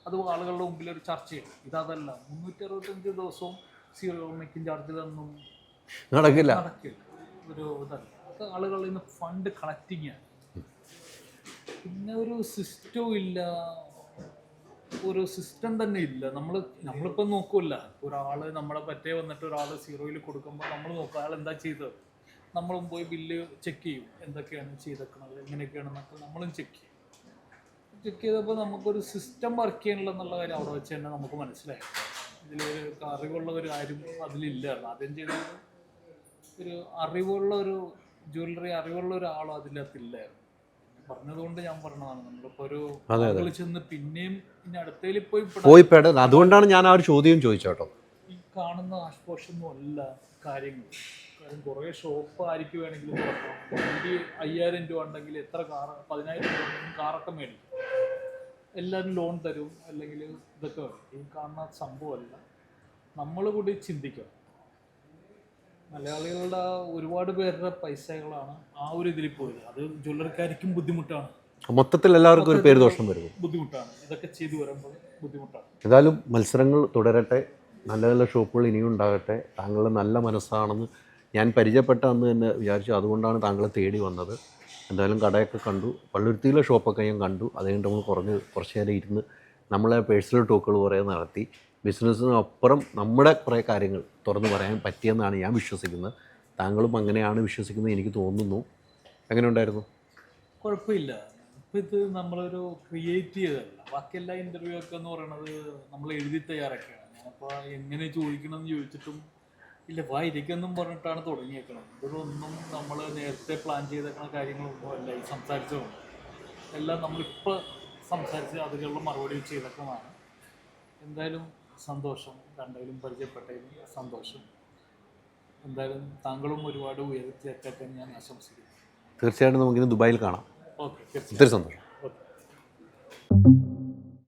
അത് ആളുകളുടെ മുമ്പിൽ ഒരു ചർച്ചയാണ്. ഇതല്ല 365 ദിവസവും 0 മേക്കിംഗ് ചാർജിലൊന്നും നടക്കില്ല. ഒരു ഇതല്ല. അത് ആളുകളിൽ നിന്ന് ഫണ്ട് കളക്റ്റിംഗ് ആണ്. പിന്നെ ഒരു സിസ്റ്റവും ഇല്ല, ഒരു സിസ്റ്റം തന്നെ ഇല്ല. നമ്മളിപ്പോൾ നോക്കൂല്ല. ഒരാൾ നമ്മളെ പറ്റേ വന്നിട്ട് ഒരാൾ 0യിൽ കൊടുക്കുമ്പോൾ നമ്മൾ നോക്കുക അയാൾ എന്താ ചെയ്തത്. നമ്മളും പോയി ബില്ല് ചെക്ക് ചെയ്യും, എന്തൊക്കെയാണ് ചെയ്തേക്കുന്നത് എങ്ങനെയൊക്കെയാണെന്നൊക്കെ നമ്മളും ചെക്ക് ചെയ്തപ്പോൾ നമുക്കൊരു സിസ്റ്റം വർക്ക് ചെയ്യണില്ലെന്നുള്ള കാര്യം അവിടെ വെച്ച് തന്നെ നമുക്ക് മനസ്സിലായി. ഇതിലൊരു അറിവുള്ള ഒരു കാര്യം അതിലില്ലായിരുന്നു. ആദ്യം ചെയ്തത് ഒരു അറിവുള്ള ജ്വല്ലറി അറിവുള്ള ഒരാളും അതിനകത്തില്ലായിരുന്നു. പറഞ്ഞതുകൊണ്ട് ഞാൻ പറഞ്ഞതാണ്. നമ്മളിപ്പോൾ ഒരു ആളുകൾ ചെന്ന് പിന്നെയും ഇനി അടുത്തതിൽ പോയി പെടാൻ. അതുകൊണ്ടാണ് ഞാൻ ആ ഒരു ചോദ്യം ചോദിച്ചോട്ടോ. ഈ കാണുന്ന ആഷ്പോഷൊന്നും അല്ല കാര്യങ്ങൾ. കാര്യം കുറേ ഷോപ്പ് ആർക്ക് വേണമെങ്കിലും തുറക്കാം. 5000 രൂപ ഉണ്ടെങ്കിൽ എത്ര 10,000 രൂപ ഉണ്ടെങ്കിൽ കാറൊക്കെ മേടിക്കും. എല്ലാവരും ലോൺ തരും, അല്ലെങ്കിൽ ഇതൊക്കെ വരും. ഈ കാണുന്ന സംഭവമല്ല. നമ്മൾ കൂടി ചിന്തിക്കണം. മലയാളികളുടെ ഒരുപാട് പേരുടെ പൈസകളാണ് ആ ഒരു ഇതിൽ പോയത്. അത് ജ്വല്ലറിക്കാർക്കും ബുദ്ധിമുട്ടാണ്. മൊത്തത്തിൽ എല്ലാവർക്കും ഒരു പേര് ദോഷം വരും. ബുദ്ധിമുട്ടാണ് ഇതൊക്കെ ചെയ്തു വരുമ്പോൾ ബുദ്ധിമുട്ടാണ്. ഏതായാലും മത്സരങ്ങൾ തുടരട്ടെ, നല്ല നല്ല ഷോപ്പുകൾ ഇനിയും ഉണ്ടാകട്ടെ. താങ്കളുടെ നല്ല മനസ്സാണെന്ന് ഞാൻ പരിചയപ്പെട്ട അന്ന് തന്നെ വിചാരിച്ചു. അതുകൊണ്ടാണ് താങ്കളെ തേടി വന്നത്. എന്തായാലും കടയൊക്കെ കണ്ടു, പള്ളുരുത്തിയിലെ ഷോപ്പൊക്കെ ഞാൻ കണ്ടു. അത് കഴിഞ്ഞിട്ട് നമ്മൾ കുറച്ച് നേരം ഇരുന്ന് നമ്മളെ പേഴ്സണൽ ടോക്കുകൾ കുറേ നടത്തി. ബിസിനസ്സിനപ്പുറം നമ്മുടെ കുറേ കാര്യങ്ങൾ തുറന്നു പറയാൻ പറ്റിയെന്നാണ് ഞാൻ വിശ്വസിക്കുന്നത്. താങ്കളും അങ്ങനെയാണ് വിശ്വസിക്കുന്നത് എനിക്ക് തോന്നുന്നു. എങ്ങനെ ഉണ്ടായിരുന്നു? കുഴപ്പമില്ല. ഇപ്പം ഇത് നമ്മളൊരു ക്രിയേറ്റ് ചെയ്തതല്ല. ബാക്കി എല്ലാ ഇൻ്റർവ്യൂ ഒക്കെ എന്ന് പറയുന്നത് നമ്മൾ എഴുതി തയ്യാറാക്കുകയാണ്. ഞാനപ്പോൾ എങ്ങനെ ചോദിക്കണമെന്ന് ചോദിച്ചിട്ടും ഇല്ല ഇരിക്കെന്നും പറഞ്ഞിട്ടാണ് തുടങ്ങിയേക്കണം. ഇതൊന്നും നമ്മൾ നേരത്തെ പ്ലാൻ ചെയ്തേക്കുന്ന കാര്യങ്ങളൊന്നും അല്ല ഈ സംസാരിച്ചതുകൊണ്ട്. എല്ലാം നമ്മളിപ്പോൾ സംസാരിച്ച് അതിലുള്ള മറുപടി ചെയ്തേക്കുന്നതാണ്. എന്തായാലും സന്തോഷം, രണ്ടായാലും പരിചയപ്പെട്ടതിന് സന്തോഷം. എന്തായാലും താങ്കളും ഒരുപാട് ഉയർത്തി എത്തട്ടെ ഞാൻ ആശംസിക്കുന്നു. തീർച്ചയായിട്ടും നമുക്കിന്ന് ദുബായിൽ കാണാം. ഓക്കെ, ഒത്തിരി സന്തോഷം. ഓക്കെ.